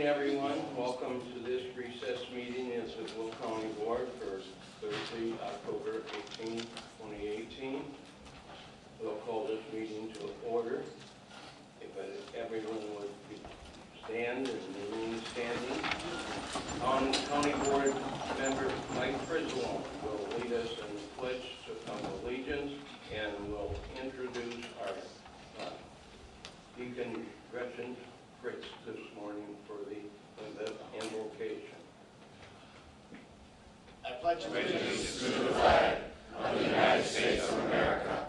everyone. Welcome to this recess meeting of the Will County Board for Thursday, October 18, 2018. We'll call this meeting to order. If everyone would stand and remain standing. County Board member Mike Frizzle will lead us in the pledge of allegiance and will introduce our Deacon Gretchen Fritz this morning for the invocation. I pledge allegiance to the flag of the United States of America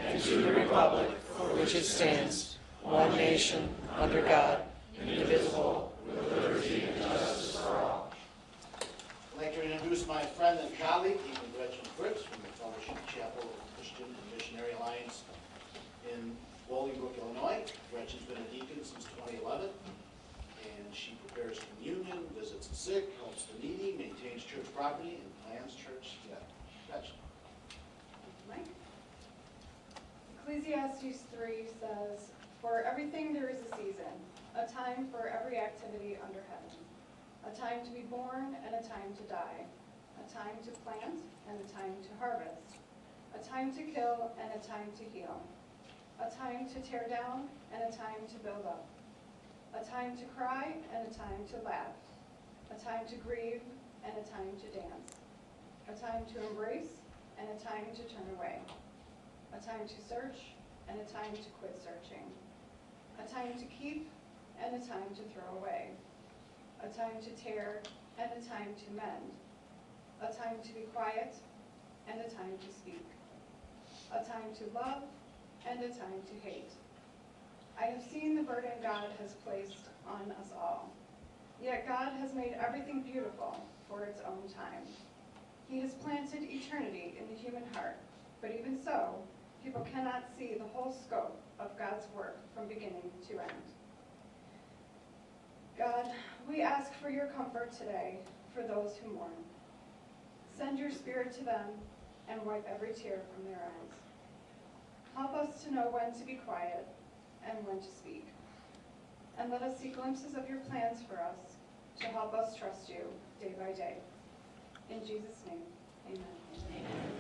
and to the republic for which it stands, one nation, under God, indivisible, with liberty and justice for all. I'd like to introduce my friend and colleague, Deacon Gretchen Fritz, from the Fellowship Chapel of Christian and Missionary Alliance in Bolingbrook, Illinois. Gretchen's been a deacon since 2011, and she prepares communion, visits the sick, helps the needy, maintains church property, and plans church together. Gretchen. Mike? Ecclesiastes 3 says, "For everything there is a season, a time for every activity under heaven, a time to be born and a time to die, a time to plant and a time to harvest, a time to kill and a time to heal, a time to tear down and a time to build up, a time to cry and a time to laugh, a time to grieve and a time to dance, a time to embrace and a time to turn away, a time to search and a time to quit searching, a time to keep and a time to throw away, a time to tear and a time to mend, a time to be quiet and a time to speak, a time to love and a time to hate. I have seen the burden God has placed on us all. Yet God has made everything beautiful for its own time. He has planted eternity in the human heart, but even so, people cannot see the whole scope of God's work from beginning to end. God, we ask for your comfort today for those who mourn. Send your spirit to them and wipe every tear from their eyes. Help us to know when to be quiet and when to speak. And let us see glimpses of your plans for us to help us trust you day by day. In Jesus' name, amen. Amen.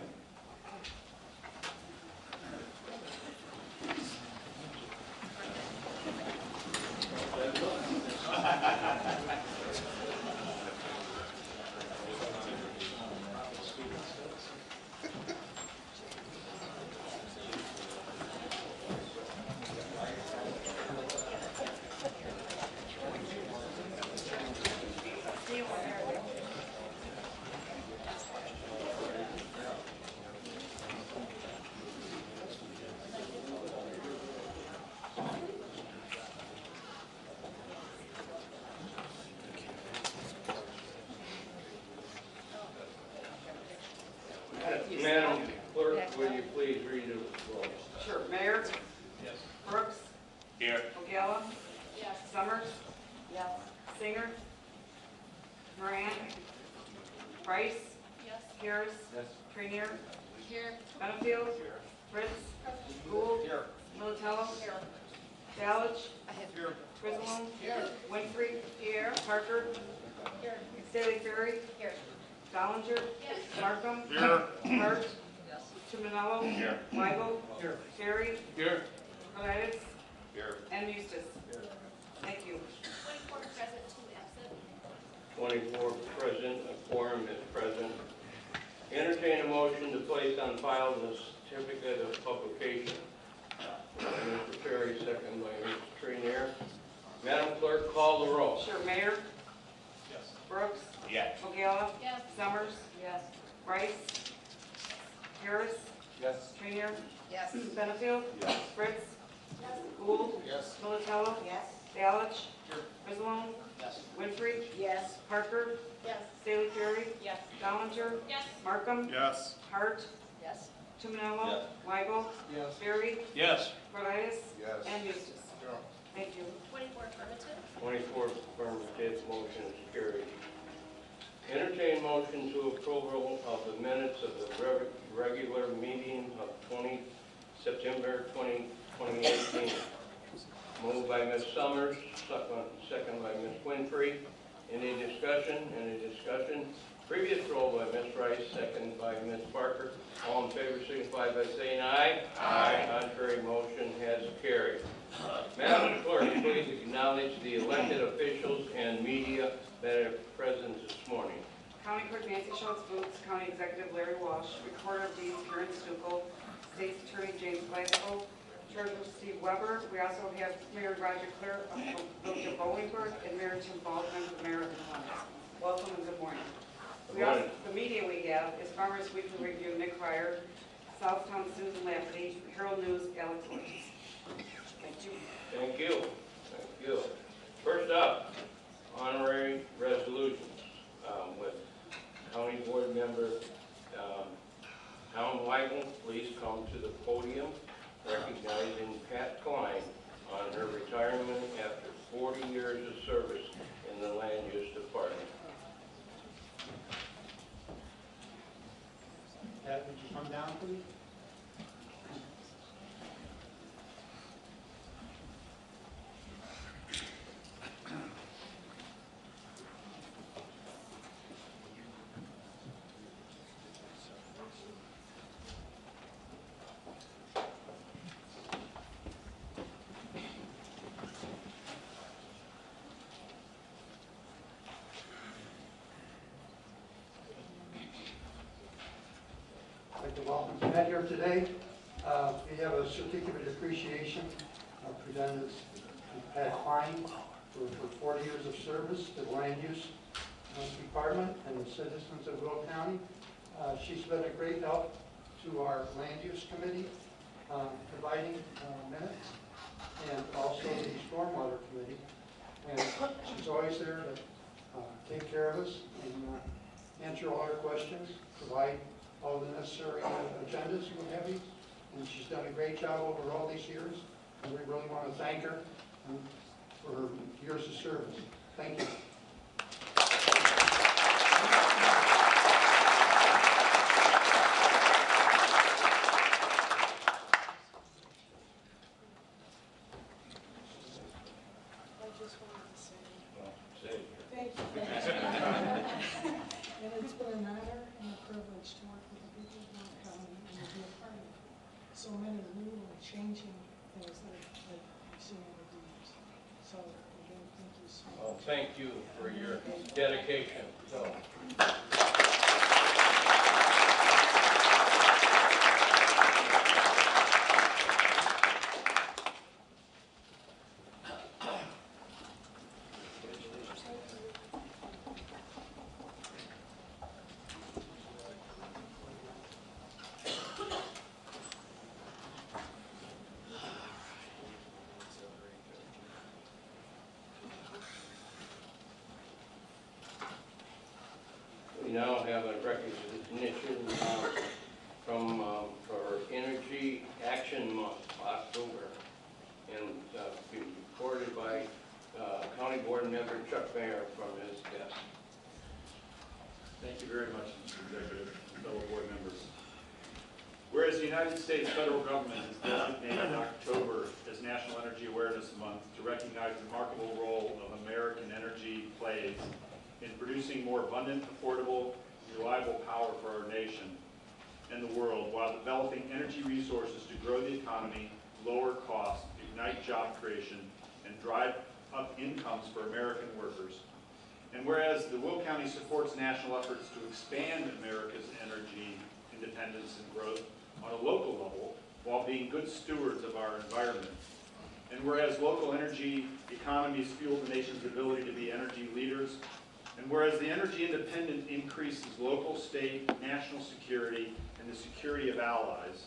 Madam Clerk, will you please read the roll? Sure. Mayor? Yes. Brooks? Here. O'Gala? Yes. Summers? Yes. Singer? Moran? Price? Yes. Harris? Yes. Trainier? Here. Benefield? Fritz? Gould? Here. Militello? Here. Dalledge? Here. Frizzlone? Here. Winfrey? Here. Parker? Here. Staley Ferry? Here. Dollinger? Yes. Markham? Here. Hart? Yes. Tuminello? Here. Weigel? Here. Ferry? Here. Colitis? Here. And Eustace. Thank you. 24 present, 2 absent. 24 present, a quorum is present. Entertain a motion to place on file the certificate of publication. Mr. Ferry, second by Mr. Trainier. Madam Clerk, call the roll. Sure. Mayor? Yes. Brooks? Yes. O'Gala? Yes. Summers? Yes. Rice? Harris? Yes. Trainier? Yes. Benefield? Yes. Fritz? Yes. Gould? Yes. Militello? Yes. Dalledge? Here. Frizzlone? Yes. Winfrey? Yes. Parker? Yes. Staley Ferry? Yes. Dollinger? Yes. Markham? Yes. Hart? Yes. Tuminello? Yes. Weigel? Yes. Ferry? Yes. Colitis? Yes. And Eustace. Thank you. 24 affirmative. 24 affirmative, motion is carried. Entertain motion to approval of the minutes of the regular meeting of September 20, 2018. Moved by Ms. Summers, second by Ms. Winfrey. Any discussion? Any discussion? Previous roll by Ms. Rice, second by Ms. Parker. All in favor signify by saying aye. Aye. Contrary motion has carried. Madam Clerk, please acknowledge the elected officials and media that are present this morning. County Clerk Nancy Schultz Boots, County Executive Larry Walsh, Recorder of Deeds Karen Stuckel, State's Attorney James Glasgow, Treasurer Steve Weber. We also have Mayor Roger Clare of Village of Bolingbrook and Mayor Tim Baldwin, the Mayor of the Columbus. Welcome and good morning. The media we have is Farmers Weekly Review, Nick Cryer, Southtown Susan Lafferty, Herald News, Alex Ortiz. Thank you. Thank you. Thank you. First up, honorary resolutions with County Board Member Tom Weigel. Please come to the podium recognizing Pat Cline on her retirement after 40 years of service in the Land Use Department. Pat, would you come down, please? I'd like to welcome Pat here today. We have a certificate of appreciation presented to Pat Cline for 40 years of service to the Land Use Department and the citizens of Will County. She's been a great help to our Land Use Committee, providing minutes, and also the Stormwater Committee. And she's always there to take care of us and answer all our questions, provide all the necessary agendas and what have you. And she's done a great job over all these years, and we really want to thank her for her years of service. Thank you. Thank you. And it's been an honor and a privilege to work with the people of Will County and to be a part of so many new and changing things that we've seen over the years. So again, thank you so much. Well, thank you for your dedication. So. We now have a recognition for Energy Action Month, October, and be recorded by County Board Member Chuck Mayer from his desk. Thank you very much, Mr. Executive, fellow board members. Whereas the United States federal government has designated October as National Energy Awareness Month to recognize the remarkable role of American energy plays in producing more abundant, affordable, reliable power for our nation and the world, while developing energy resources to grow the economy, lower costs, ignite job creation, and drive up incomes for American workers. And whereas the Will County supports national efforts to expand America's energy independence and growth on a local level, while being good stewards of our environment. And whereas local energy economies fuel the nation's ability to be energy leaders, and whereas the energy independence increases local, state, national security, and the security of allies,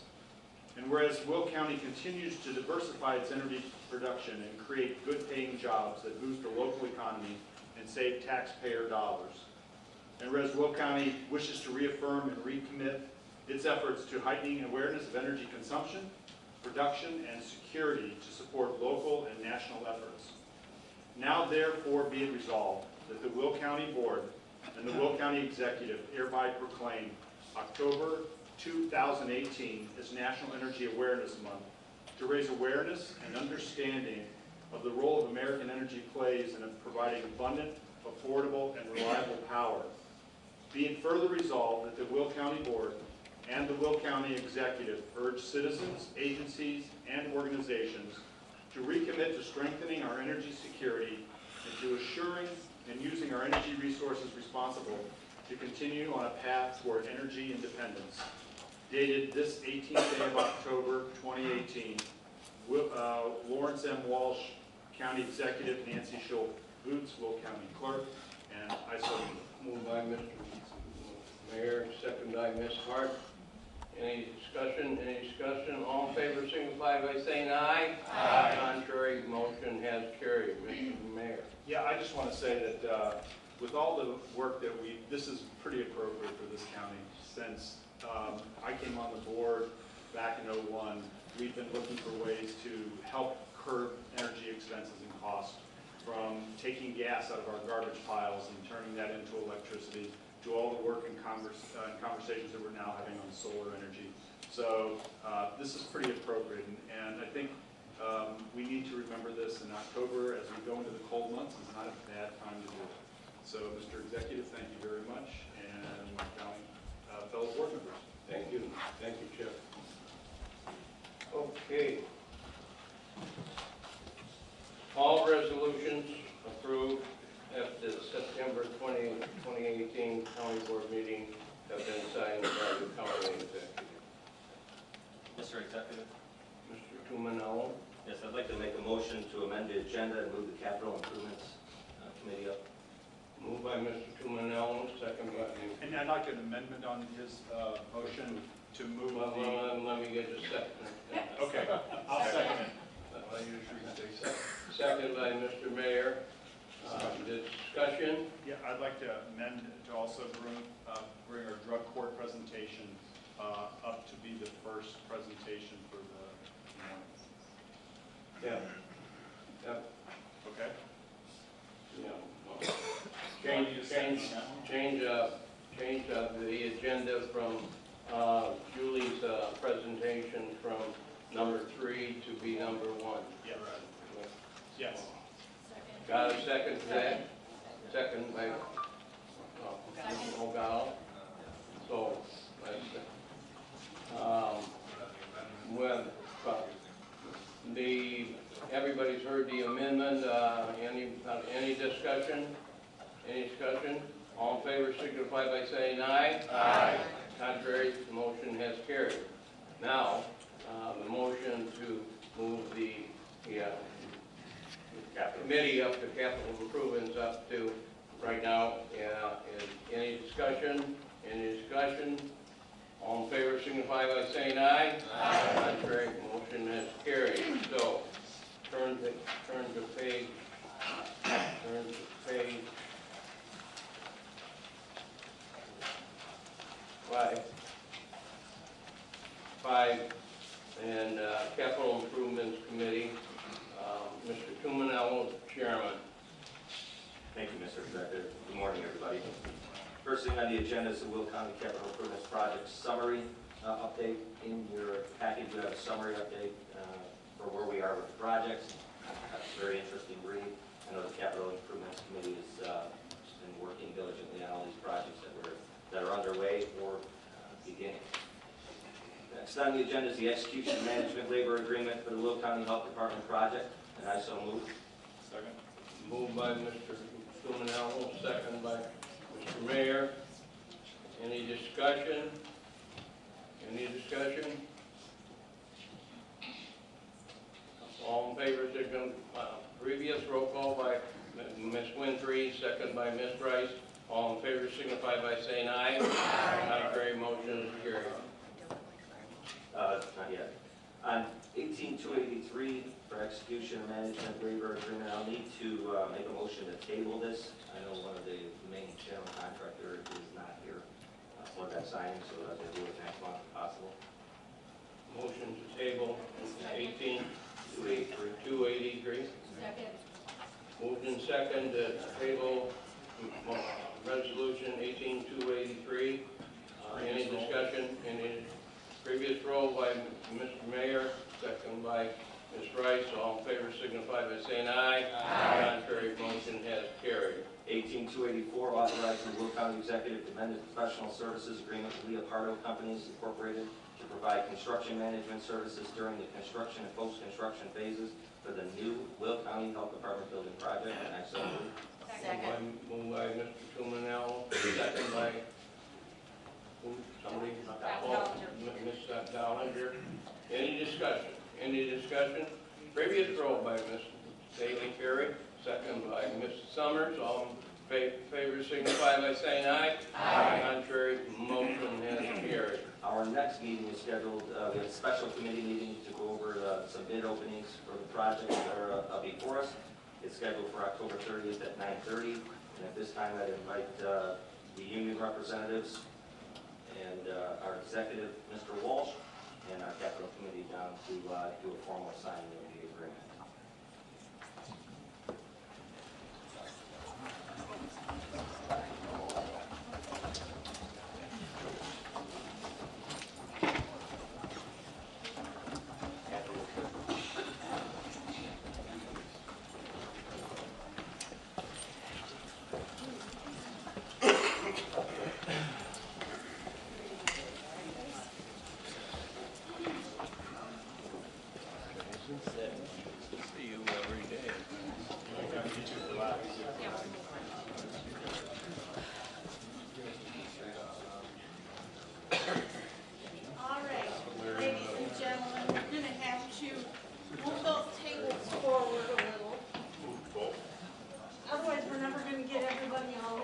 and whereas Will County continues to diversify its energy production and create good-paying jobs that boost the local economy and save taxpayer dollars, and whereas Will County wishes to reaffirm and recommit its efforts to heightening awareness of energy consumption, production, and security to support local and national efforts. Now therefore be it resolved that the Will County Board and the Will County Executive hereby proclaim October 2018 as National Energy Awareness Month to raise awareness and understanding of the role of American energy plays in providing abundant, affordable, and reliable power. Be it further resolved that the Will County Board and the Will County Executive urge citizens, agencies, and organizations to recommit to strengthening our energy security and to assuring and using our energy resources responsibly to continue on a path toward energy independence. Dated this 18th day of October 2018, Lawrence M. Walsh, County Executive, Nancy Schultz Boots, Will County Clerk, and I so move. Moved by Mr. Mayor, second by Ms. Hart. Any discussion? Any discussion? All in favor signify by saying aye. Aye. Contrary, motion has carried. Mr. Mayor. Yeah, I just want to say that with all the work that this is pretty appropriate for this county. Since I came on the board back in '01, we've been looking for ways to help curb energy expenses and costs, from taking gas out of our garbage piles and turning that into electricity, to all the work and conversations that we're now having on solar energy. So this is pretty appropriate, and I think we need to remember this in October as we go into the cold months. It's not a bad time to do it. So, Mr. Executive, thank you very much, and my fellow board members. Thank you. Thank you, Chip. Okay. All resolutions approved at the September 20, 2018 County Board meeting have been signed by the County Executive. Mr. Executive? Mr. Tumanello? Yes, I'd like to make a motion to amend the agenda and move the Capital Improvements Committee up. Moved by Mr. Tumanello, second by the... And I'd like an amendment on his motion to move Let me get a second. Okay, I'll second it. I usually say second. Second by Mr. Mayor. Discussion? Yeah, I'd like to amend to also bring our drug court presentation up to be the first presentation for the morning. Yeah. Yep. Okay? Yeah. Change the agenda from Julie's presentation from number 3 to be number 1. Yeah. Yes. Got a second to that? Second by O'Gall. So, everybody's heard the amendment. Any discussion? Any discussion? All in favor signify by saying aye. Aye. Contrary, the motion has carried. Now, the motion to move the committee up to capital improvements up to right now. Is any discussion? Any discussion? All in favor signify by saying aye. Aye. Contrary, motion has carried. So, turn to page 5, and Capital Improvements Committee. Mr. Tumanello, Chairman. Thank you, Mr. Executive. Good morning, everybody. First thing on the agenda is the Will County Capital Improvements Project summary update. In your package, you have a summary update for where we are with the projects. That's a very interesting read. I know the Capital Improvements Committee has been working diligently on all these projects that are underway or beginning. Next on the agenda is the Execution Management Labor Agreement for the Will County Health Department project, and I so move. Second. Moved by Mr. Tumanello, second by Mr. Mayor. Any discussion? Any discussion? All in favor, previous roll call by Ms. Winfrey, second by Ms. Rice. All in favor signify by saying aye. Aye. Contrary, motion is carried. Not yet. On 18283 for execution and management labor agreement, I'll need to make a motion to table this. I know one of the main general contractor is not here for that signing, so I'll do it next month if possible. Motion to table 18283. Second. Moved in second to table resolution 18283. Any discussion? Any previous roll by Mr. Mayor, second by Ms. Rice. All in favor signify signify by saying aye. Aye. Contrary, motion has carried. 18284, authorizing the Will County Executive to amend the professional services agreement with Leopardo Companies Incorporated to provide construction management services during the construction and post-construction phases for the new Will County Health Department building project. And I so move. Moved by Mr. Tumanello, second by somebody? Ms. Dollinger. Any discussion? Any discussion? Previous roll by Ms. Bailey Carey, second by Ms. Summers. All in favor signify by saying aye. Aye. Contrary, motion has carried. Our next meeting is scheduled, we have a special committee meeting to go over some bid openings for the projects that are before us. It's scheduled for October 30th at 9:30. And at this time, I'd invite the union representatives and our executive, Mr. Walsh, and our capital committee down to do a formal signing of the agreement. See you every day. All right, ladies and gentlemen, we're going to have to move those tables forward a little. Otherwise, we're never going to get everybody all in.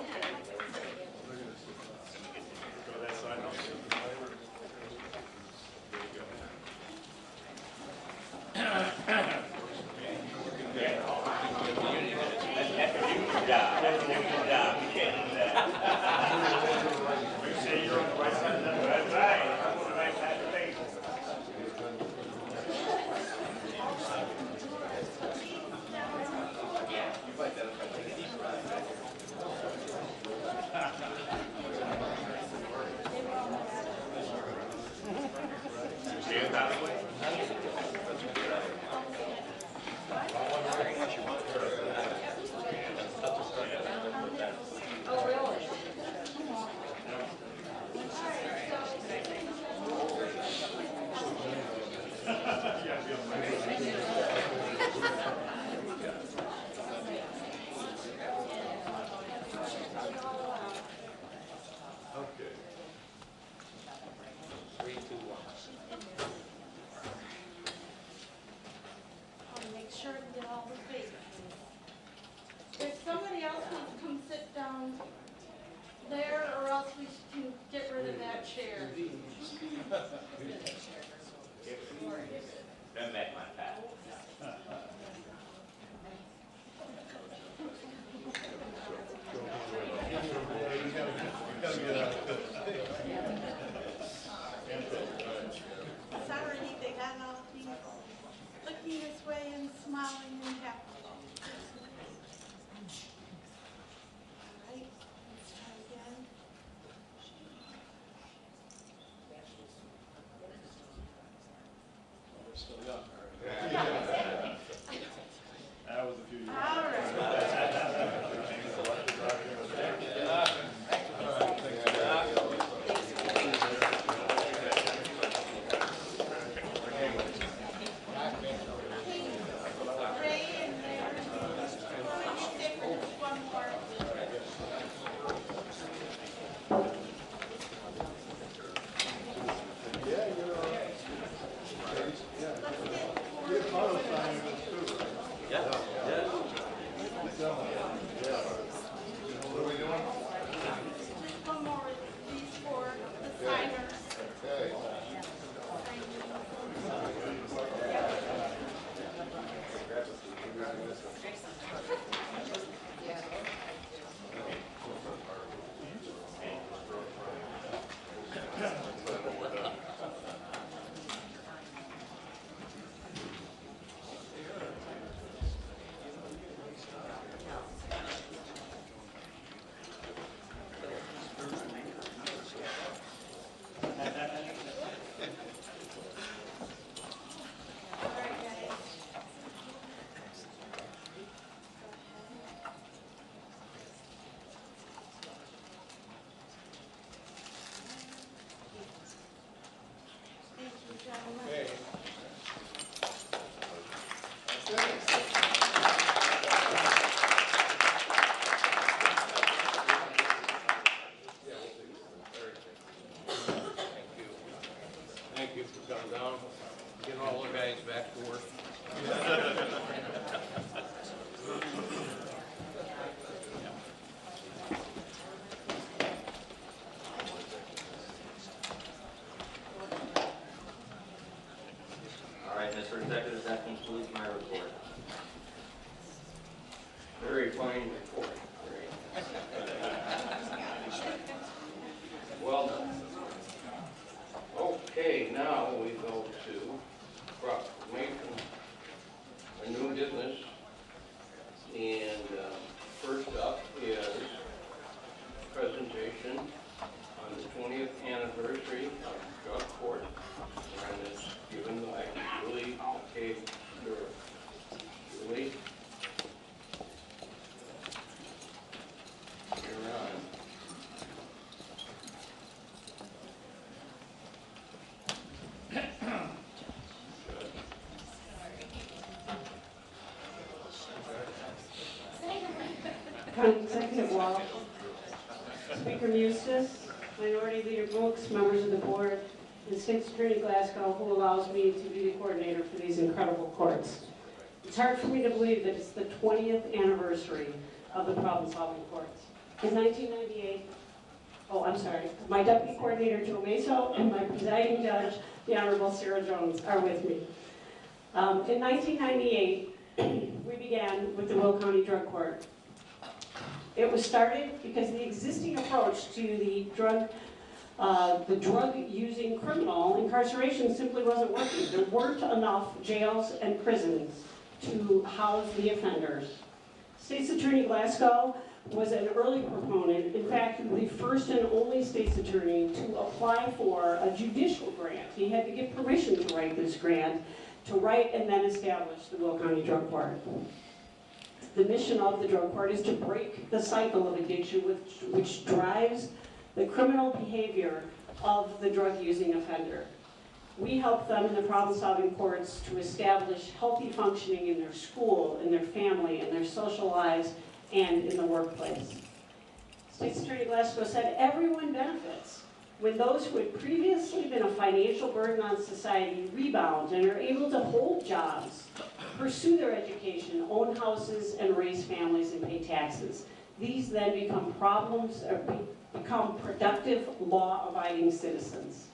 Oh, really? I'll make sure to get all the papers. If somebody else wants to come sit down there, or else we can get rid of that chair. Then back my pat. Sorry, they got all people looking this way and smiling and happy. All right, let's try again. That was a few years. All right. Ray and Mary, can we stay for just one more? Let's get Yeah, yeah. gentlemen. Okay. Thank you for coming down, getting all the guys back to work. All right, Mr. Executive, that concludes my report. Very fine report. Great. Well done. Okay, now we go to proclamation, a new business. And first up is presentation on the 20th anniversary of drug court. And it's given by Julie. Okay, Julie. You're on. County Executive Wall, Speaker Mustis, Minority Leader Brooks, members of the board, and State's Attorney Glasgow, who allows me to be the coordinator for these incredible courts. It's hard for me to believe that it's the 20th anniversary of the problem-solving courts. In 1998, my deputy coordinator, Joe Meso, and my presiding judge, the Honorable Sarah Jones, are with me. In 1998, we began with the Will County Drug Court. It was started because the existing approach to the drug-using criminal incarceration simply wasn't working. There weren't enough jails and prisons to house the offenders. State's Attorney Glasgow was an early proponent, in fact, the first and only state's attorney to apply for a judicial grant. He had to get permission to write this grant, to write and then establish the Will County Drug Court. The mission of the drug court is to break the cycle of addiction which drives the criminal behavior of the drug-using offender. We help them in the problem-solving courts to establish healthy functioning in their school, in their family, in their social lives, and in the workplace. State's Attorney Glasgow said everyone benefits when those who had previously been a financial burden on society rebound and are able to hold jobs, pursue their education, own houses, and raise families and pay taxes. These then become become productive, law-abiding citizens.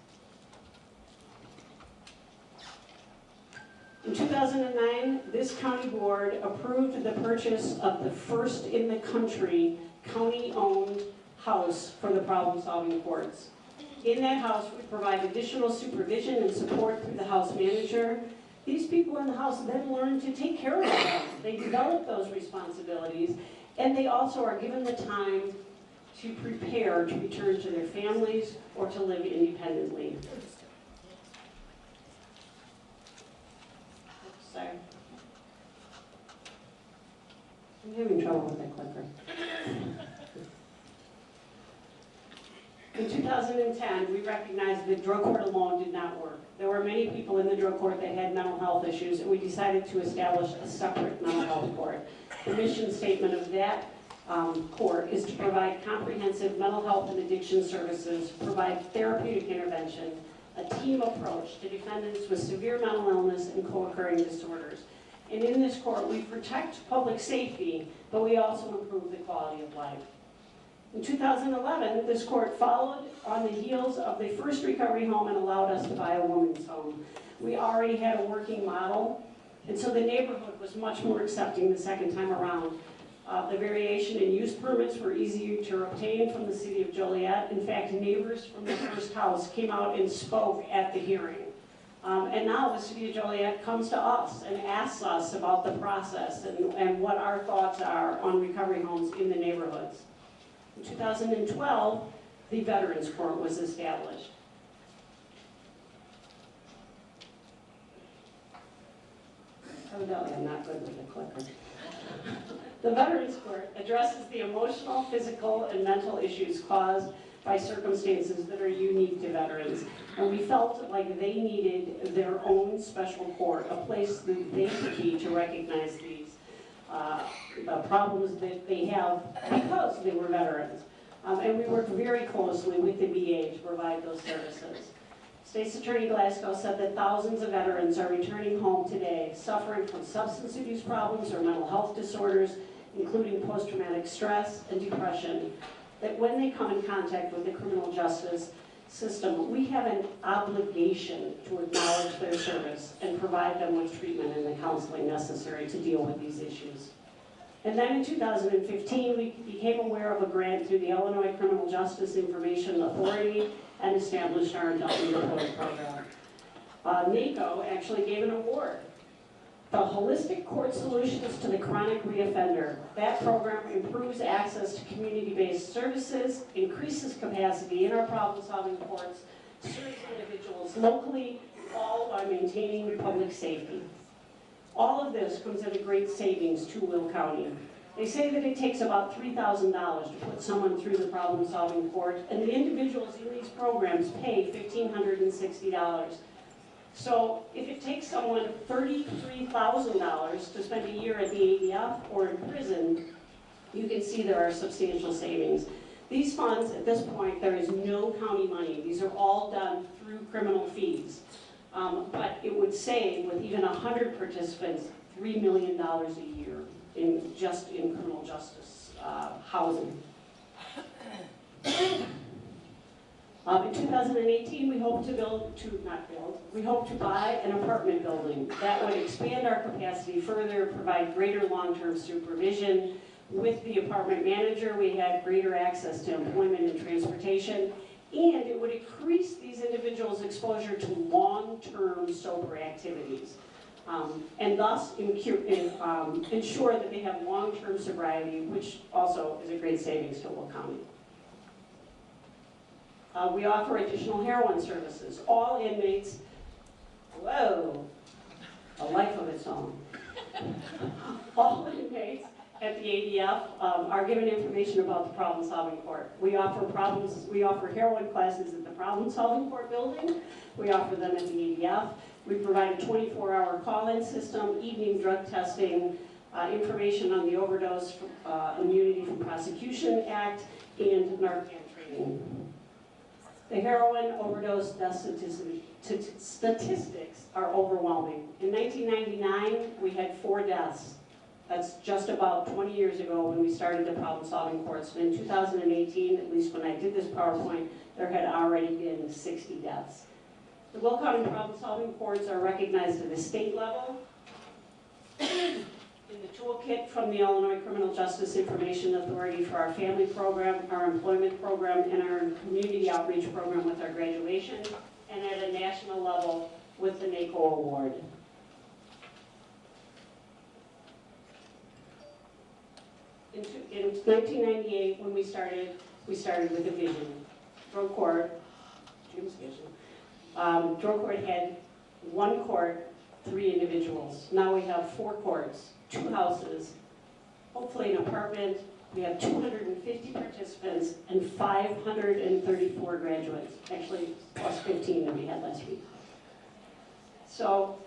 In 2009, this county board approved the purchase of the first in the country county-owned house for the problem-solving courts. In that house, we provide additional supervision and support through the house manager. These people in the house then learn to take care of themselves. They develop those responsibilities, and they also are given the time to prepare to return to their families or to live independently. Sorry. I'm having trouble with that clicker. In 2010, we recognized that drug court alone did not work. There were many people in the drug court that had mental health issues, and we decided to establish a separate mental health court. The mission statement of that court is to provide comprehensive mental health and addiction services, provide therapeutic intervention, a team approach to defendants with severe mental illness and co-occurring disorders. And in this court, we protect public safety, but we also improve the quality of life. In 2011, this court followed on the heels of the first recovery home and allowed us to buy a woman's home. We already had a working model, and so the neighborhood was much more accepting the second time around. The variation in use permits were easier to obtain from the city of Joliet. In fact, neighbors from the first house came out and spoke at the hearing. And now the city of Joliet comes to us and asks us about the process and what our thoughts are on recovery homes in the neighborhoods. In 2012, the Veterans Court was established. Evidently, I'm not good with the clicker. The Veterans Court addresses the emotional, physical, and mental issues caused by circumstances that are unique to veterans. And we felt like they needed their own special court, a place that they could be to recognize these problems that they have because they were veterans. And we worked very closely with the VA to provide those services. State's Attorney Glasgow said that thousands of veterans are returning home today suffering from substance abuse problems or mental health disorders, including post-traumatic stress and depression, that when they come in contact with the criminal justice system, we have an obligation to acknowledge their service and provide them with treatment and the counseling necessary to deal with these issues. And then in 2015, we became aware of a grant through the Illinois Criminal Justice Information Authority and established our adult redeployment program. NACO actually gave an award, the Holistic Court Solutions to the Chronic Reoffender. That program improves access to community-based services, increases capacity in our problem-solving courts, serves individuals locally, all while maintaining public safety. All of this comes at a great savings to Will County. They say that it takes about $3,000 to put someone through the problem-solving court, and the individuals in these programs pay $1,560. So if it takes someone $33,000 to spend a year at the ADF or in prison, you can see there are substantial savings. These funds, at this point, there is no county money. These are all done through criminal fees. But it would save, with even 100 participants, $3 million a year in criminal justice housing. In 2018, we hope to buy an apartment building that would expand our capacity further, provide greater long-term supervision. With the apartment manager, we had greater access to employment and transportation, and it would increase these individuals' exposure to long-term sober activities, and thus ensure that they have long-term sobriety, which also is a great savings to Will County. We offer additional heroin services. All inmates, whoa, a life of its own. All inmates at the ADF are given information about the problem-solving court. We offer heroin classes at the problem-solving court building. We offer them at the ADF. We provide a 24-hour call-in system, evening drug testing, information on the Overdose Immunity from Prosecution Act, and Narcan training. The heroin overdose death statistics are overwhelming. In 1999, we had 4 deaths. That's just about 20 years ago when we started the problem-solving courts. And in 2018, at least when I did this PowerPoint, there had already been 60 deaths. The Will County problem-solving courts are recognized at the state level. In the toolkit from the Illinois Criminal Justice Information Authority for our family program, our employment program, and our community outreach program with our graduation, and at a national level with the NACO award. In 1998, when we started with a vision. Drug court, Jim's vision. Drug court had 1 court, 3 individuals. Now we have 4 courts, 2 houses, hopefully an apartment. We have 250 participants and 534 graduates, actually plus 15 that we had last week. So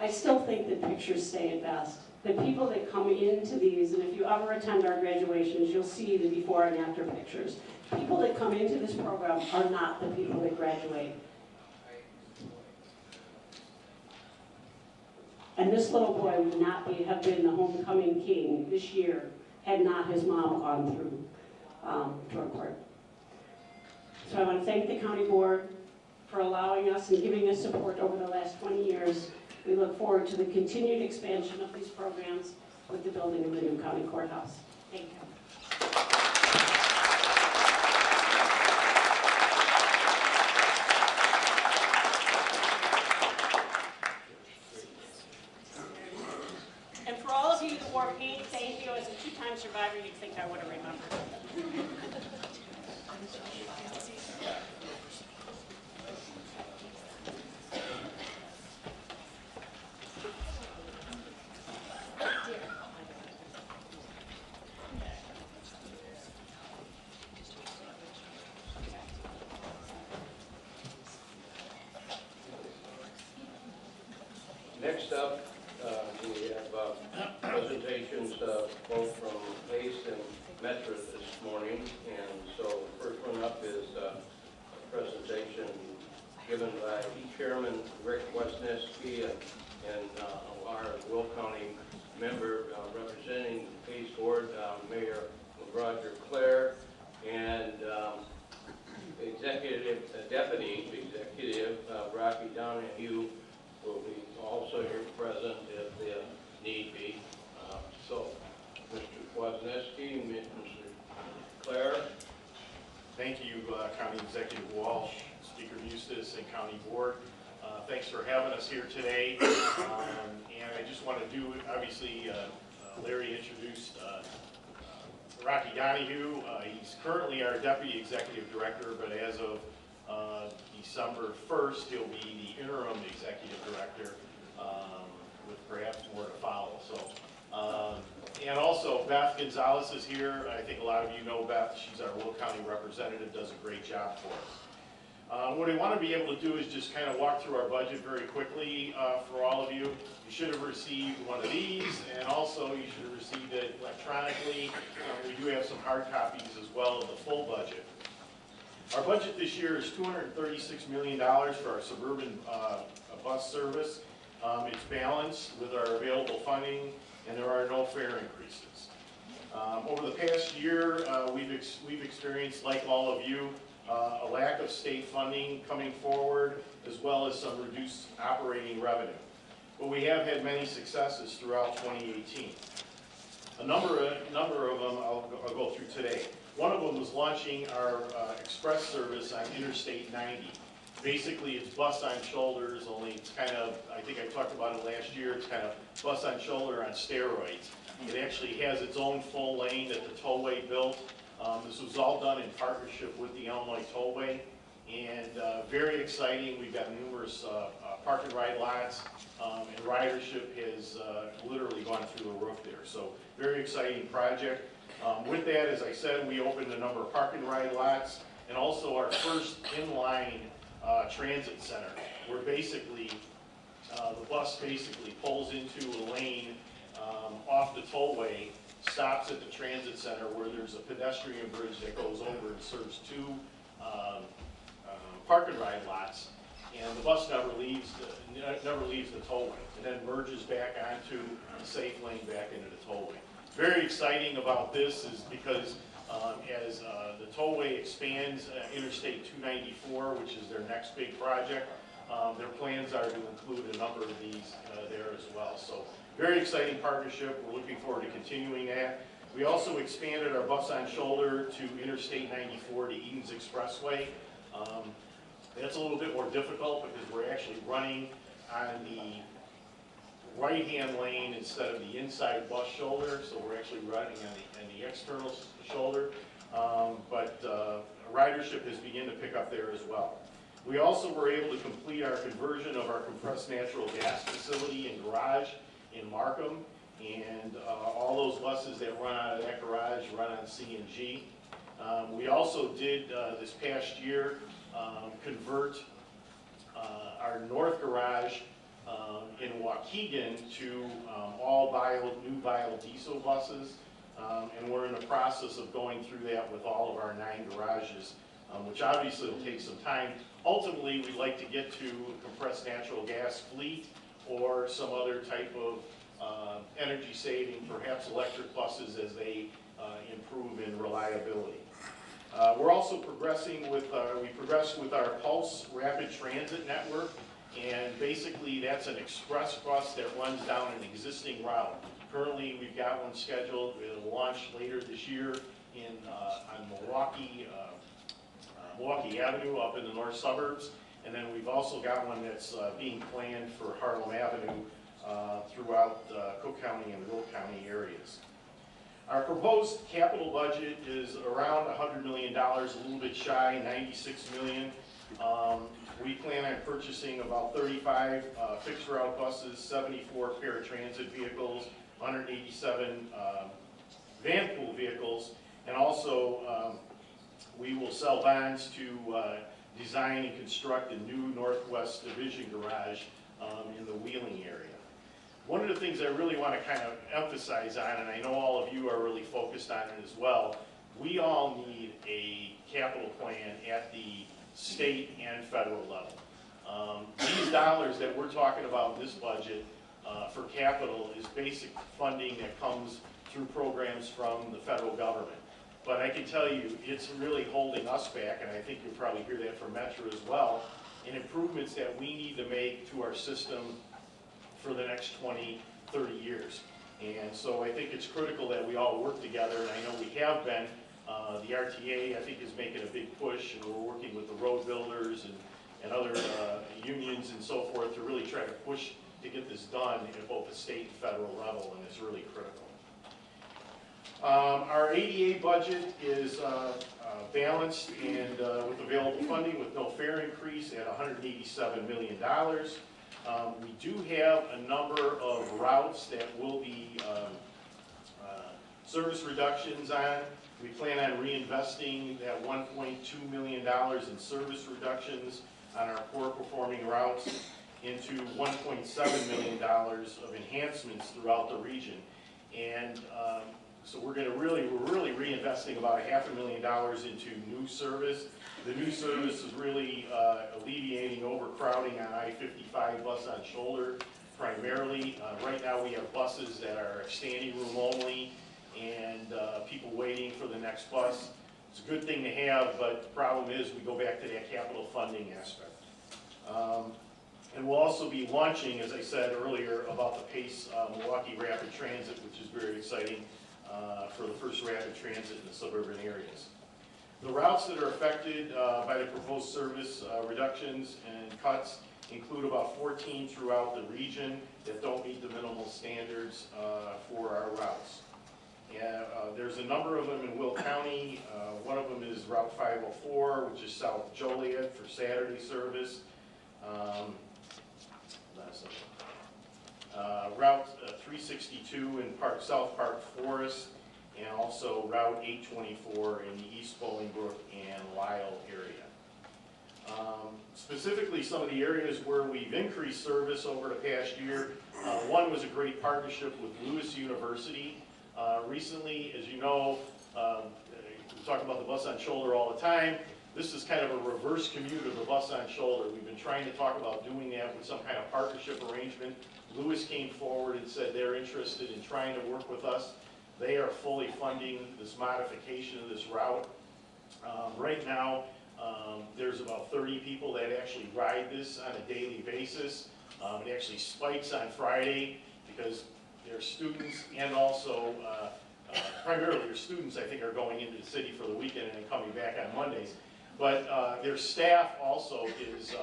I still think that pictures say it best. The people that come into these, and if you ever attend our graduations, you'll see the before and after pictures. People that come into this program are not the people that graduate. And this little boy would not have been the homecoming king this year had not his mom gone through drug court. So I want to thank the county board for allowing us and giving us support over the last 20 years. We look forward to the continued expansion of these programs with the building of the new county courthouse. Thank you. And for all of you that wore pink, thank you. As a 2-time survivor, you'd think I would have remembered. Next up, we have presentations both from Pace and Metra this morning. And so the first one up is a presentation given by Chairman Rick Wesneski and our Will County member representing the Pace Board, Mayor Roger Clare, and Deputy Executive Rocky Donahue will be also here present if need be. So, Mr. Wozneski, Mr. Clare. Thank you, County Executive Walsh, Speaker Eustace, and County Board. Thanks for having us here today. And I just want to do, obviously, Larry introduced Rocky Donahue. He's currently our Deputy Executive Director, but as of December 1st, he'll be the interim Executive Director, with perhaps more to follow. So, and also Beth Gonzalez is here. I think a lot of you know Beth. She's our Will County representative, does a great job for us. What I want to be able to do is just kind of walk through our budget very quickly for all of you. You should have received one of these, and also you should have received it electronically. We do have some hard copies as well of the full budget. Our budget this year is $236 million for our suburban bus service. It's balanced with our available funding, and there are no fare increases. Over the past year, we've experienced, like all of you, a lack of state funding coming forward, as well as some reduced operating revenue. But we have had many successes throughout 2018. A number of them I'll go through today. One of them was launching our express service on Interstate 90. Basically, it's bus on shoulders, only it's kind of, I think I talked about it last year, it's kind of bus on shoulder on steroids. It actually has its own full lane that the tollway built. This was all done in partnership with the Illinois Tollway, and very exciting. We've got numerous park and ride lots, and ridership has literally gone through the roof there. So very exciting project. With that, as I said, we opened a number of park and ride lots, and also our first inline transit center, where basically the bus basically pulls into a lane off the tollway, stops at the transit center where there's a pedestrian bridge that goes over and serves two park and ride lots, and the bus never leaves the tollway, and then merges back onto the safe lane back into the tollway. Very exciting about this is because as the tollway expands Interstate 294, which is their next big project, their plans are to include a number of these there as well. So very exciting partnership. We're looking forward to continuing that. We also expanded our bus on shoulder to Interstate 94 to Eden's Expressway. That's a little bit more difficult because we're actually running on the right-hand lane instead of the inside bus shoulder, so we're actually running on the external shoulder. But ridership has begun to pick up there as well. We also were able to complete our conversion of our compressed natural gas facility and garage in Markham, and all those buses that run out of that garage run on CNG. We also did this past year convert our north garage in Waukegan to all new biodiesel buses, and we're in the process of going through that with all of our 9 garages, which obviously will take some time. Ultimately, we'd like to get to a compressed natural gas fleet or some other type of energy saving, perhaps electric buses as they improve in reliability. We're also progressing with, we progressed with our Pulse Rapid Transit Network, and basically that's an express bus that runs down an existing route. Currently, we've got one scheduled. It'll launch later this year on Milwaukee Avenue up in the north suburbs, and then we've also got one that's being planned for Harlem Avenue throughout Cook County and Will County areas. Our proposed capital budget is around $100 million, a little bit shy, $96 million. We plan on purchasing about 35 fixed route buses, 74 paratransit vehicles, 187 van pool vehicles, and also we will sell bonds to design and construct a new Northwest Division garage in the Wheeling area. One of the things I really want to kind of emphasize on, and I know all of you are really focused on it as well, we all need a capital plan at the state and federal level. These dollars that we're talking about in this budget for capital is basic funding that comes through programs from the federal government. But I can tell you, it's really holding us back, and I think you'll probably hear that from Metra as well, in improvements that we need to make to our system for the next 20, 30 years. And so I think it's critical that we all work together, and I know we have been. The RTA, I think, is making a big push, and we're working with the road builders and other unions and so forth to really try to push to get this done at both the state and federal level, and it's really critical. Our ADA budget is balanced and with available funding with no fare increase at $187 million. We do have a number of routes that will be service reductions on. We plan on reinvesting that $1.2 million in service reductions on our poor performing routes into $1.7 million of enhancements throughout the region. And so we're really reinvesting about $500,000 into new service. The new service is really alleviating overcrowding on I-55 bus on shoulder primarily. Right now we have buses that are standing room only and people waiting for the next bus. It's a good thing to have, but the problem is we go back to that capital funding aspect. And we'll also be launching, as I said earlier, about the PACE Milwaukee Rapid Transit, which is very exciting for the first rapid transit in the suburban areas. The routes that are affected by the proposed service reductions and cuts include about 14 throughout the region that don't meet the minimal standards for our routes. There's a number of them in Will County. One of them is Route 504, which is South Joliet for Saturday service. Route 362 in South Park Forest, and also Route 824 in the East Bolingbrook and Lyle area. Specifically, some of the areas where we've increased service over the past year, one was a great partnership with Lewis University. Recently, as you know, we talk about the bus on shoulder all the time. This is kind of a reverse commute of the bus on shoulder. We've been trying to talk about doing that with some kind of partnership arrangement. Lewis came forward and said they're interested in trying to work with us. They are fully funding this modification of this route. Right now, there's about 30 people that actually ride this on a daily basis. It actually spikes on Friday because their students and also primarily their students, I think, are going into the city for the weekend and then coming back on Mondays. But their staff also is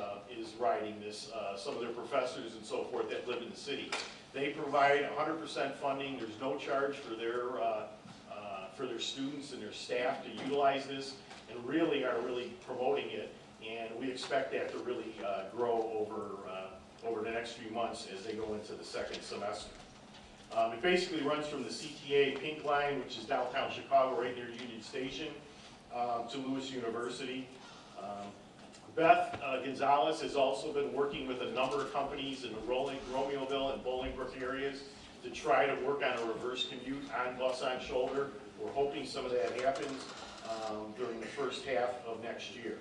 riding this, some of their professors and so forth that live in the city. They provide 100% funding. There's no charge for their students and their staff to utilize this, and really are promoting it. And we expect that to really grow over the next few months as they go into the second semester. It basically runs from the CTA Pink Line, which is downtown Chicago, right near Union Station, to Lewis University. Beth Gonzalez has also been working with a number of companies in the Romeoville and Bolingbrook areas to try to work on a reverse commute on bus on shoulder. We're hoping some of that happens during the first half of next year.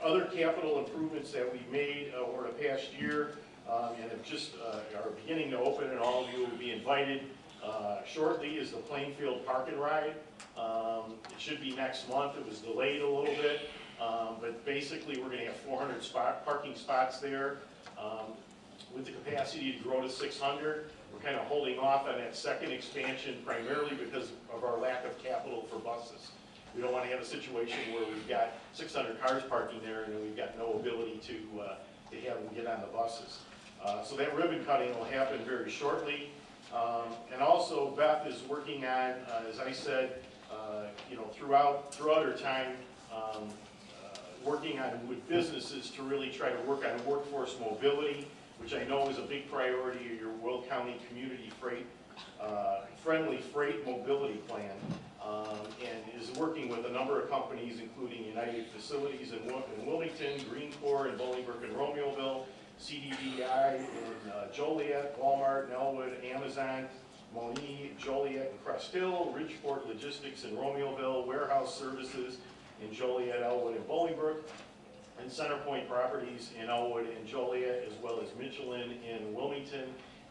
Other capital improvements that we made over the past year and have just are beginning to open, and all of you will be invited shortly, is the Plainfield Park and Ride. It should be next month. It was delayed a little bit, but basically we're going to have 400 parking spots there with the capacity to grow to 600. We're kind of holding off on that second expansion primarily because of our lack of capital for buses. We don't want to have a situation where we've got 600 cars parking there and we've got no ability to have them get on the buses. So that ribbon cutting will happen very shortly. And also Beth is working on, as I said, throughout her time, working on with businesses to really try to work on workforce mobility, which I know is a big priority of your Will County Community Friendly Freight Mobility Plan, and is working with a number of companies, including United Facilities in Wilmington, Green Corps in Bolingbrook and Romeoville, CDBI in Joliet, Walmart, Elwood, Amazon, Moni, Joliet, and Crest Hill, Ridgeport Logistics in Romeoville, Warehouse Services in Joliet, Elwood, and Bolingbrook, and Centerpoint Properties in Elwood and Joliet, as well as Michelin in Wilmington.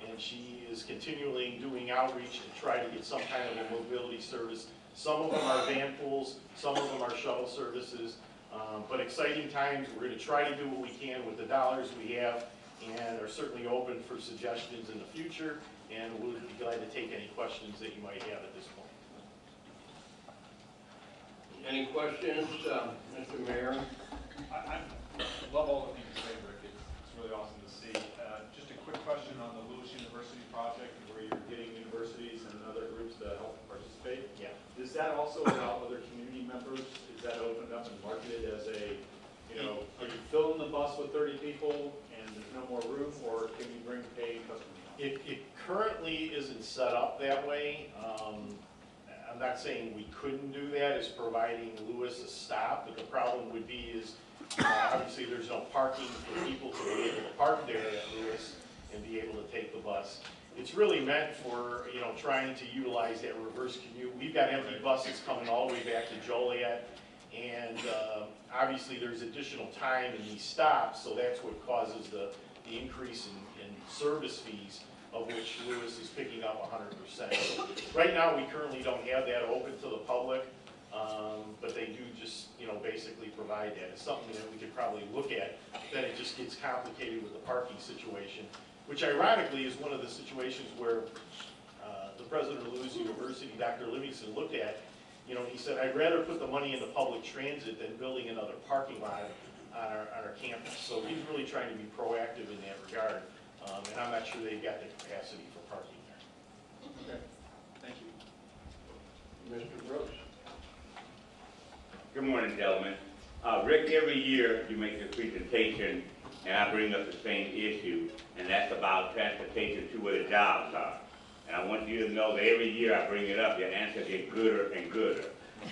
And she is continually doing outreach to try to get some kind of a mobility service. Some of them are van pools, some of them are shuttle services, but exciting times. We're going to try to do what we can with the dollars we have, and are certainly open for suggestions in the future, and we'll be glad to take any questions that you might have at this point. Any questions, Mr. Mayor? I love all the things you say, Rick. It's really awesome to see. Just a quick question on the Lewis University project, where you're getting universities and other groups to help participate. Yeah. Is that also allow other community members? Is that opened up and marketed as a, are you filling the bus with 30 people and there's no more room, or can you bring paid customers? It currently isn't set up that way. I'm not saying we couldn't do that, as providing Lewis a stop, but the problem would be is, obviously there's no parking for people to be able to park there at Lewis and be able to take the bus. It's really meant for, trying to utilize that reverse commute. We've got empty buses coming all the way back to Joliet, and obviously there's additional time in these stops, so that's what causes the increase in service fees, of which Lewis is picking up 100%. So right now, we currently don't have that open to the public, but they do just, basically provide that. It's something that we could probably look at, then it just gets complicated with the parking situation, which ironically is one of the situations where the president of Lewis University, Dr. Livingston, looked at. He said, I'd rather put the money into public transit than building another parking lot on our campus. So he's really trying to be proactive in that regard. And I'm not sure they've got the capacity for parking there. Okay, thank you. Mr. Brooks? Good morning, gentlemen. Rick, every year you make this presentation and I bring up the same issue, and that's about transportation to where the jobs are. And I want you to know that every year I bring it up, your answers get gooder and gooder.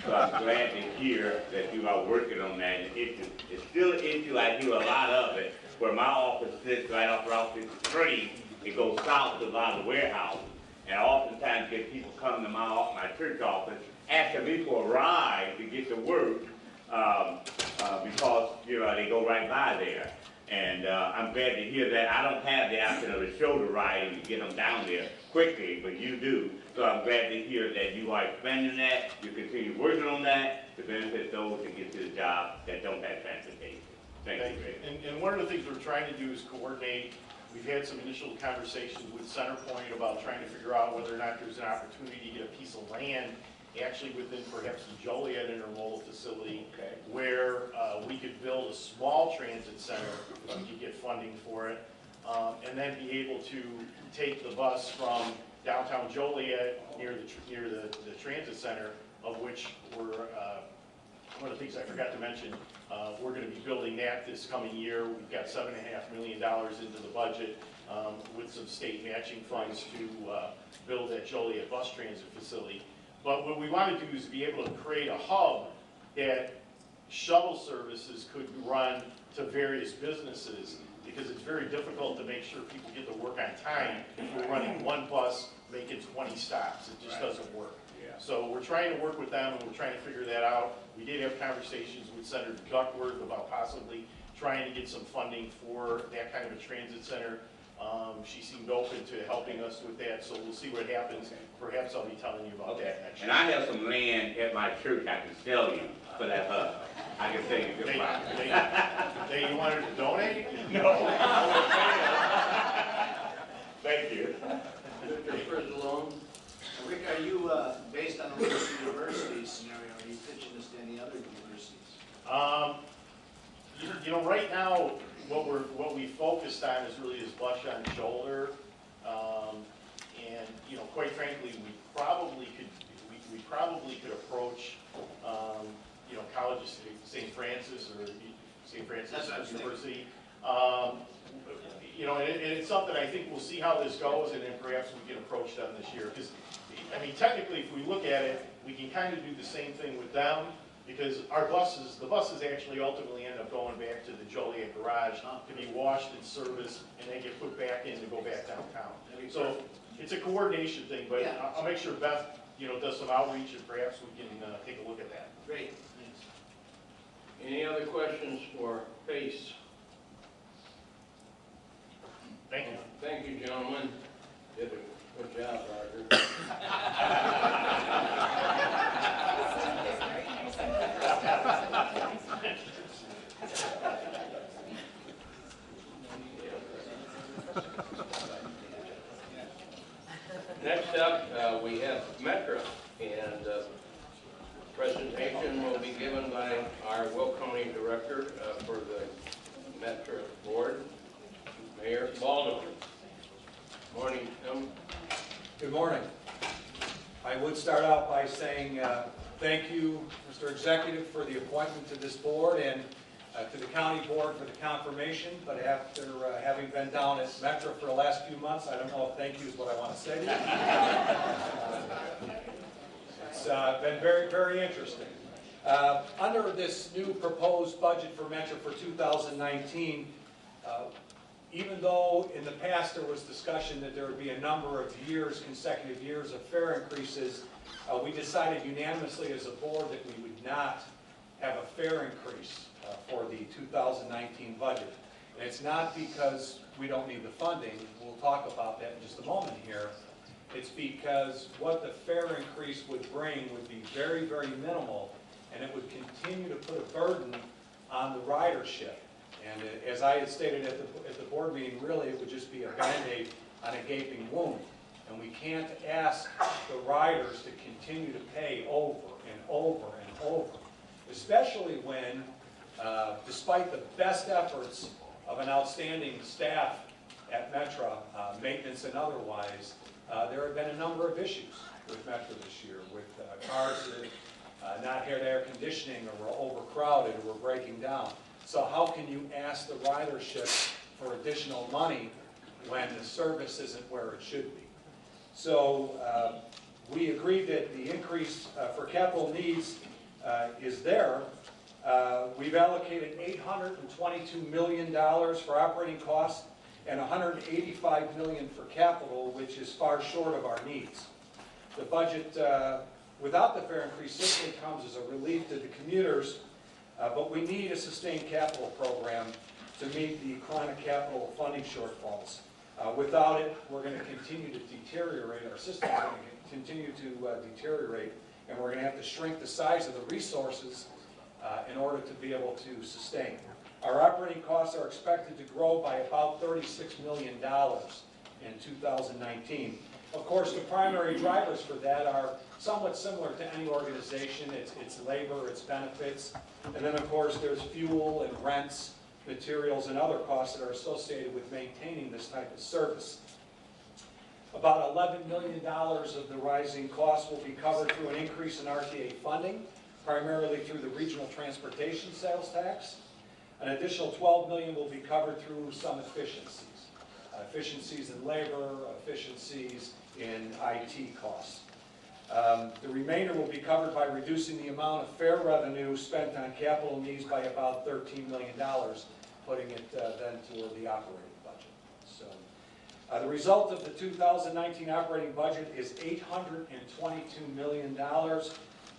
So I'm glad to hear that you are working on that. It's still an issue. I hear a lot of it. Where my office sits right off Route 53, it goes south to a lot of the warehouses. And I oftentimes get people coming to my church office asking me for a ride to get to work because they go right by there. And I'm glad to hear that. I don't have the option of a shoulder ride and to get them down there quickly, but you do. So I'm glad to hear that you are expanding that. You continue working on that to benefit those that get to the job that don't have transportation. Thank you, Rick. And one of the things we're trying to do is coordinate. We've had some initial conversations with Centerpoint about trying to figure out whether or not there's an opportunity to get a piece of land actually within perhaps the Joliet intermodal facility, where we could build a small transit center if we could get funding for it, and then be able to take the bus from downtown Joliet near the transit center, of which we're one of the things I forgot to mention, we're going to be building that this coming year. We've got $7.5 million into the budget with some state matching funds to build that Joliet bus transit facility. But what we want to do is be able to create a hub that shuttle services could run to various businesses, because it's very difficult to make sure people get to work on time if we're running one bus making 20 stops. It just doesn't work. So we're trying to work with them, and we're trying to figure that out. We did have conversations with Senator Duckworth about possibly trying to get some funding for that kind of a transit center. She seemed open to helping us with that, so we'll see what happens. Perhaps I'll be telling you about that next year. And I have some land at my church I can sell you for that hub. I can sell you good price. You wanted to donate? No. Thank you. Mr. Malone? Rick, are you, based on the Lewis University scenario, are you pitching this to any other universities? Right now, what we focused on is really this bus on shoulder, and quite frankly, we probably could approach colleges, St. Francis or St. Francis University. And it's something I think we'll see how this goes, and then perhaps we can approach them this year. Because, technically, if we look at it, we can kind of do the same thing with them, because the buses actually ultimately end up going back to the Joliet garage to be washed and serviced, and then get put back in to go back downtown. So it's a coordination thing, but I'll make sure Beth, does some outreach, and perhaps we can take a look at that. Great, thanks. Any other questions for Pace? Thank you. Thank you, gentlemen. Did a good job, Roger. Next up, we have Metra, and presentation will be given by our Will County Director for the Metra Board, Mayor Baldwin. Morning, Tim. Good morning. I would start out by saying thank you, Mr. Executive, for the appointment to this board, and to the county board for the confirmation. But after having been down at Metra for the last few months, I don't know if thank you is what I want to say to you. It's been very, very interesting. Under this new proposed budget for Metra for 2019, even though in the past there was discussion that there would be a number of years, consecutive years of fare increases, we decided unanimously as a board that we would not have a fare increase for the 2019 budget. And it's not because we don't need the funding. We'll talk about that in just a moment here. It's because what the fare increase would bring would be very, very minimal, and it would continue to put a burden on the ridership. And as I had stated at the board meeting, really it would just be a Band-Aid on a gaping wound. And we can't ask the riders to continue to pay over and over and over, especially when, despite the best efforts of an outstanding staff at Metra, maintenance and otherwise, there have been a number of issues with Metra this year, with cars that not had air conditioning or were overcrowded or were breaking down. So how can you ask the ridership for additional money when the service isn't where it should be? So we agreed that the increase for capital needs is there. We've allocated $822 million for operating costs and $185 million for capital, which is far short of our needs. The budget without the fare increase simply comes as a relief to the commuters, but we need a sustained capital program to meet the chronic capital funding shortfalls. Without it, we're going to continue to deteriorate. Our system is going to continue to deteriorate, and we're going to have to shrink the size of the resources in order to be able to sustain. Our operating costs are expected to grow by about $36 million in 2019. Of course, the primary drivers for that are somewhat similar to any organization. It's labor, it's benefits, and then of course there's fuel and rents, materials, and other costs that are associated with maintaining this type of service. About $11 million of the rising costs will be covered through an increase in RTA funding, primarily through the regional transportation sales tax. An additional $12 million will be covered through some efficiencies. Efficiencies in labor, efficiencies in IT costs. The remainder will be covered by reducing the amount of fare revenue spent on capital needs by about $13 million, putting it then toward the operating budget. So, the result of the 2019 operating budget is $822 million,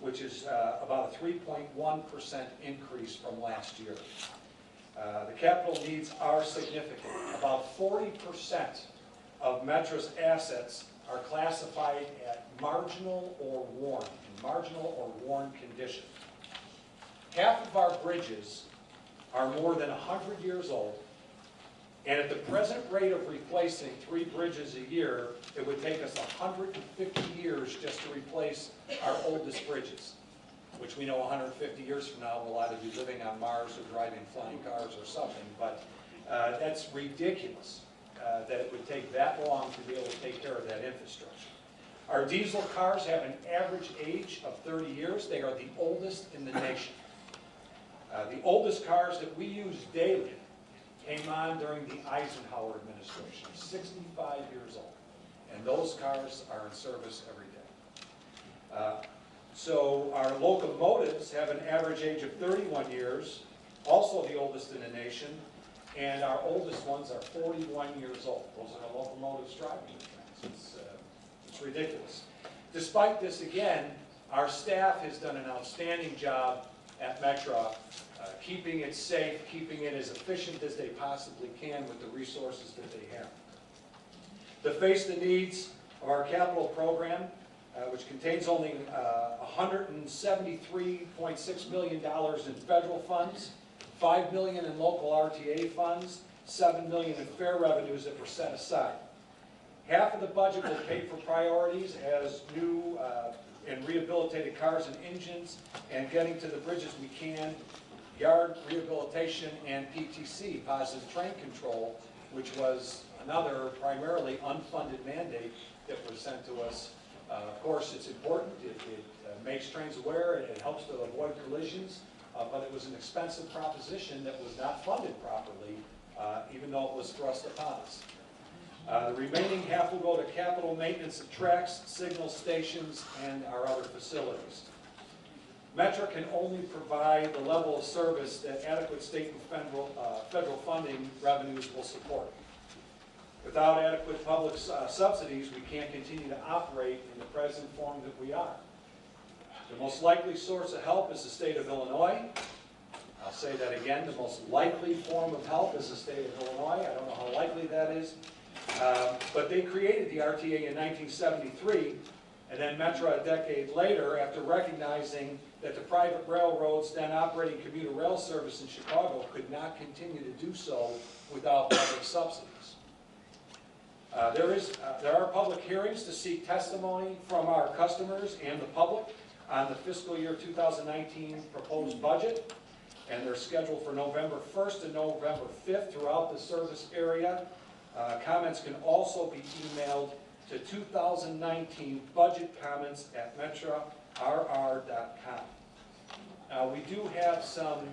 which is about a 3.1% increase from last year. The capital needs are significant. About 40% of Metra's assets are classified at marginal or worn, in marginal or worn condition. Half of our bridges are more than 100 years old, and at the present rate of replacing 3 bridges a year, it would take us 150 years just to replace our oldest bridges, which we know 150 years from now we'll either be living on Mars or driving flying cars or something, but that's ridiculous that it would take that long to be able to take care of that infrastructure. Our diesel cars have an average age of 30 years. They are the oldest in the nation. The oldest cars that we use daily came on during the Eisenhower administration, 65 years old. And those cars are in service every day. So our locomotives have an average age of 31 years, also the oldest in the nation, and our oldest ones are 41 years old. Those are the locomotives driving the trains. It's ridiculous. Despite this, again, our staff has done an outstanding job at Metra, keeping it safe, keeping it as efficient as they possibly can with the resources that they have. To face the needs of our capital program, which contains only $173.6 million in federal funds, $5 million in local RTA funds, $7 million in fare revenues that were set aside. Half of the budget will pay for priorities as new and rehabilitated cars and engines, and getting to the bridges we can, yard rehabilitation, and PTC, positive train control, which was another primarily unfunded mandate that was sent to us. Of course, it's important. It makes trains aware. It helps to avoid collisions, but it was an expensive proposition that was not funded properly, even though it was thrust upon us. The remaining half will go to capital maintenance of tracks, signal stations, and our other facilities. Metra can only provide the level of service that adequate state and federal funding revenues will support. Without adequate public subsidies, we can't continue to operate in the present form that we are. The most likely source of help is the state of Illinois. I'll say that again, the most likely form of help is the state of Illinois. I don't know how likely that is. But they created the RTA in 1973, and then Metra a decade later, after recognizing that the private railroads then operating commuter rail service in Chicago could not continue to do so without public subsidies. There are public hearings to seek testimony from our customers and the public on the fiscal year 2019 proposed budget, and they're scheduled for November 1st and November 5th throughout the service area. Comments can also be emailed to 2019budgetcomments@metrarr.com. We do have some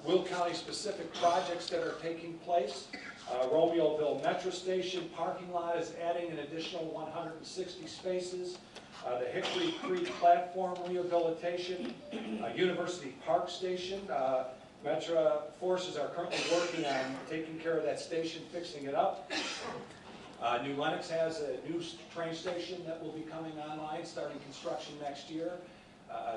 Will County specific projects that are taking place. Romeoville Metra Station parking lot is adding an additional 160 spaces. The Hickory Creek platform rehabilitation, University Park Station. Metra forces are currently working on taking care of that station, fixing it up. New Lenox has a new train station that will be coming online, starting construction next year.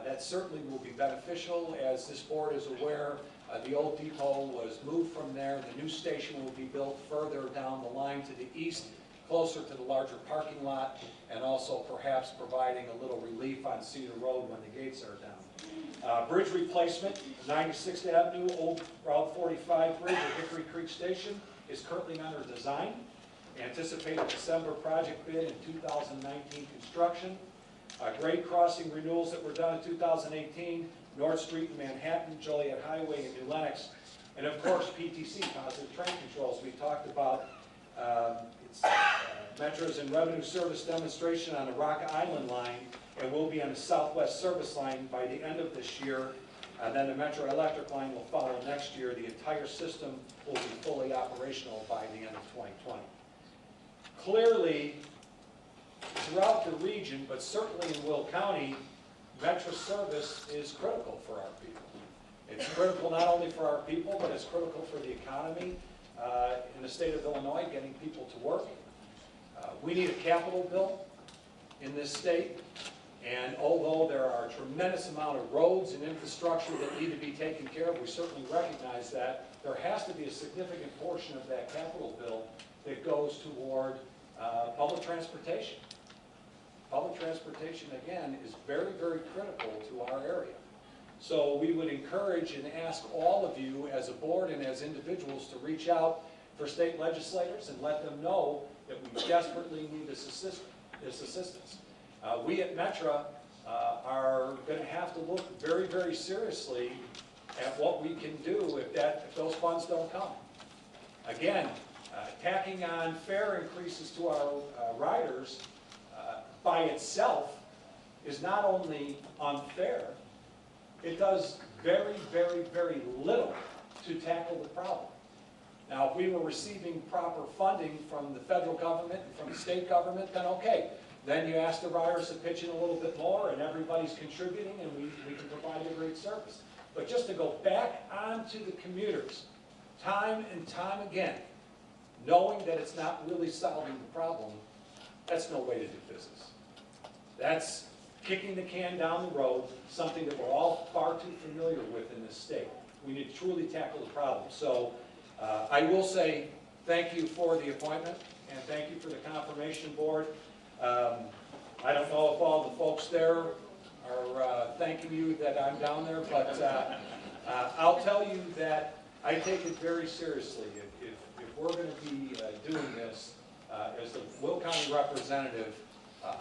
That certainly will be beneficial. As this board is aware, the old depot was moved from there. The new station will be built further down the line to the east, closer to the larger parking lot, and also perhaps providing a little relief on Cedar Road when the gates are down. Bridge replacement, 96th Avenue, Old Route 45 Bridge at Hickory Creek Station is currently under design. Anticipated December project bid in 2019 construction. Grade crossing renewals that were done in 2018, North Street in Manhattan, Joliet Highway in New Lenox, and of course PTC, positive train controls. We talked about Metra's and revenue service demonstration on the Rock Island line, and will be on the Southwest service line by the end of this year. And then the Metra electric line will follow next year. The entire system will be fully operational by the end of 2020. Clearly, throughout the region, but certainly in Will County, Metra service is critical for our people. It's critical not only for our people, but it's critical for the economy in the state of Illinois, getting people to work. We need a capital bill in this state, and although there are a tremendous amount of roads and infrastructure that need to be taken care of, we certainly recognize that there has to be a significant portion of that capital bill that goes toward public transportation. Public transportation, again, is very, very critical to our area. So we would encourage and ask all of you as a board and as individuals to reach out for state legislators and let them know that we desperately need this assistance. We at Metra are going to have to look very, very seriously at what we can do if those funds don't come. Again, tacking on fare increases to our riders by itself is not only unfair, it does very, very, very little to tackle the problem. Now, if we were receiving proper funding from the federal government and from the state government, then okay, then you ask the riders to pitch in a little bit more, and everybody's contributing, and we can provide a great service. But just to go back onto the commuters, time and time again, knowing that it's not really solving the problem, that's no way to do business. That's kicking the can down the road, something that we're all far too familiar with in this state. We need to truly tackle the problem. So I will say thank you for the appointment, and thank you for the confirmation board. I don't know if all the folks there are thanking you that I'm down there, but I'll tell you that I take it very seriously. If we're going to be doing this, as the Will County representative,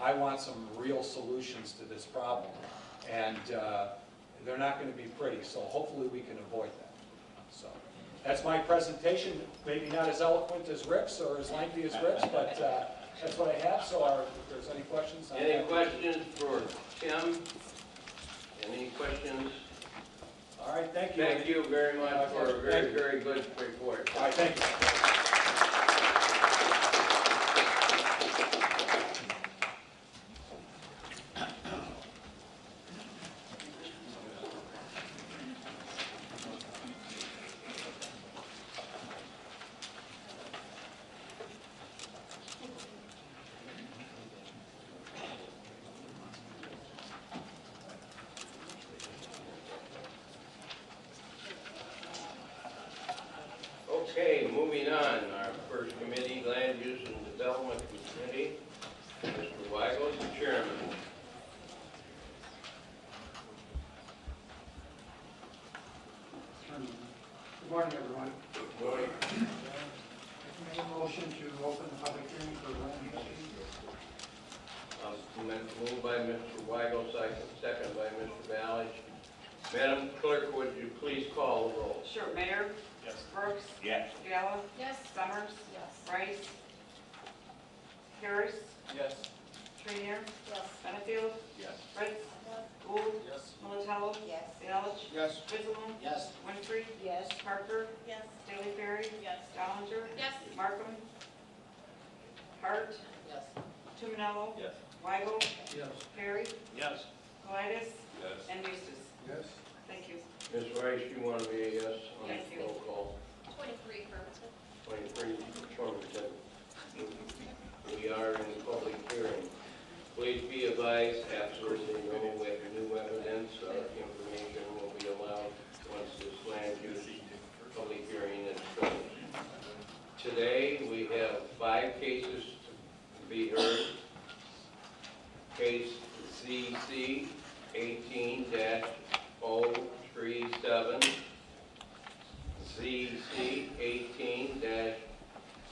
I want some real solutions to this problem. And they're not going to be pretty, so hopefully we can avoid that. So that's my presentation. Maybe not as eloquent as Rick's or as lengthy as Rick's, but that's what I have. So if there's any questions. Any questions for Tim? Any questions? All right, thank you. Thank you very much for a very, very good report. All right, thank you. Okay, moving on. Our first committee, Land Use and Development Committee. Mr. Weigel is the chairman. Good morning, everyone. Good morning. Make a motion to open the public hearing for land use. Moved by Mr. Weigel, second by Mr. Ballage. Madam Clerk, would you please call the roll? Sure, Mayor? Yes. Brooks? Yes. Gala? Yes. Summers? Yes. Rice? Harris? Yes. Trainier? Yes. Benefield? Yes. Fritz? Gould? Yes. Militello? Yes. Balch? Yes. Griswold? Yes. Winfrey? Yes. Parker? Yes. Staley Ferry? Yes. Ballinger? Yes. Markham? Hart? Yes. Tumanello? Yes. Weigel? Yes. Perry? Yes. Colitis? Yes. And Eustace. Yes. Thank you. Ms. Rice, you want to be a yes on Yes. the roll call? 23 affirmative. 23 affirmative. We are in the public hearing. Please be advised, absolutely no new evidence or information will be allowed once this land use public hearing is closed. Today, we have 5 cases to be heard. Case ZC 18-037, ZC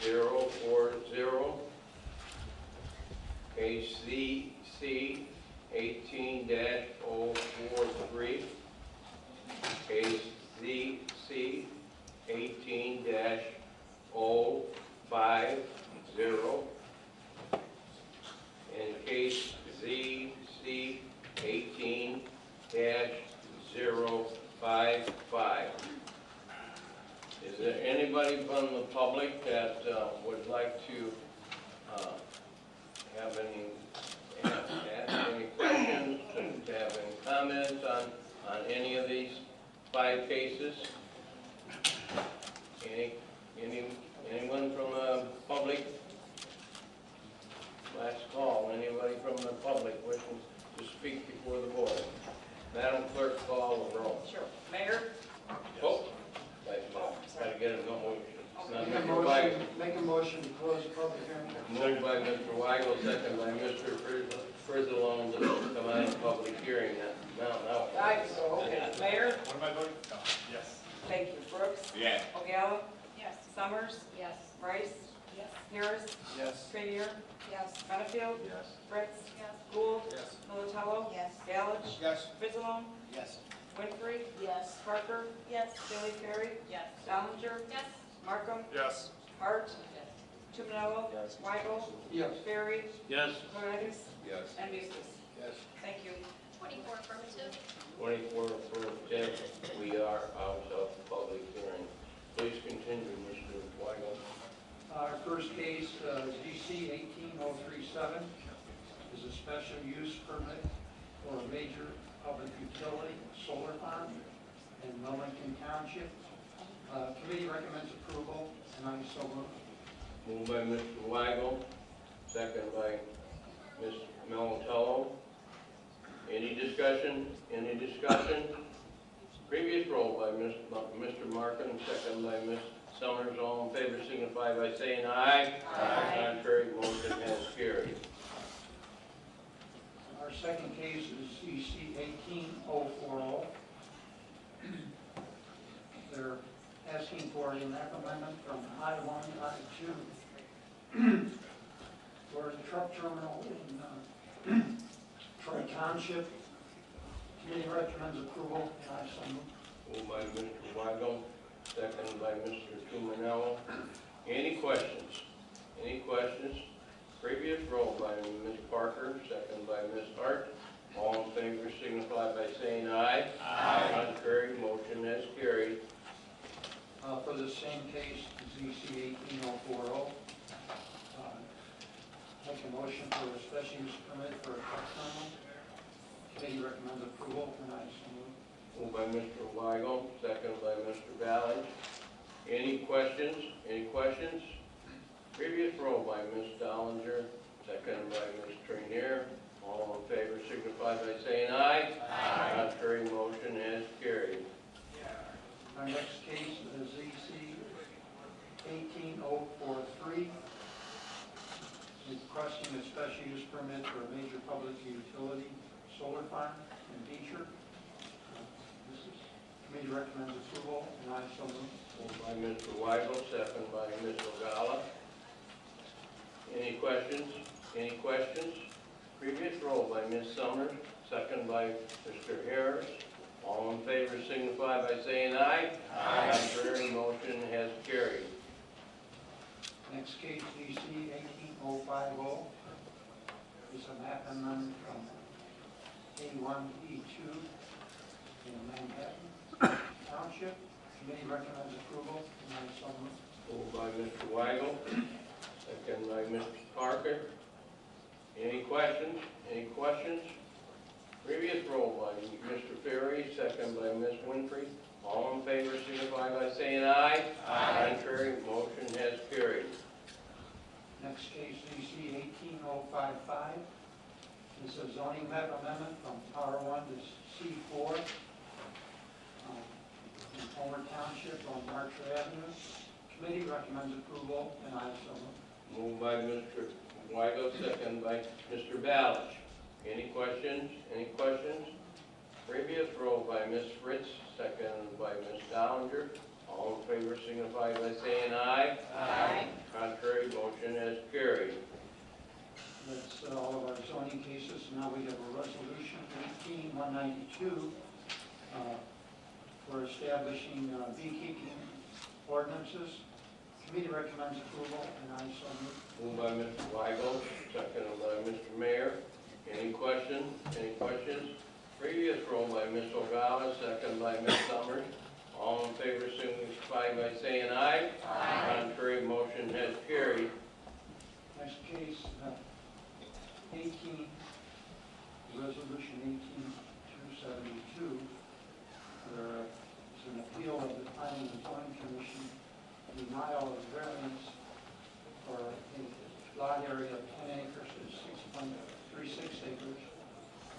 18-040, case ZC 18-043, case ZC 18-050, and case ZC 18-055. Is there anybody from the public that would like to have ask any questions, have any comments on any of these 5 cases? Anyone from the public? Last call. Anybody from the public wishing to speak before the board? Madam Clerk, call the roll. Sure. Mayor? Oh, gotta get a motion. Make a motion to close the public hearing. Moved by Mr. Weigel, second by Mr. Frizzalone to come out of public hearing. Now. Okay. Mayor? What am I voting? No. Yes. Thank you. Brooks? Yes. O'Gala? Yes. Summers? Yes. Rice? Yes. Harris? Yes. Trainier? Yes. Benefield? Yes. Fritz? Yes. Gould? Yes. Militello? Yes. Balch? Yes. Frizzalone? Yes. Winfrey? Yes. Parker? Yes. Staley Ferry? Yes. Ballinger? Yes. Markham? Yes. Hart? Yes. Tumanello? Yes. Weigel? Yes. Ferry? Yes. Colitis? Yes. And Eustace. Yes. Thank you. 24 affirmative. 24 affirmative. We are out of public hearing. Please continue, Mr. Weigel. Our first case, ZC 18037, is a special use permit for a major public utility solar farm in Wilmington Township. Committee recommends approval, and I so move. Moved by Mr. Weigel, second by Ms. Melatello. Any discussion? Any discussion? Previous roll by Mr. Markin, second by Ms. Summers. All in favor signify by saying aye. Aye. Contrary, motion has carried. Our second case is CC 18040. They're asking for an amendment from I-1, I-2 for the truck terminal in Troy Township. Committee recommends approval, and I so move. Moved by Mr. Weigel, second by Mr. Tumanello. Any questions? Any questions? Previous roll by Ms. Parker, second by Ms. Hart. All in favor signify by saying aye. Aye. Contrary, motion has carried. For the same case, ZC 18040, make a motion for a special use permit for a truck terminal. Committee recommends approval, and I so move. Moved by Mr. Weigel, second by Mr. Ballard. Any questions? Any questions? Previous roll by Ms. Dollinger, second by Ms. Trainier. All in favor signify by saying aye. Aye. Contrary, motion has carried. Our next case is ZC 18043, requesting a special use permit for a major public utility solar farm in Beecher. Committee recommends approval, and I so move. Moved by Mr. Weigel, second by Ms. Ogala. Any questions? Any questions? Previous roll by Ms. Summers, second by Mr. Harris. All in favor signify by saying aye. Aye. Contrary, motion has carried. Next case, DC 18050, is a map amendment from A1E2 in Manhattan Township. Committee recommends approval, and I so move. Moved by Mr. Weigel, second by Mr. Parker. Any questions? Any questions? Previous roll by Mr. Ferry, second by Ms. Winfrey. All in favor signify by saying aye. Aye. Contrary, motion has carried. Next case, DC 18055, is a zoning map amendment from R1 to C4 in Homer Township on Metra Avenue. Committee recommends approval, and I so move. Moved by Mr. Weigel, second by Mr. Ballard. Any questions? Any questions? Previous roll by Ms. Fritz, second by Ms. Dollinger. All in favor signify by saying aye. Aye. Contrary, motion has carried. That's all of our zoning cases. Now we have a resolution 18192 for establishing beekeeping ordinances. Committee recommends approval, and I so move. Moved by Mr. Weigel, second by Mr. Mayor. Any questions? Any questions? Previous roll by Ms. Ogala, second by Ms. Summers. All in favor signify by saying aye. Aye. Contrary, motion has carried. Next case, resolution 18272. There is an appeal of the Planning and Zoning Commission denial of variance for a lot area of 10 acres to 6.36 acres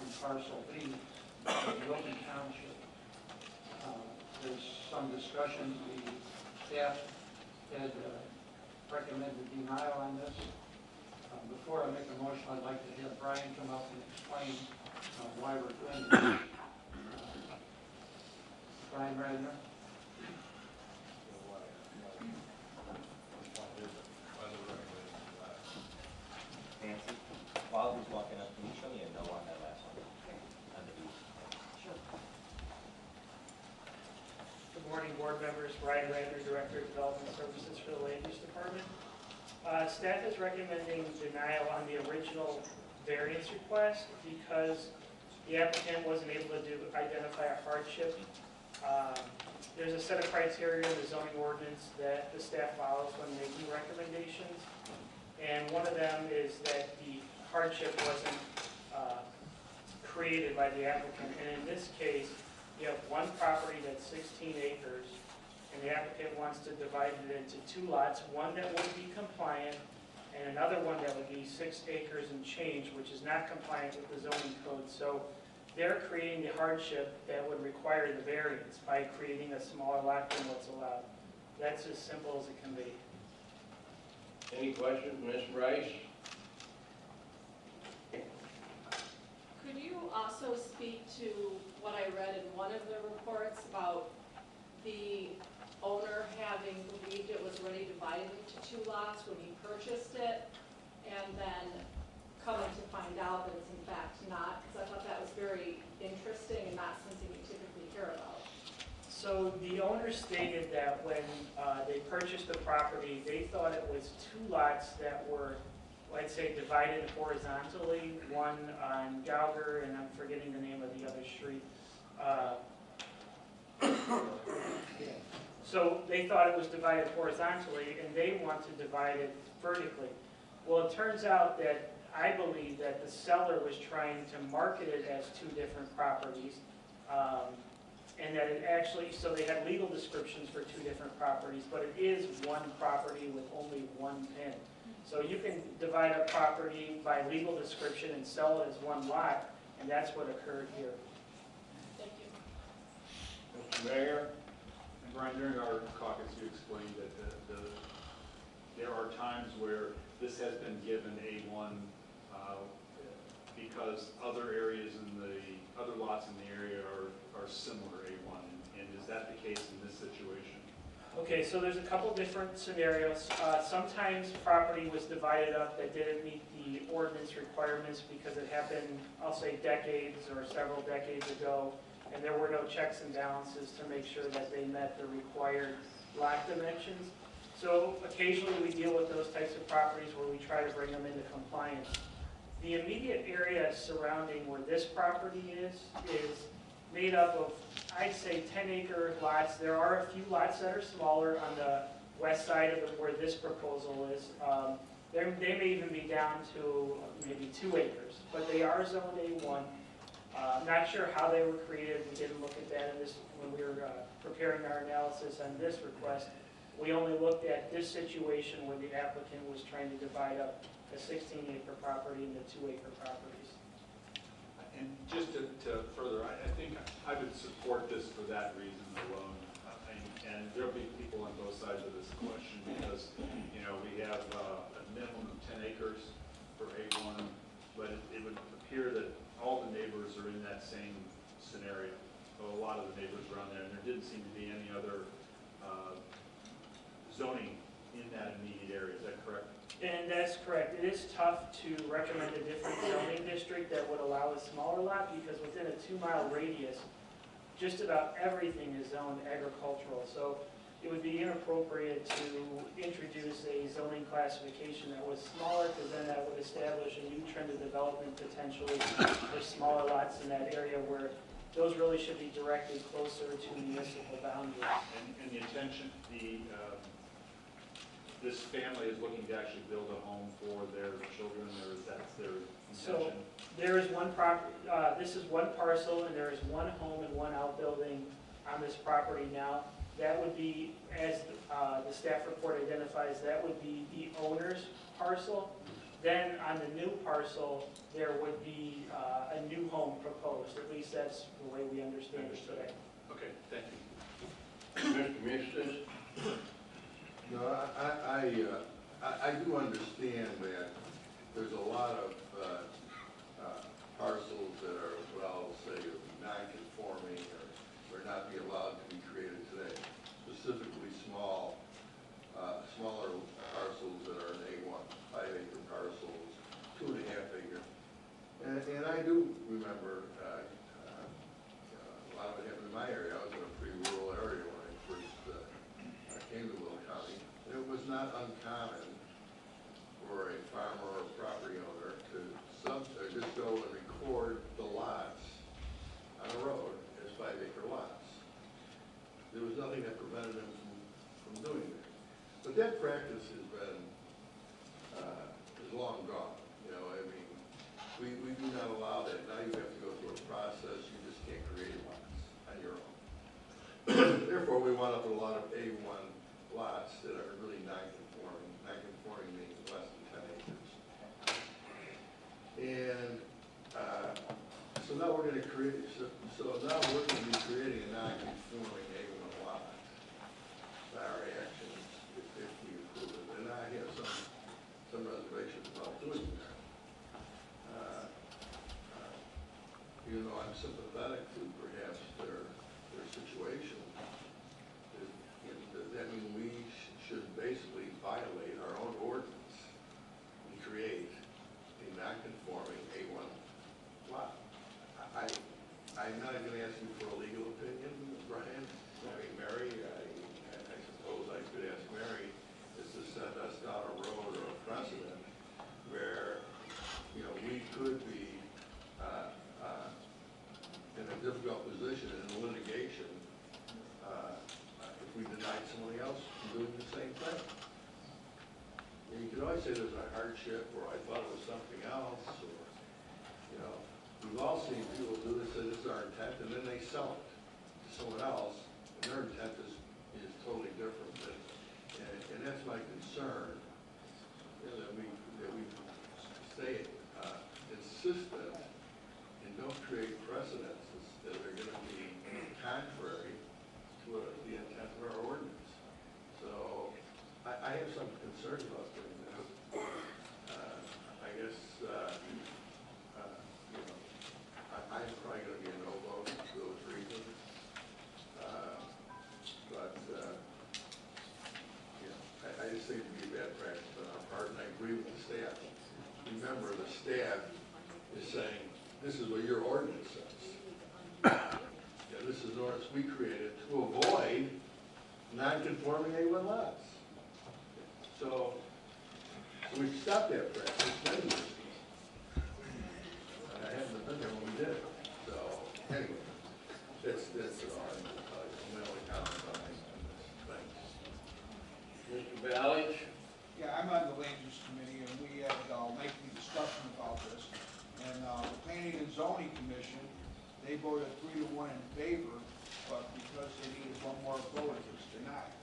in parcel B in Wilton Township. There's some discussion. The staff had recommended denial on this. Before I make a motion, I'd like to have Brian come up and explain why we're doing this. Brian Radner. Nancy, while he's walking up, can you show me a no on that last one? Sure. Good morning, board members. Brian Radner, Director of Development Services for the Land Use Department. Staff is recommending denial on the original variance request because the applicant wasn't able to identify a hardship. There's a set of criteria in the zoning ordinance that the staff follows when making recommendations. And one of them is that the hardship wasn't created by the applicant. And in this case, you have one property that's 16 acres, and the applicant wants to divide it into 2 lots, one that would be compliant, and another one that would be 6 acres and change, which is not compliant with the zoning code. So they're creating the hardship that would require the variance by creating a smaller lot than what's allowed. That's as simple as it can be. Any questions, Ms. Rice? Could you also speak to what I read in one of the reports about the owner having believed it was already divided into 2 lots when he purchased it, and then coming to find out that it's in fact not? Because I thought that was very interesting and not something you typically hear about. So the owner stated that when they purchased the property, they thought it was 2 lots that were, I'd say, divided horizontally, one on Gauger, and I'm forgetting the name of the other street. So they thought it was divided horizontally, and they want to divide it vertically. Well, it turns out that I believe that the seller was trying to market it as 2 different properties, and that it actually, so they had legal descriptions for 2 different properties, but it is one property with only 1 pin. So you can divide a property by legal description and sell it as 1 lot, and that's what occurred here. Thank you. Mr. Mayor? And Brian, during our caucus, you explained that there are times where this has been given A1 because other areas in the, other lots in the area are similar A1, and is that the case in this situation? Okay, so there's a couple different scenarios. Sometimes property was divided up that didn't meet the ordinance requirements because it happened, I'll say, decades or several decades ago, and there were no checks and balances to make sure that they met the required lot dimensions. So occasionally we deal with those types of properties where we try to bring them into compliance. The immediate area surrounding where this property is made up of, I'd say, 10-acre lots. There are a few lots that are smaller on the west side of where this proposal is. They may even be down to maybe 2 acres, but they are zoned A1. Not sure how they were created. We didn't look at that in this when we were preparing our analysis on this request. We only looked at this situation where the applicant was trying to divide up a 16-acre property into 2-acre properties. And just to further, I think I would support this for that reason alone. And there'll be people on both sides of this question because, you know, we have a minimum of 10 acres for A1, but it would appear that all the neighbors are in that same scenario. So a lot of the neighbors around there, and there didn't seem to be any other zoning in that immediate area. Is that correct? And that's correct. It is tough to recommend a different zoning district that would allow a smaller lot because within a 2-mile radius, just about everything is zoned agricultural. So it would be inappropriate to introduce a zoning classification that was smaller because then that would establish a new trend of development potentially for smaller lots in that area where those really should be directed closer to municipal boundaries. And the intention, this family is looking to actually build a home for their children, or is that their intention? So there is one this is one parcel, and there is one home and one outbuilding on this property now. That would be, as the staff report identifies, that would be the owner's parcel. Then on the new parcel, there would be a new home proposed. At least that's the way we understand it today. Okay, thank you. Mr. Eustace? No, I do understand that there's a lot of parcels that are, well, say, non-conforming or not be allowed to be created today, specifically smaller parcels that are in A1, 5-acre parcels, 2.5-acre. And I do remember a lot of it happened in my area. I was in a pretty rural area when I first came to Will County. It was not uncommon for a farmer or property owner to just go and record the lots on a road as 5-acre lots. There was nothing that prevented them from doing that. But that practice has been is long gone. You know, I mean, not allow that. Now you have to go through a process. You just can't create lots on your own. Therefore, we wound up with a lot of A1 lots that are really non-conforming. Non-conforming means less than 10 acres. And so now we're going to create, so now we're going to be creating a non-conforming A1 lot by our actions if we approve it. And I have some reservations about doing that. Even though I'm sympathetic to perhaps their situation, does that mean we should basically violate our own ordinance and create a non-conforming A1 lot? I'm not going to ask you for a legal opinion, Brian. I mean, Mary, I suppose I could ask Mary, is to send us down a road or a precedent where, you know, we could be in a difficult position in litigation if we denied somebody else from doing the same thing. And you can always say there's a hardship, or I thought it was something else, or, you know, we've all seen people do this, say this is our intent, and then they sell it to someone else, and their intent is totally different. And that's my concern, you know, that we stay insistent and don't create precedences that are going to be contrary to the intent of our ordinance. So I have some concerns about doing that. I guess, you know, I'm probably going to be a no vote for those reasons. But, you know, I just think it would be a bad practice on our part, and I agree with the staff. Remember, the staff is saying, this is what your ordinance says. Yeah, this is an ordinance we created to avoid non-conforming A1 lots. So we've stopped that practice many years ago. And I haven't been there when we did it. So anyway, that's my only comment on this. Thanks. Mr. Ballage? Yeah, I'm on the land use committee, and we had a lengthy discussion about this. And the Planning and Zoning Commission, they voted 3-1 in favor, but because they needed one more vote, it was denied.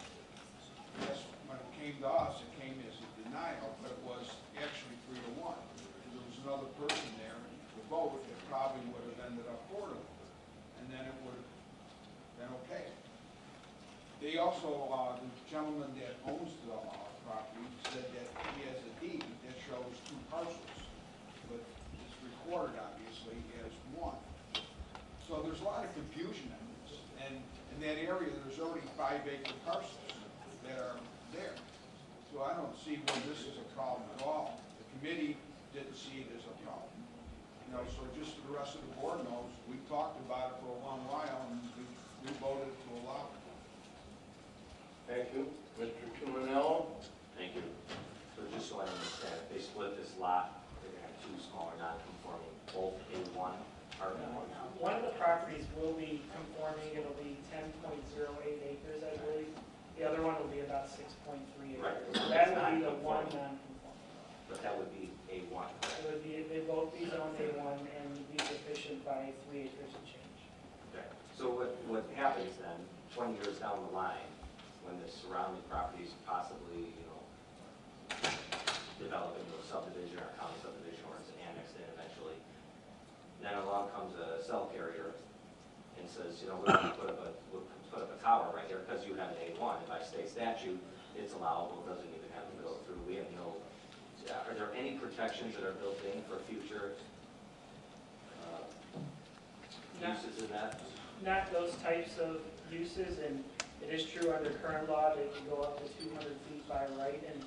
Yes, when it came to us, it came as a denial, but it was actually 3-1. There was another person there to vote, it probably would have ended up 4-1, and then it would have been okay. They also, the gentleman that owns the property said that he has a deed that shows 2 parcels, but it's recorded obviously as 1. So there's a lot of confusion in this, and in that area there's already 5-acre parcels that are there. So I don't see where this is a problem at all. The committee didn't see it as a problem. You know, so just so the rest of the board knows, we talked about it for a long while and we voted to allow it. Thank you. Mr. Tumanello? Thank you. So just so I understand, if they split this lot, they're going to have 2 smaller non-conforming, both A1 or One of the properties will be conforming, it'll be 10.08 acres, I believe. The other one will be about 6.3 acres. Right. So that would be the one non-conforming. But that would be A1. It would be, they both be zoned A1 and be sufficient by 3 acres and change. Okay. So what happens then, 20 years down the line, when the surrounding properties possibly, you know, develop into a subdivision or a county subdivision or it's annexed in eventually, then along comes a cell carrier and says, you know, we're going to put up a tower right here because you have an A1. And by state statute, it's allowable, it doesn't even have to go through. We have no, are there any protections that are built in for future uses in that? Not those types of uses, and it is true under current law, they can go up to 200 feet by right, and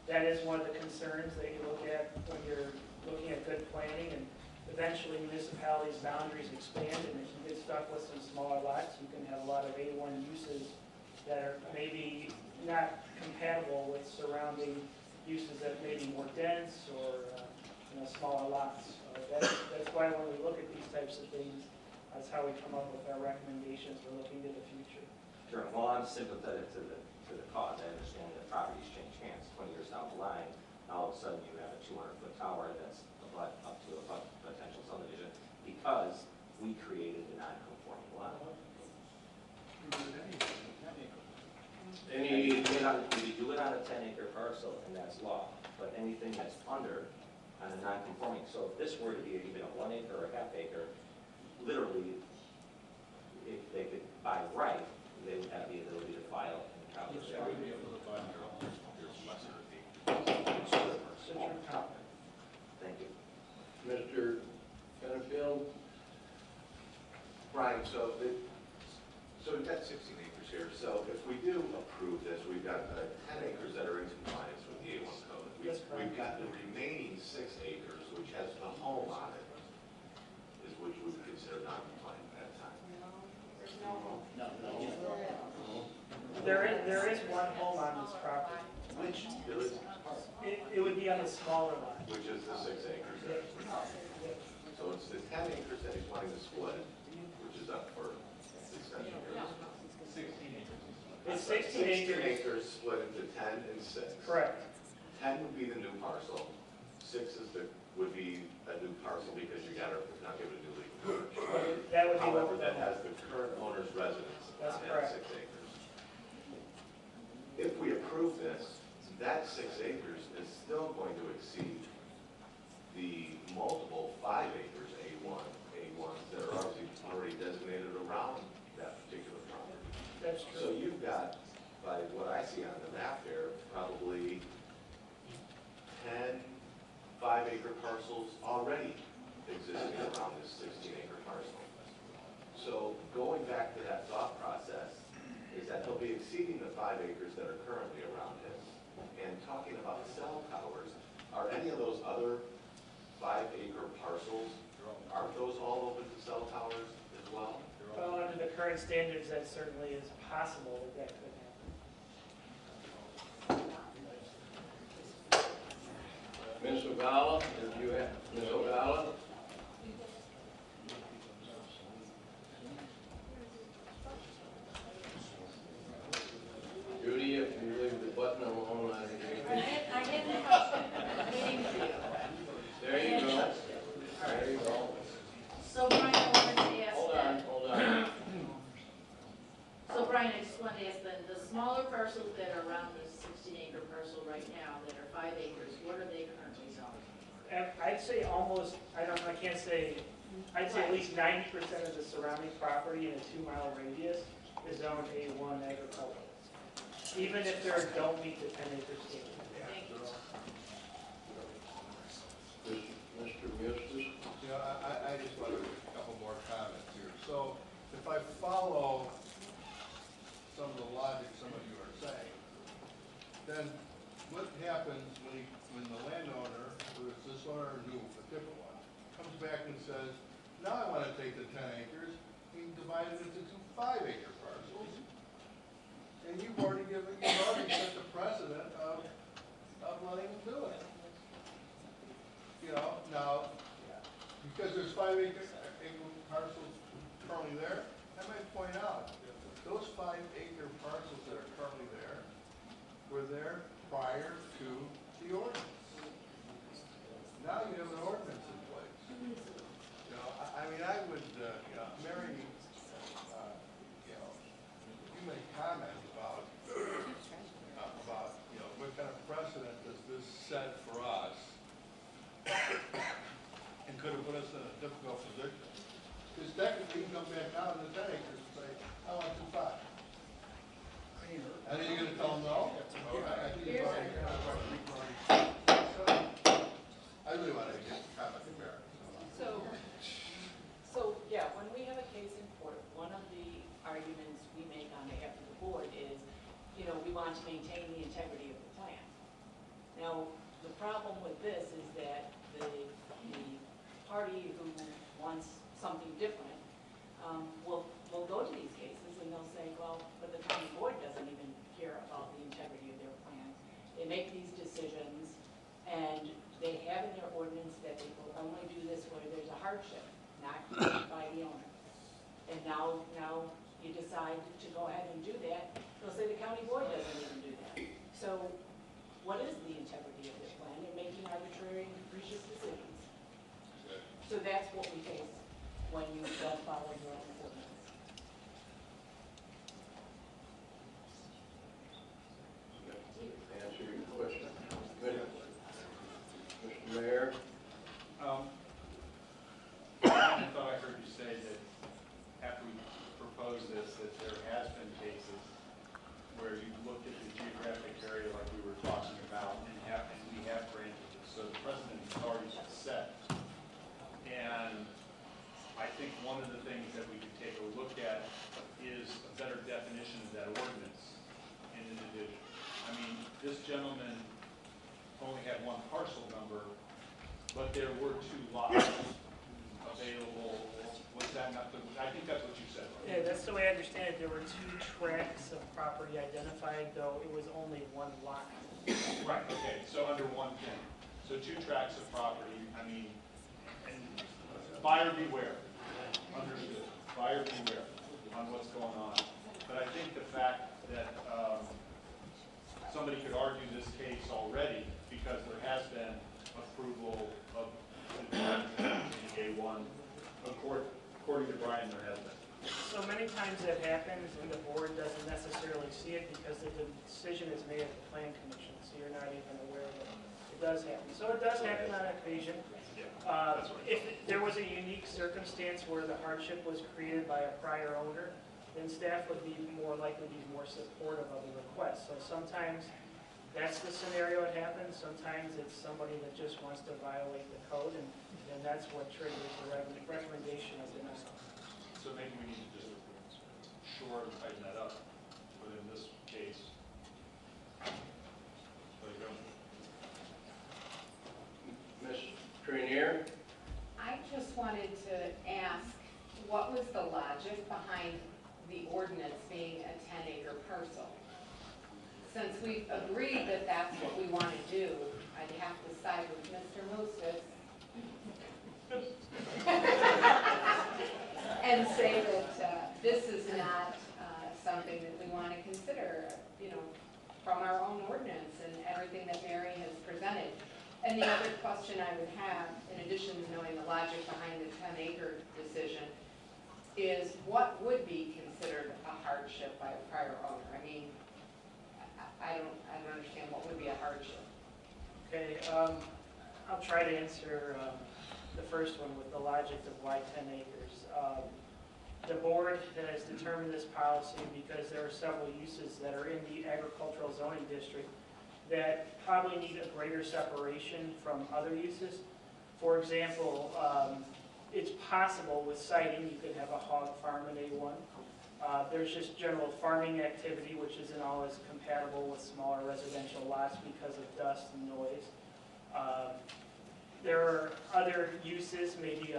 that is one of the concerns that you look at when you're looking at good planning, and eventually municipalities' boundaries expand, and if you get stuck with some smaller lots, you can have a lot of A1 uses that are maybe not compatible with surrounding uses that may be more dense or smaller lots. That's why when we look at these types of things, that's how we come up with our recommendations. We're looking to the future. Sure. Well, I'm sympathetic to the cause. I understand that properties change hands 20 years down the line. All of a sudden, you have a 200-foot tower that's up to a potential subdivision. Any, You can do it on a 10-acre parcel, and that's law, but anything that's under on a non-conforming, so if this were to be even a 1 acre or a half acre, literally, if they could, by right, they would have the ability to file and count it. Thank you. Mr. Penfield? Brian, so we've got 16 acres here, so if we do approve this, we've got 10 acres that are in compliance with the A1 code. We've got the remaining 6 acres, which has the home on it, is which we would consider non-compliant at that time. There's no home. There is one home on this property. Which village? It would be on the smaller lot. Which is the 6 acres there. So it's the 10 acres that he's wanting to split, which is up for discussion here. 16 acres. It's 16 acres. 16 acres split into 10 and 6. Correct. 10 would be the new parcel. 6 would be a new parcel because you got to not give it a new legal charge. That would be However, that has the current owner's residence That's on correct. that 6 acres. If we approve this, that 6 acres is still going to exceed the multiple 5 acres A1s that are already designated around that particular property. That's true. So you've got, by what I see on the map here, probably 10 5-acre parcels already existing around this 16-acre parcel. So going back to that thought process, is that he'll be exceeding the 5 acres that are currently around him. And talking about cell towers, are any of those other 5-acre parcels, aren't those all open to cell towers as well? Well, under the current standards, that certainly is possible that could happen. Ms. Ogala, if you have, Ms. Ogala? Judy, if you leave the button alone, I I had a question waiting for you. there you go. There you go. So Brian, I wanted to ask Hold on. So Brian, I just wanted to ask then, the smaller parcels that are around this 16-acre parcel right now that are 5 acres, what are they currently zoned? I'd say almost, I can't say, I'd say at least 90% of the surrounding property in a 2-mile radius is zoned A1 agricultural. Even if they don't meet the 10-acre standard. Thank you. Mr. Eustace? You know, I just want a couple more comments here. So if I follow some of the logic some of you are saying, then what happens when the landowner, whether it's this owner or new, a different one, comes back and says, now I want to take the 10 acres and divide it into 2 5-acre parcels, and you've already set the precedent of letting them do it. You know, now, because there's 5-acre parcels currently there, I might point out, those 5-acre parcels that are currently there were there prior to the ordinance. Now you have an ordinance in place. You know, I mean, I would, you know, Mary, you know, you make comments about, you know, what kind of precedent does this set for us? And could have put us in a difficult position. Because technically, you come back now to the 10 acres and say, I want 2 5. And then you're going to tell them no? I think you've already I really want to get a comment from Mary. So, yeah, when we have a case in court, one of the arguments we make on behalf of the board is, you know, we want to maintain the integrity of the plan. Now, the problem with this is that the party who wants something different will go to these cases and they'll say, well, but the county board doesn't even care about the integrity of their plans. They make these decisions and they have in their ordinance that they will only do this where there's a hardship, not by the owner. And now you decide to go ahead and do that, they'll say the county board doesn't even do that. So what is the integrity of their plan? They're making arbitrary and capricious decisions. So that's what we face when you don't follow your own ordinance. this gentleman only had one parcel number, but there were 2 lots available. Was that not the, I think that's what you said, right? Yeah, that's the way I understand it. There were 2 tracts of property identified, though it was only 1 lot. Right, okay, so under one thing. So 2 tracts of property, I mean, and buyer beware, understood, buyer beware on what's going on. But I think the fact that somebody could argue this case already because there has been approval of A1, according to Brian, there has been. So many times that happens and the board doesn't necessarily see it because the decision is made at the plan commission, so you're not even aware of it. It does happen. So it does happen on occasion. If there was a unique circumstance where the hardship was created by a prior owner, then staff would be more likely to be more supportive of the request. So sometimes that's the scenario it happens. Sometimes it's somebody that just wants to violate the code, and that's what triggers the recommendation of denial. So maybe we need to just shore and tighten that up, but in this case, there you go. Ms. Trenier? I just wanted to ask, what was the logic behind the ordinance being a 10-acre parcel? Since we've agreed that that's what we want to do, I'd have to side with Mr. Moustis and say that this is not something that we want to consider, from our own ordinance and everything that Mary has presented. And the other question I would have, in addition to knowing the logic behind the 10-acre decision, is what would be considered a hardship by a prior owner? I mean, I don't understand what would be a hardship. Okay, I'll try to answer the first one with the logic of why 10 acres. The board has determined this policy because there are several uses that are in the agricultural zoning district that probably need a greater separation from other uses. For example, it's possible with siting you could have a hog farm in A1. There's just general farming activity which isn't always compatible with smaller residential lots because of dust and noise. There are other uses, maybe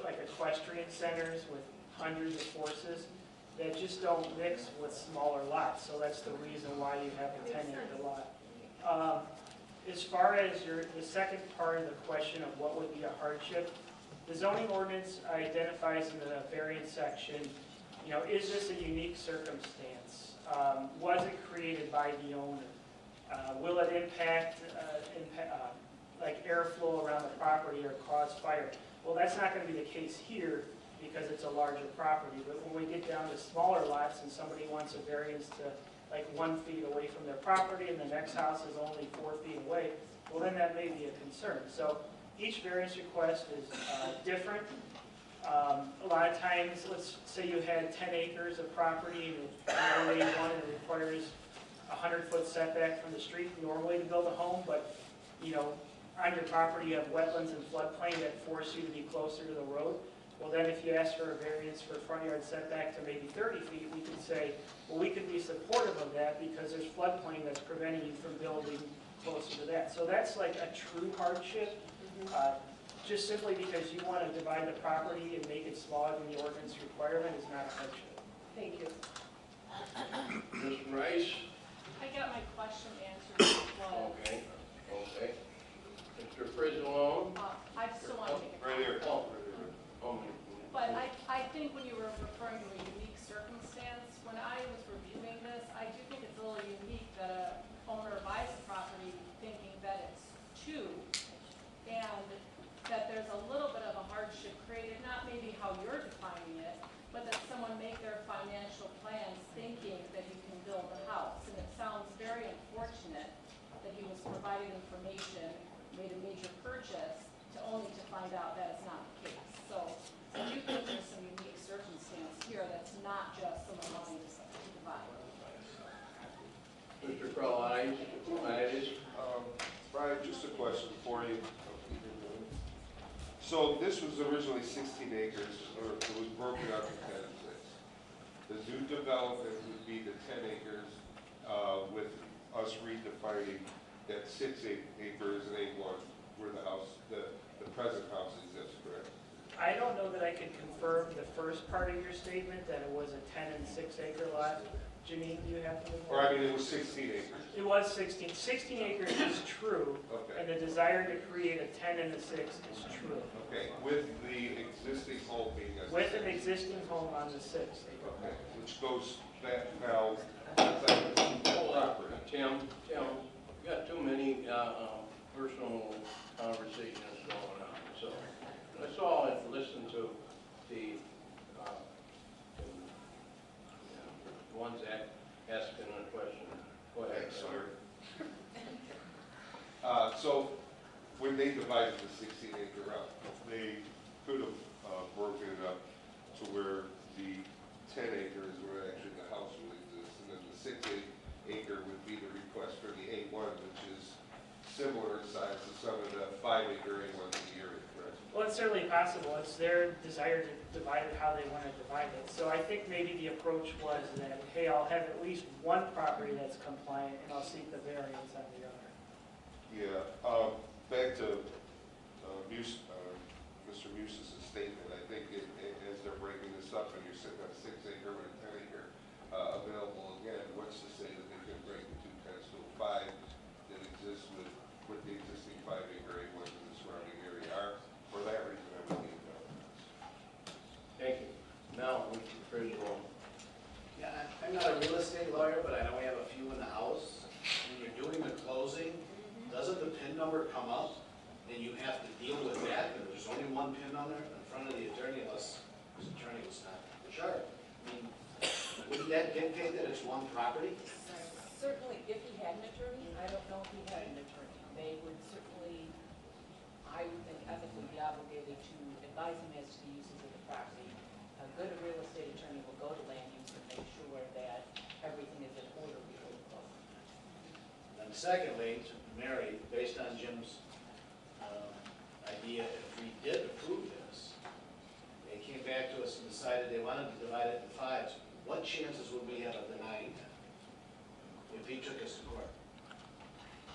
like equestrian centers with hundreds of horses that just don't mix with smaller lots. So that's the reason why you have a 10-acre lot. As far as the second part of the question of what would be a hardship, the zoning ordinance identifies in the variance section, is this a unique circumstance? Was it created by the owner? Will it impact like airflow around the property or cause fire? Well, that's not going to be the case here because it's a larger property. But when we get down to smaller lots and somebody wants a variance to like 1 feet away from their property and the next house is only 4 feet away, well then that may be a concern. So each variance request is different. A lot of times, let's say you had 10 acres of property and normally it requires a 100-foot setback from the street normally to build a home, but on your property you have wetlands and floodplain that force you to be closer to the road. Well then if you ask for a variance for front yard setback to maybe 30 feet, we could say, well we could be supportive of that because there's floodplain that's preventing you from building closer to that. So that's like a true hardship. Just simply because you want to divide the property and make it smaller than the ordinance requirement is not a hardship. Thank you. Ms. Rice? I got my question answered as well. Okay. Mr. Frizzalone? I still want to make a Right here. But I think when you were referring to a unique circumstance, when I was reviewing this, I do think it's a little unique that a owner buys a property thinking that it's two, and that there's a little bit of a hardship created, not maybe how you're defining it, but that someone make their financial plans thinking that you can build a house. And it sounds very unfortunate that he was providing information, made a major purchase, only to find out that it's not the case. So I do think there's some unique circumstance here that's not just someone wanting to divide. Mr. Cline? Brian, just a question for you. So this was originally 16 acres, or it was broken up to 10 and 6. The new development would be the 10 acres with us redefining that 6 acres and A1 where the house, the present house exists, correct? I don't know that I can confirm the first part of your statement, that it was a 10 and 6 acre lot. Janine, do you have to? Or I mean, it was 16 acres. It was 16. 16 acres is true, Okay. and the desire to create a 10 and a 6 is true. Okay, with the existing home being a With 6. an existing home on the 6 acre. Okay, which goes back now, outside the property. Tim, you got too many personal conversations going on. So let's all listen to the ones that asking a question. Go ahead, sir. So when they divided the 16 acre up, they could have broken it up to where the 10 acres where actually the house will exist, and then the 6 acre would be the request for the A1, which is similar in size to some of the 5 acre A1s in the area, correct? Well, it's certainly possible. It's their desire to divide it how they want to divide it. So I think maybe the approach was that, hey, I'll have at least one property that's compliant, and I'll seek the variance on the other. Yeah, back to Mr. Muse's statement, I think as they're breaking this up and you're sitting on a 6 acre and a 10 acre available again, what's to say that they can break the 2 10s to a 5 that exists with the existing 5 acre A1s in the surrounding area are? For that reason, I would need that. Thank you. Now, Mr. Frisbee. Yeah, I'm not a real estate lawyer, but I know we have a few in the house. When you're doing the closing, doesn't the PIN number come up and you have to deal with that? And there's only one PIN on there in front of the attorney unless his attorney was not sure. I mean, wouldn't that dictate that it's one property? Certainly, if he had an attorney, I don't know if he had an attorney. They would certainly, I would think, ethically be obligated to advise him as to the uses of the property. A good real estate attorney will go to land use and make sure that everything is in order before the close. And secondly, to Mary, based on Jim's idea, if we did approve this, they came back to us and decided they wanted to divide it into 5s, what chances would we have of denying that if he took us to court?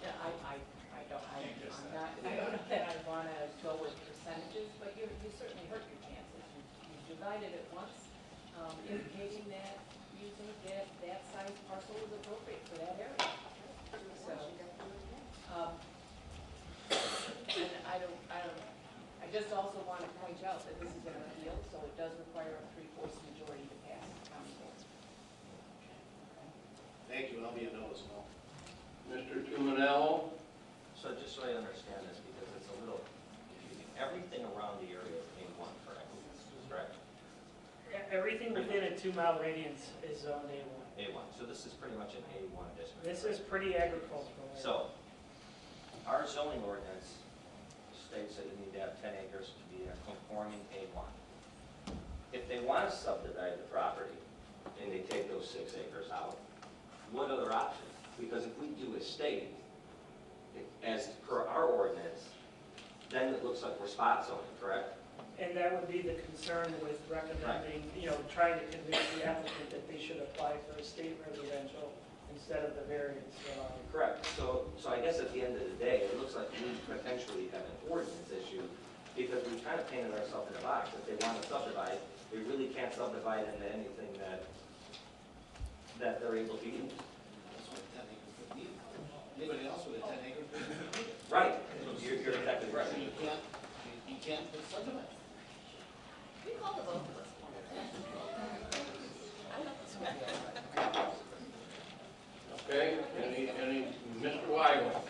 Yeah, I'm not, I don't know that I want to go with percentages, but you certainly hurt your chances. You divided it once, indicating that you think that size parcel is appropriate for that area. So, and I just also want to point out that this is an appeal, so it does require a 3/4 majority to pass the county board. Thank you, and I'll be a no as well. Mr. Tumanello? So just so I understand this, because it's a little confusing, everything around the area is A1, correct? Correct? Everything within a 2-mile radius is zoned A1. A1, so this is pretty much an A1 district. This is pretty agricultural. So, our zoning ordinance states that you need to have 10 acres to be a conforming A1. If they want to subdivide the property and they take those 6 acres out, what other options? Because if we do estate, as per our ordinance, then it looks like we're spot zoning, correct? And that would be the concern with recommending, trying to convince the applicant that they should apply for a state residential instead of the variance. Correct. So I guess at the end of the day, it looks like we potentially have an ordinance issue because we kind of painted ourselves in a box. If they want to subdivide, we really can't subdivide into anything that they're able to use. That's what 10 acres would need. Anybody else with a 10 acre could need it. Right. You're exactly right. So you can't subdivide. We call the both of us. Okay, any, Mr. Weigel?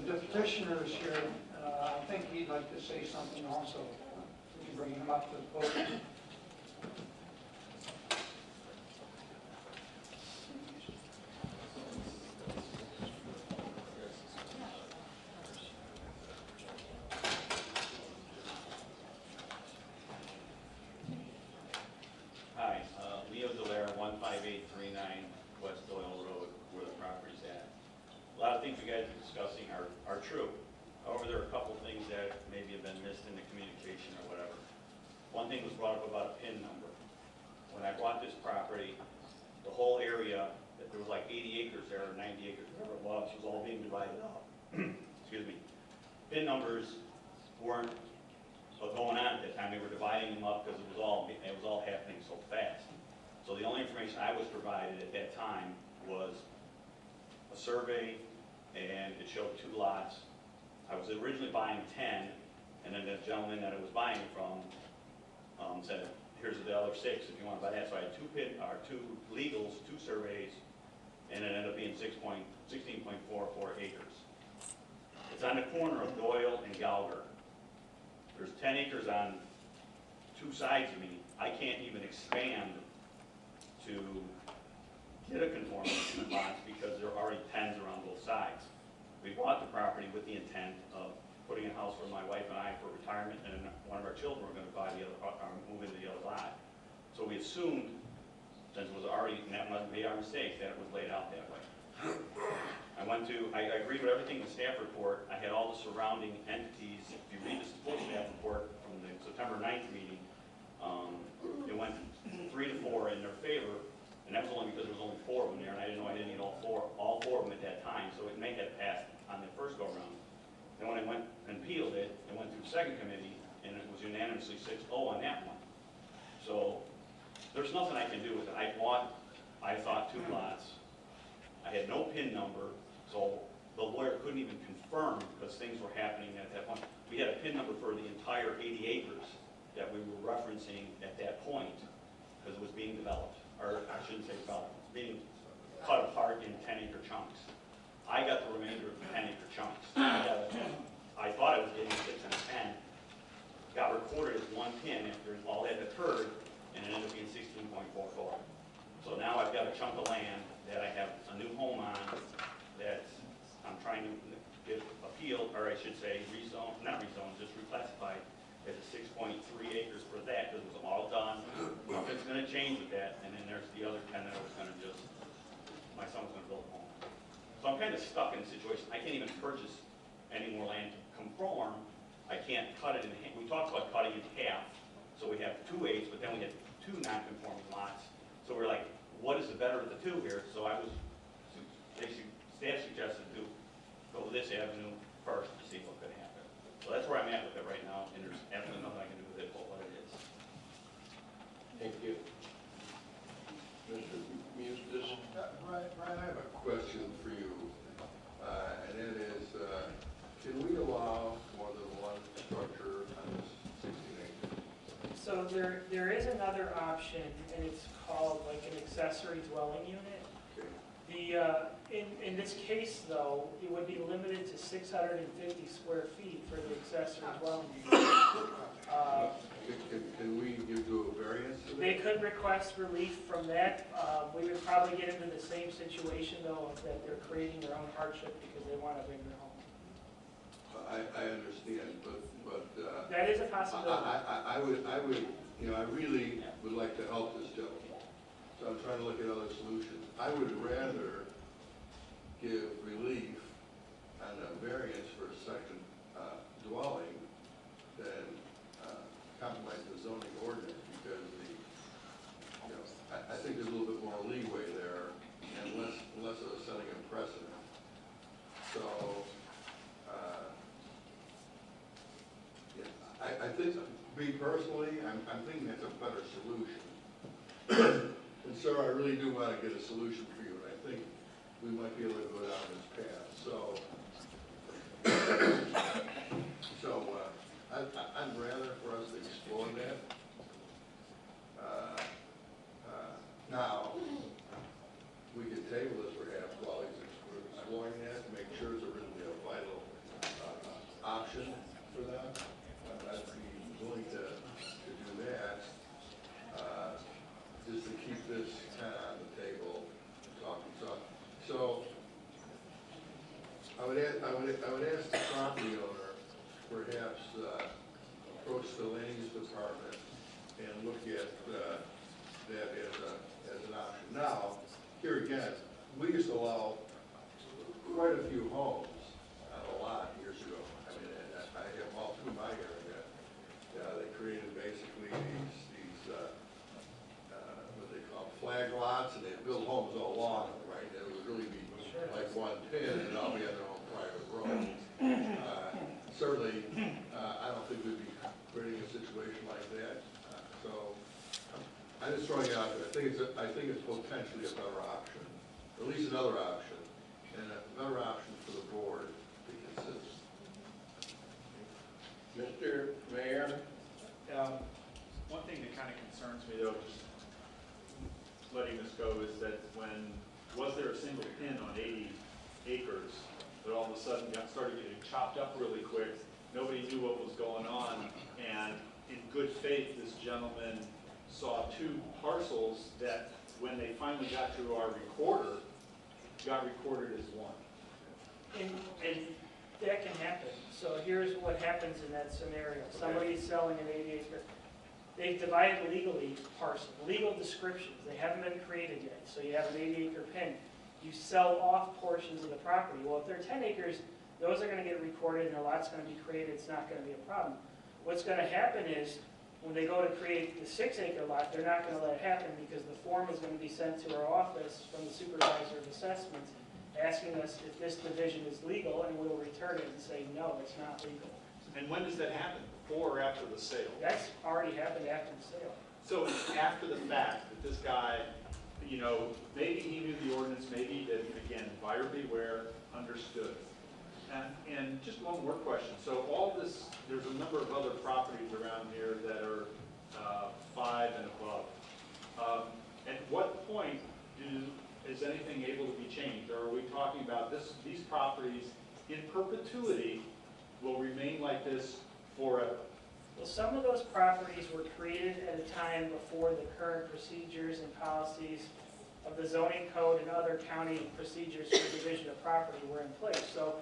The petitioner is here. I think he'd like to say something also. Would you bring him up to the podium? Hi, Leo Delaire, 15839 West Doyle Road, where the property's at. A lot of things you guys are discussing are true. However, there are a couple things that maybe have been missed in the communication or whatever. One thing was brought up about a PIN number. When I bought this property, the whole area that there was like 80 acres there, or 90 acres, whatever it was all being divided up. Excuse me. PIN numbers weren't going on at that time. They were dividing them up because it was all happening so fast. So the only information I was provided at that time was a survey, and it showed 2 lots. I was originally buying 10, and then the gentleman that I was buying it from said, here's the other 6 if you want to buy that. So I had 2 legals, 2 surveys, and it ended up being 16.44 acres. It's on the corner of Doyle and Gallagher. There's 10 acres on 2 sides of me. I can't even expand to get a conforming lots because there are already 10s around both sides. We bought the property with the intent of putting a house for my wife and I for retirement, and one of our children were going to buy the other, move into the other lot. So we assumed, since it was already, and that must be our mistake, that it was laid out that way. I agreed with everything in the staff report. I had all the surrounding entities. If you read the full staff report from the September 9th meeting, it went 3 to 4 in their favor, and that was only because there was only 4 of them there, and I didn't know I didn't need all four of them at that time, so it may have passed on the first go-around. Then when I went and appealed it, it went through second committee, and it was unanimously 6-0 on that one. So there's nothing I can do with it. I thought 2 lots. I had no PIN number, so the lawyer couldn't even confirm because things were happening at that point. We had a PIN number for the entire 80 acres that we were referencing at that point because it was being developed. Or I shouldn't say developed, it's being cut apart in 10-acre chunks. I got the remainder of the 10-acre chunks. I thought I was getting 6 and a 10. Got recorded as 1 PIN after all that occurred, and it ended up being 16.44. So now I've got a chunk of land that I have a new home on that I'm trying to get appealed, or I should say rezoned, not rezoned, just reclassified as a 6.3 acres for that, because it was all done. Nothing's going to change with that, and then there's the other 10 that I was going to just, my son was going to build a home. So I'm kind of stuck in a situation. I can't even purchase any more land to conform. I can't cut it in half. We talked about cutting it in half, so we have 2/8, but then we had 2 non-conforming lots. So we're like, what is the better of the 2 here? So staff suggested to go with this avenue first to see what could happen. So that's where I'm at with it right now, and there's absolutely nothing I can do with it but what it is. Thank you. Mr. Mustis? Brian, I have a question for you, and it is, can we allow more than one structure on this 16 acres? So there is another option, and it's called like an accessory dwelling unit. In this case, though, it would be limited to 650 square feet for the accessory dwelling unit. Can we do a variance to that? They could request relief from that. We would probably get into the same situation, though, of that they're creating their own hardship because they want a bigger home. I understand, but that is a possibility. I would, I really would like to help this gentleman. So I'm trying to look at other solutions. I would rather give relief on a variance for a second dwelling than compromise the zoning ordinance because I think there's a little bit more leeway there and less of a setting of precedent. So I think, me personally, I'm thinking that's a better solution. And sir, I really do want to get a solution for you, and I think we might be able to go down this path. So I'd rather for us to explore that. Now, we could table this perhaps while we're exploring that to make sure it's really a vital option for them. I'd be willing to do that. Just to keep this kind of on the table, talking. So I would ask the property owner perhaps approach the land use department and look at that as an option. Now, here again, we used to allow quite a few homes on a lot years ago. I mean, I have all through my area. They created basically these what they call flag lots, and they build homes all along them, right? I'm just throwing it out there. I think it's potentially a better option, at least another option, and a better option for the board to consider. Mr. Mayor? One thing that kind of concerns me though, just letting this go, is that was there a single pin on 80 acres that all of a sudden started getting chopped up really quick? Nobody knew what was going on, and in good faith, this gentleman saw two parcels that, when they finally got to our recorder, got recorded as one. And that can happen. So here's what happens in that scenario. Somebody's selling an 80-acre. They've divided legally parcel, legal descriptions. They haven't been created yet. So you have an 80-acre pin. You sell off portions of the property. Well, if they're 10 acres, those are going to get recorded and a lot's going to be created. It's not going to be a problem. What's going to happen is when they go to create the 6-acre lot, they're not going to let it happen because the form is going to be sent to our office from the supervisor of assessments asking us if this division is legal, and we'll return it and say, no, it's not legal. And when does that happen? Before or after the sale? That's already happened after the sale. So it's after the fact that this guy, you know, maybe he knew the ordinance, maybe he didn't. Again, buyer beware, understood. And just one more question. So all this, there's a number of other properties around here that are 5 and above. At what point is anything able to be changed? Or are we talking about these properties in perpetuity will remain like this forever? Well, some of those properties were created at a time before the current procedures and policies of the zoning code and other county procedures for division of property were in place. So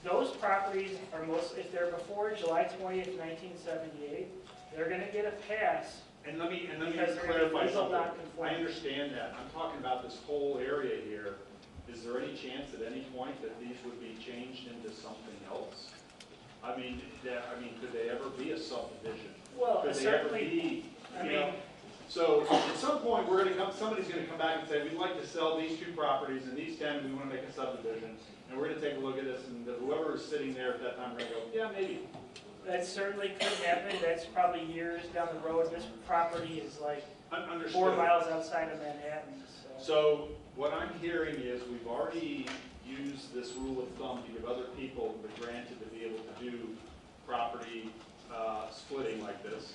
those properties are if they're before July 20th, 1978, they're going to get a pass. And let me because clarify something. non-conforming. I understand that. I'm talking about this whole area here. Is there any chance at any point that these would be changed into something else? I mean, could they ever be a subdivision? Well, could they certainly. Ever be, you know? So at some point, somebody's going to come back and say, we'd like to sell these 2 properties and these 10, we want to make a subdivision. And we're going to take a look at this, and whoever is sitting there at that time, we're going to go, yeah, maybe. That certainly could happen. That's probably years down the road. This property is like 4 miles outside of Manhattan. So what I'm hearing is we've already used this rule of thumb to give other people the granted to be able to do property splitting like this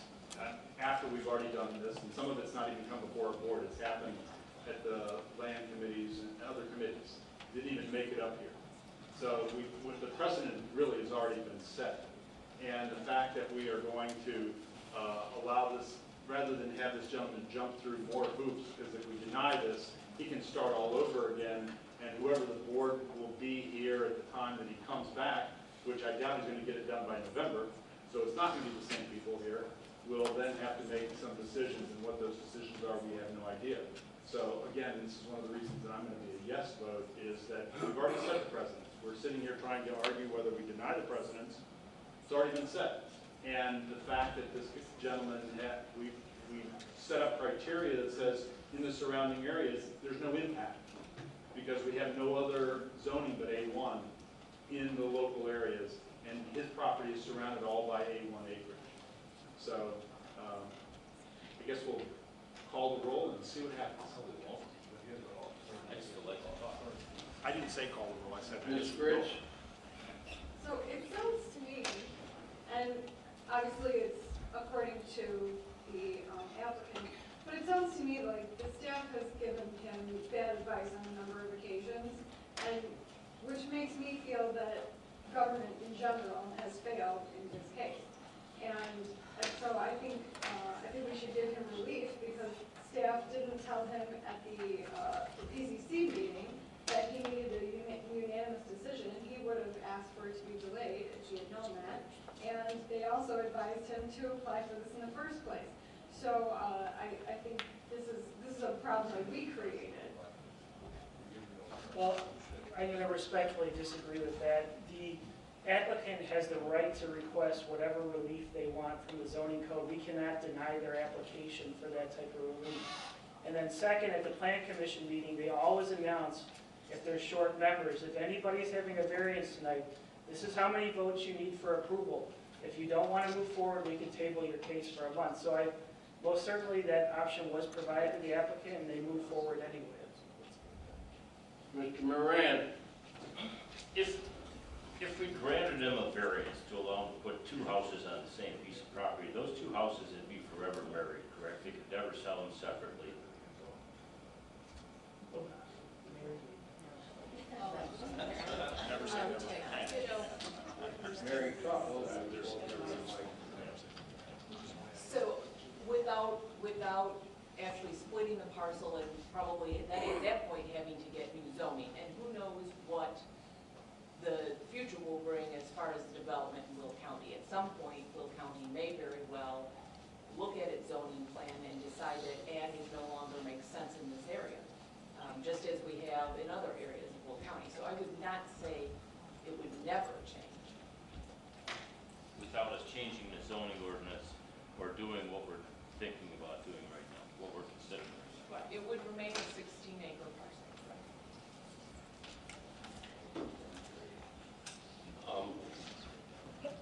after we've already done this, and some of it's not even come before our board. It's happened at the land committees and other committees. Didn't even make it up here. So the precedent really has already been set. And the fact that we are going to allow this, rather than have this gentleman jump through more hoops, because if we deny this, he can start all over again, and whoever the board will be here at the time that he comes back, which I doubt he's going to get it done by November, so it's not going to be the same people here, will then have to make some decisions, and what those decisions are, we have no idea. So again, this is one of the reasons that I'm going to be a yes vote, is that we've already set the precedents. We're sitting here trying to argue whether we deny the precedents. It's already been set. And the fact that this gentleman, we've set up criteria that says in the surrounding areas, there's no impact, because we have no other zoning but A1 in the local areas, and his property is surrounded all by A1 acreage. So I guess we'll call the roll and see what happens. I didn't say call the roll, I said Ms. Rich? So it sounds to me, and obviously it's according to the applicant, but it sounds to me like the staff has given him bad advice on a number of occasions, and which makes me feel that government in general has failed in this case. And so I think we should give him relief, because staff didn't tell him at the PCC meeting that he needed a unanimous decision, and he would have asked for it to be delayed if he had known that. And they also advised him to apply for this in the first place. So I think this is a problem that we created. Well, I'm going to respectfully disagree with that. The applicant has the right to request whatever relief they want from the zoning code. We cannot deny their application for that type of relief. And then second, at the plan commission meeting, they always announce if they're short members. If anybody's having a variance tonight, this is how many votes you need for approval. If you don't want to move forward, we can table your case for a month. So I've most certainly that option was provided to the applicant and they moved forward anyway. Mr. Moran? If we granted them a variance to allow them to put two houses on the same piece of property, those two houses would be forever married, correct? They could never sell them separately. Mary So without actually splitting the parcel and probably at that point having to get new zoning, and who knows what the future will bring as far as the development in Will County. At some point, Will County may very well look at its zoning plan and decide that ag no longer makes sense in this area, just as we have in other areas of Will County. So I would not say it would never change. Without us changing the zoning ordinance or doing what we're thinking about doing right now, what we're considering. But it would remain a 16-acre parcel.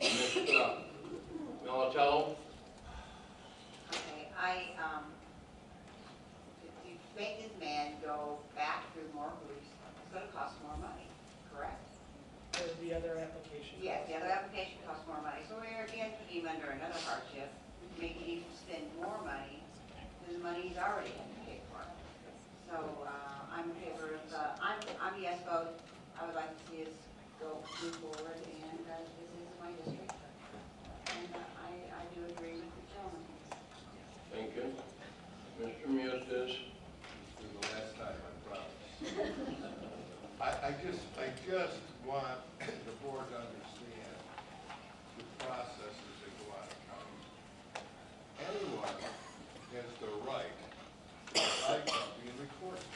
Ms. Militello? Okay, to make this man go back through more hoops, it's gonna cost more money, correct? The other application. Yes, the other application costs more money, so we're again putting him under another hardship, making him spend more money than the money he's already had to pay for. So, I'm in favor of, I'm a yes vote. I would like to see us move forward, and this is my district. And I do agree with the gentleman. Thank you. Mr. Mustis? This is the last time, I promise. I just want the board to understand the processes that go on in counties. Anyone has the right to buy something and record it.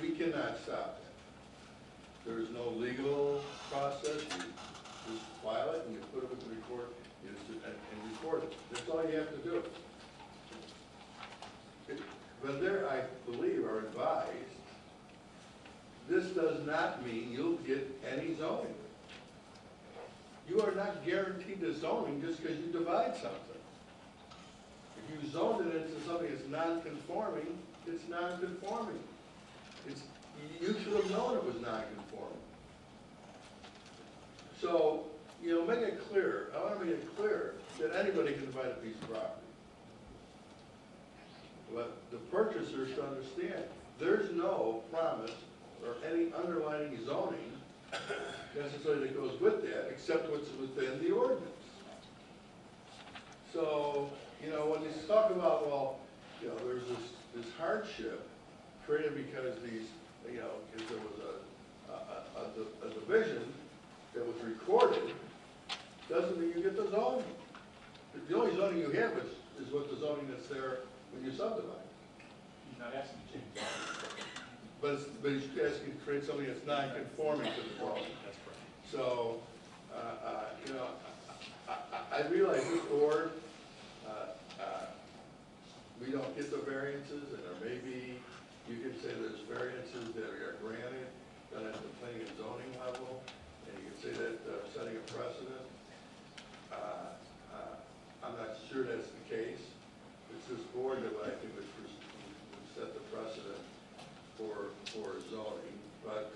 We cannot stop that. There is no legal process. You just file it and you put it with the record and record it. That's all you have to do. But there, I believe, are advised, this does not mean you'll get any zoning. You are not guaranteed the zoning just because you divide something. If you zoned it into something that's non-conforming, it's non-conforming. You should have known it was non-conforming. So, make it clear, I want to make it clear that anybody can divide a piece of property. But the purchaser should understand, there's no promise or any underlying zoning necessarily that goes with that, except what's within the ordinance. So, when you talk about, there's this hardship created because because there was a division that was recorded, doesn't mean you get the zoning. The only zoning you have is what the zoning that's there when you subdivide. He's not asking to change that. But he's asking to create something that's non-conforming to the zoning. That's correct. So, I realize this board, we don't get the variances, and there may be, you can say there's variances that are granted done at the planning and zoning level, and you can say that setting a precedent. I'm not sure that's the case. It's this board that I think would set the precedent for zoning, but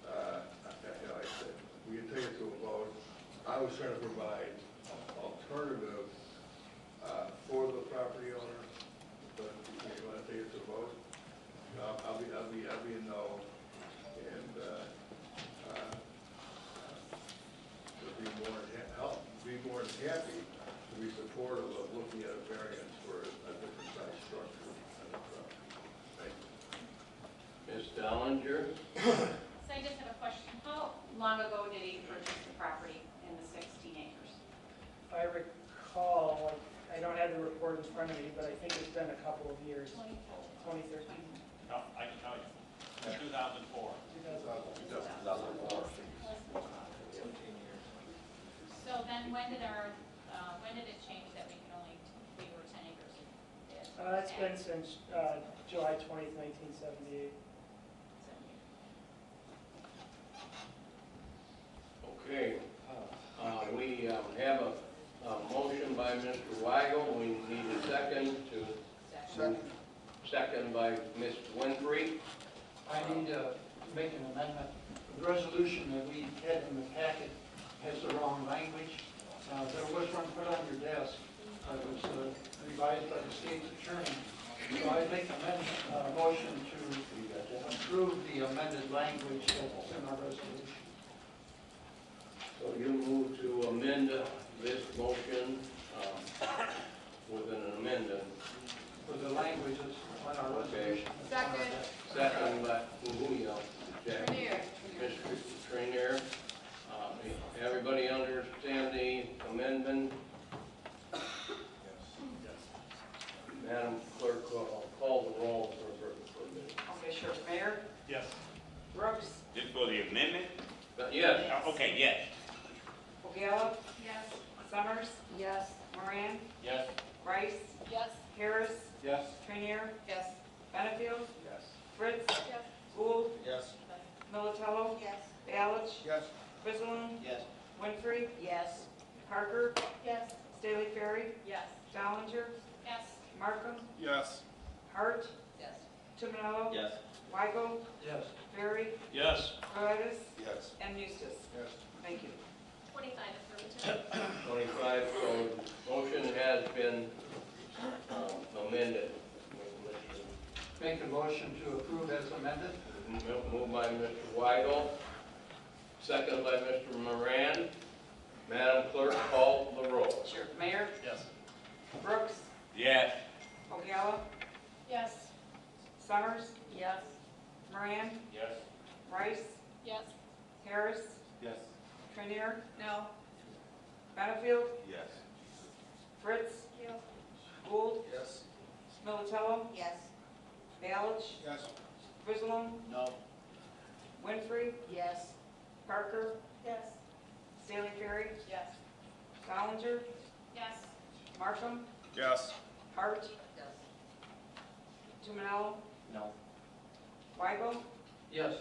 like I said, we can take it to a vote. I was trying to provide alternative for the property owner, but if you want to take it to a vote, I'll be a no, and be more than happy to be supportive of looking at a variance for a different size structure on the property. Thank you. Ms. Dollinger? So I just have a question. How long ago did he purchase the property in the 16 acres? If I recall, I don't have the report in front of me, but I think it's been a couple of years. 2013. No, I can tell you. 2004. 2004. So then when did it change that we can only, we were 10 acres? It's been since July 20th, 1978. Okay. We have a motion by Mr. Weigel second by Mr. Winfrey. I need to make an amendment. The resolution that we had in the packet has the wrong language. There was one put on your desk that was revised by the state's attorney. So I make a motion to approve the amended language that's in our resolution. So you move to amend this motion with an amendment. For the languages on our resolution. Second. Second by, who yelled? Jack? Trenier. Mr. Trainier. Everybody understand the amendment? Madam Clerk, call the roll for a minute. Okay, sure. Mayor? Yes. Brooks? Just for the amendment? Yes. Okay, yes. O'Gara? Yes. Summers? Yes. Moran? Yes. Rice? Yes. Harris? Yes. Trainier? Yes. Benefield? Yes. Fritz? Yes. Gould? Yes. Militello? Yes. Balich? Yes. Frisland? Yes. Winfrey? Yes. Parker? Yes. Staley Ferry? Yes. Dollinger? Yes. Markham? Yes. Hart? Yes. Tomanello? Yes. Weigel? Yes. Barry? Yes. Paredes? Yes. And Eustace. Yes. Thank you. 25 affirmative. 25, so motion has been amended. Make a motion to approve as amended. Moved by Mr. Weigel, second by Mr. Moran. Madam Clerk, call the roll. Sure. Mayor? Yes. Brooks? Yes. O'Gara? Yes. Summers? Yes. Moran? Yes. Rice? Yes. Harris? Yes. Trainier? No. Benefield? Yes. Fritz? Yes. Gould? Yes. Militello? Yes. Balich? Yes. Frisland? No. Winfrey? Yes. Parker? Yes. Staley Ferry? Yes. Dollinger? Yes. Markham? Yes. Hart? Yes. Tomanello? No. Weigel? Yes.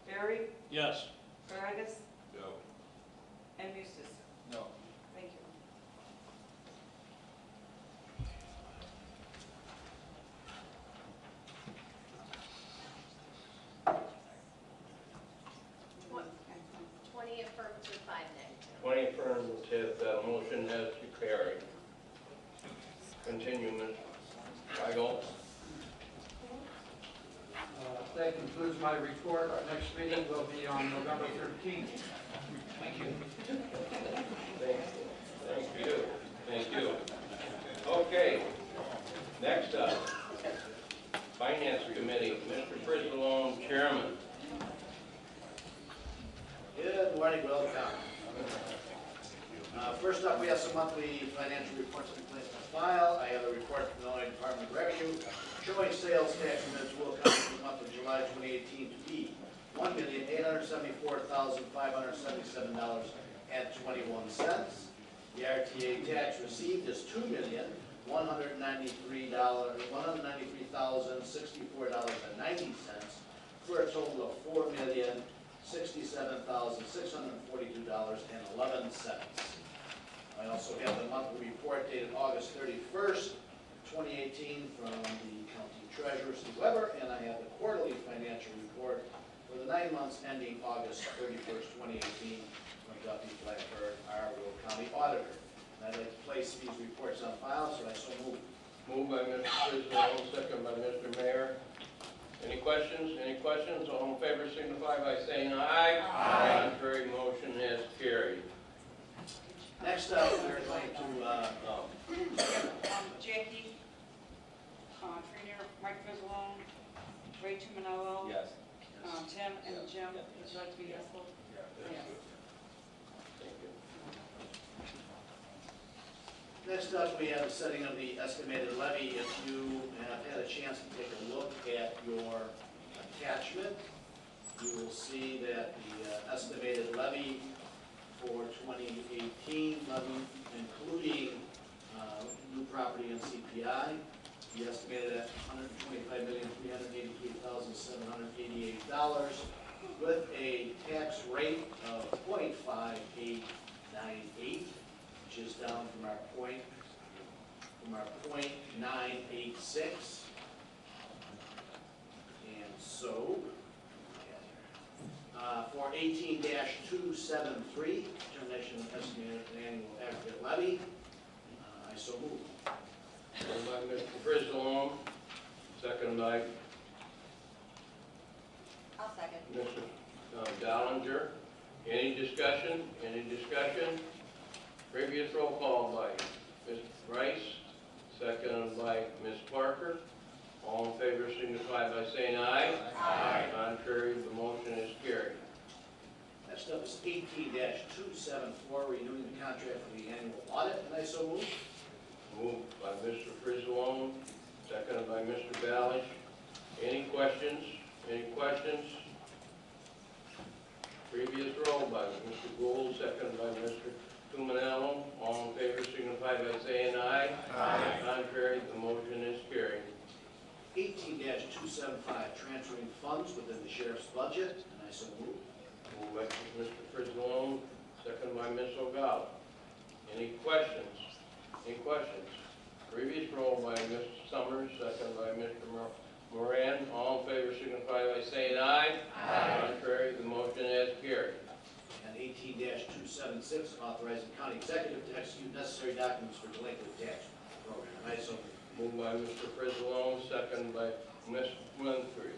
Barry? Yes. Paredes? No. And Eustace. No. Thank you. What? 20 affirmative, 5 negative. 20 affirmative, motion has carried. Continue, Ms. Weigel. That concludes my report. Our next meeting will be on November 13th. Thank you. Thank you. Thank you. Okay, next up, Finance Committee, Mr. Frizzalone, Chairman. Good morning, welcome. First up, we have some monthly financial reports to be placed on file. I have a report from the Illinois Department of Revenue showing sales tax remittances to Will County for the month of July 2018 to be $1,874,577.21. The RTA tax received is $2,193,064.90 for a total of $4,067,642.11. I also have the monthly report dated August 31st, 2018 from the County Treasurer, Steve Weber, and I have the quarterly financial report for the 9 months ending August 31st, 2018 from Duffy Blackbird, our Will County Auditor. And I'd like to place these reports on file, so I so move. Moved by Mr. Frizzalone, second by Mr. Mayor. Any questions? Any questions? All in favor signify by saying aye. Aye. Contrary motion has carried. Next up, we're going to, Jackie? Trainier, Mike Frizzalone? Ray Tomanello? Yes. Tim and Jim, would you like to be yes vote? Yes. Thank you. next up, we have the setting of the estimated levy. If you have had a chance to take a look at your attachment, you will see that the estimated levy for 2018 levy, including new property and CPI, be estimated at $125,383,788 with a tax rate of 0.5898, which is down from our 0.986. So, for 18-273, determination of estimated annual aggregate levy, I so move. Moved by Mr. Griswold, second by I'll second. Mr. Dollinger. Any discussion? Any discussion? Previous roll call by Ms. Rice, second by Ms. Parker. All in favor signify by saying aye. Aye. Contrary, the motion is carried. Next up is 18-274, renewing the contract for the annual audit, and I so move. Moved by Mr. Griswold, seconded by Mr. Ballich. Any questions? Any questions? Previous roll by Mr. Gould, seconded by Mr. Tumanello. All in favor signify by saying aye. Aye. Contrary, the motion is carried. 18-275, transferring funds within the sheriff's budget, and I so move. Moved by Mr. Griswold, seconded by Ms. Ogata. Any questions? Any questions? Previous roll by Mr. Summers, seconded by Mr. Moran. All in favor signify by saying aye. Aye. Contrary, the motion is carried. And 18-276, authorizing county executive to execute necessary documents for delinquent tax program, and I so move. Moved by Mr. Frizzalone, second by Ms. Winfrey.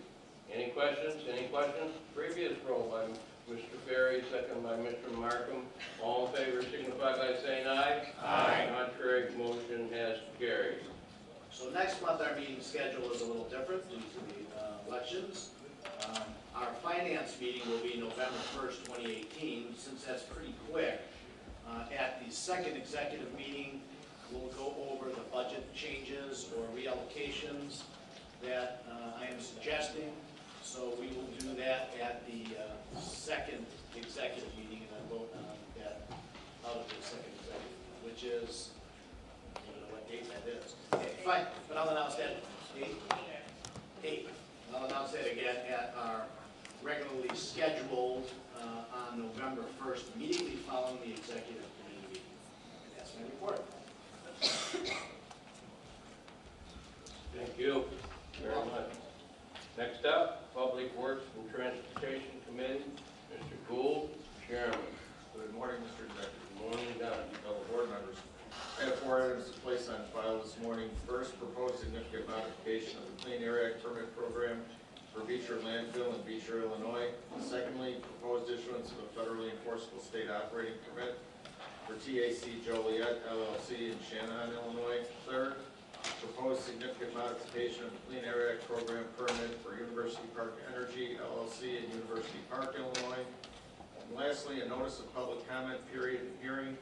Any questions? Any questions? Previous roll by Mr. Ferry, second by Mr. Markham. All in favor signify by saying aye. Aye. Contrary, motion has carried. So next month, our meeting schedule is a little different due to the elections. Our finance meeting will be November 1st, 2018. Since that's pretty quick, at the second executive meeting, we'll go over the budget changes or reallocations that I am suggesting. So we will do that at the second executive meeting, and then vote on that out of the second executive, which is, I don't know what date that is. Okay, fine, but I'll announce that date. I'll announce that again at our regularly scheduled on November 1st, immediately following the executive committee meeting. And that's my report. Thank you very much. Next up, Public Works and Transportation Committee, Mr. Gould, Chairman. Good morning, Mr. Executive. Good morning, Don. Fellow board members. I have 4 items to place on file this morning. First, proposed significant modification of the Clean Air Act permit program for Beecher Landfill in Beecher, Illinois. Secondly, proposed issuance of a federally enforceable state operating permit for TAC Joliet LLC in Shanahan, Illinois. Third, proposed significant modification of the Clean Air Act program permit for University Park Energy LLC in University Park, Illinois. And lastly, a notice of public comment period and hearing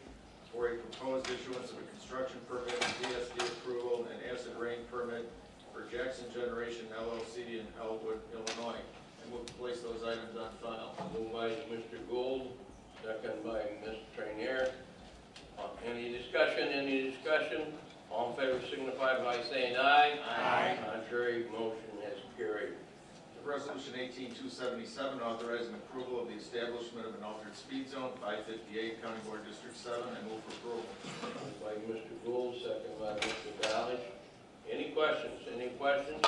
for a proposed issuance of a construction permit, DSD approval, and acid rain permit for Jackson Generation LLC in Elwood, Illinois. And we'll place those items on file. Moved by Mr. Gould, second by Ms. Trainier. Any discussion? Any discussion? All in favor signify by saying aye. Aye. Contrary, motion has carried. Resolution 18277, authorizing approval of the establishment of an altered speed zone, 558, County Board District 7. I move for approval. Moved by Mr. Gould, second by Mr. Ballich. Any questions? Any questions?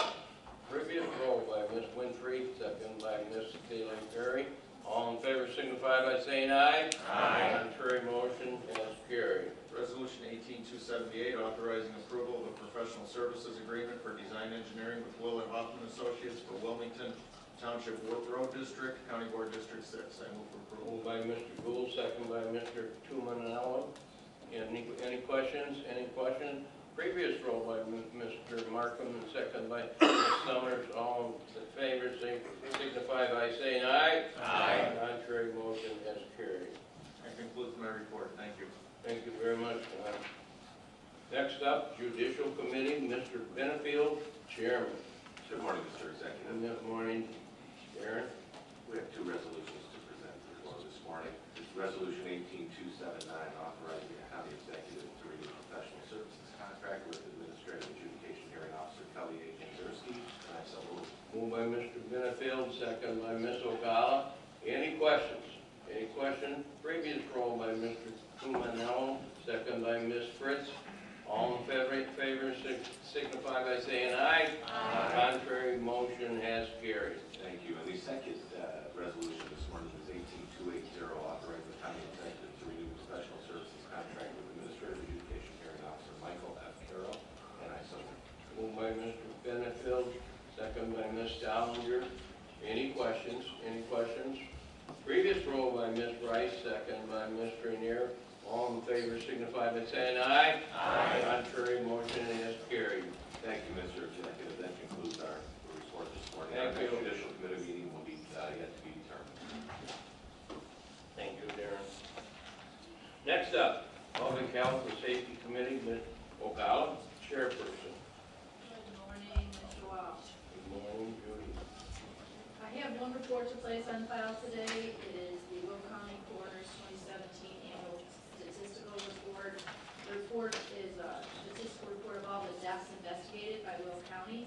Previous roll by Ms. Winfrey, second by Ms. Cline Perry. All in favor signify by saying aye. Aye. Contrary, motion has carried. Resolution 18278, authorizing approval of a professional services agreement for design engineering with Will and Hoffman Associates for Wilmington Township Road District, County Board District 6. I move for approval. Moved by Mr. Gould, second by Mr. Tumanello. Any questions? Any questions? Previous roll by Mr. Markham and second by Ms. Summers. All in favor signify by saying aye. Aye. Contrary, motion has carried. That concludes my report. Thank you. Thank you very much, Don. Next up, Judicial Committee, Mr. Benefield, Chairman. Good morning, Mr. Executive. Good morning, Darren. We have 2 resolutions to present to the board this morning. It's Resolution 18279, authorizing the county executive to renew professional services contract with Administrative Adjudication Hearing Officer Kelly A. Kanzerski. And I so move. Moved by Mr. Benefield, second by Ms. Ogata. Any questions? Any questions? Previous roll by Mr. Tumanello, second by Ms. Fritz. All in favor signify by saying aye. Aye. Contrary, motion has carried. Thank you. And the second resolution this morning is 18280, authorizing the county executive to renew professional services contract with Administrative Adjudication Hearing Officer Michael F. Carroll, and I so move. Moved by Mr. Benefield, second by Ms. Dollinger. Any questions? Any questions? Previous roll by Ms. Rice, second by Ms. Rainier. All in favor signify by saying aye. Aye. Contrary, motion is carried. Thank you, Mr. Executive. That concludes our report this morning. Thank Our you. next judicial committee meeting will be yet to be determined. Thank you, Darren. Next up, Public Health and Safety Committee, Ms. Ogala, chairperson. Good morning, Mr. Walsh. Good morning, Judy. I have one report to place on file today. It is the Will County Coroner's 2017 Annual Statistical Report. The report is a statistical report of all the deaths investigated by Will County.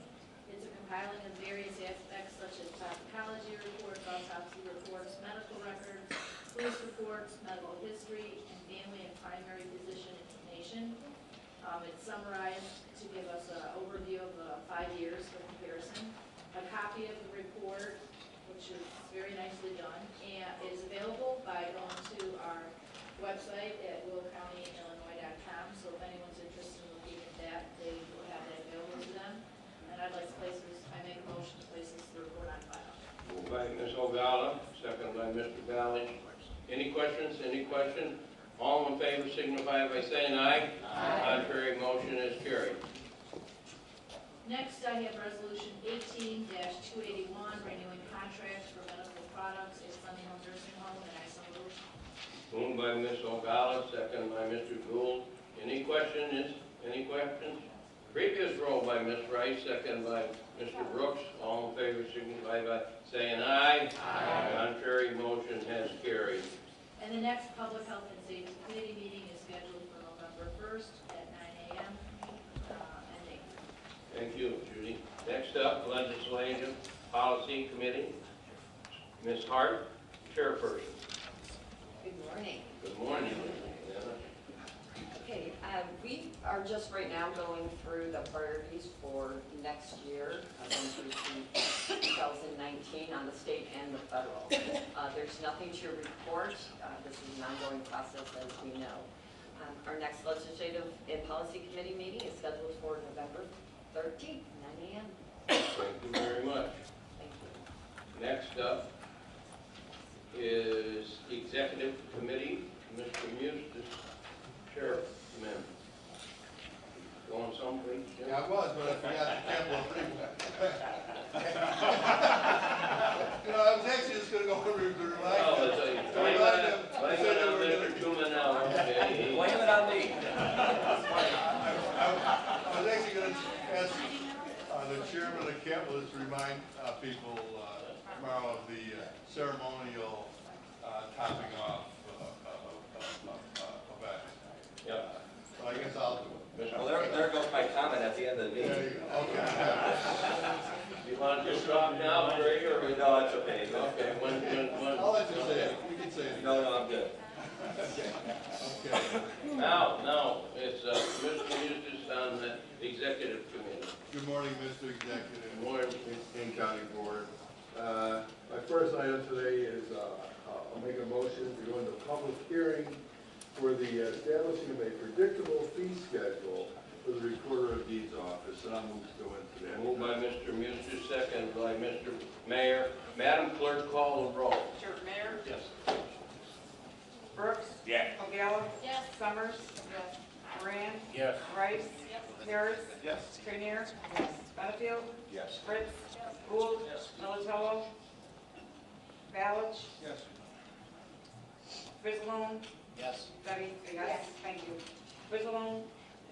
It's a compiling of various aspects such as toxicology reports, autopsy reports, medical records, police reports, medical history, and family and primary physician information. It's summarized to give us an overview of the 5 years for comparison. A copy of the report, which is very nicely done, and is available by going to our website at willcountyillinois.com. So if anyone's interested in looking at that, they will have that available to them. And I'd like to place this, I make a motion to place this report on file. Moved by Ms. Ogala, second by Mr. Valley. Any questions? Any questions? All in favor signify by saying aye. Aye. Contrary, motion is carried. Next, I have Resolution 18-281, renewing contracts for medical products at Sunny Hill Nursing Home, and I so move. Moved by Ms. Ogala, second by Mr. Gould. Any questions? Any questions? Previous roll by Ms. Rice, second by Mr. Brooks. All in favor signify by saying aye. Aye. Contrary, motion has carried. And the next Public Health and Safety Committee meeting is scheduled for November 1st at 9 a.m. And 8. Thank you, Judy. Next up, Legislative Policy Committee. Ms. Hart, chairperson. Good morning. Good morning. Okay, we are just right now going through the priorities for next year, through 2019 on the state and the federal. There's nothing to report. This is an ongoing process, as we know. Our next Legislative and Policy Committee meeting is scheduled for November 13th, 9 a.m. Thank you very much. Thank you. Next up is Executive Committee. Mr. Muse, chairman. Going someplace? Jim? Yeah, I was, but I forgot the capital approval. You know, I was actually just gonna go over to remind Oh, them. it's a- To blame remind it them. on- I blame said it they on were Mr. gonna- Jumenel, okay? Blame it on me. I was actually gonna ask the chairman of the capital to remind people tomorrow of the ceremonial topping off event. Yep. So I guess I'll do it. Well, there goes my comment at the end of the There meeting. you go. Okay. You want to just talk now, Greg, or? No, it's okay. Okay, when? I'll let you say it. You can say it. No, I'm good. Okay. Now, it's Mr. Muse on the Executive Committee. Good morning, Mr. Executive. Good morning. In County Board. My first item today is I'll make a motion to go into public hearing for the establishing of a predictable fee schedule for the Recorder of Deeds office, and I'll move to go into that. Moved by Mr. Muse, second by Mr. Mayor. Madam Clerk, call the roll. Sure, Mayor? Yes. Brooks? Yeah. O'Gallagher? Yes. Summers? Yes. Moran? Yes. Rice? Yes. Harris? Yes. Trainier? Yes. Benefield? Yes. Fritz? Gould? Militello? Balich? Yes. Frislalone? Yes. Debbie? Yes. Thank you. Frislalone?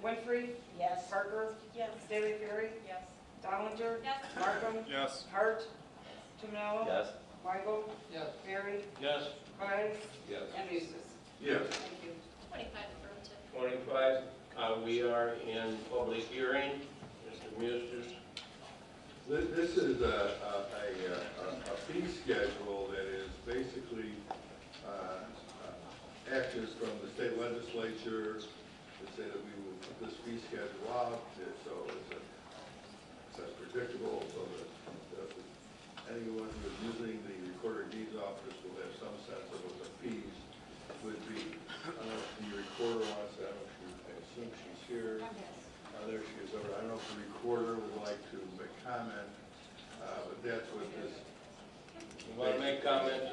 Winfrey? Yes. Parker? Yes. Staley Ferry? Yes. Dollinger? Yes. Markham? Yes. Hart? Tominello? Yes. Weigel? Yes. Barry? Yes. Price? Yes. And Eustace. Yes. Thank you. 25 affirmative. 25, we are in public hearing. Mr. Muse. This is a fee schedule that is basically actions from the state legislature to say that we will put this fee schedule out, so it's predictable, so that anyone who is using the recorder deeds office will have some sense of what the fees would be. I don't know if the recorder wants that, I assume she's here. There she is over. I don't know if the recorder would like to make comment, but that's what this. You want to make comments,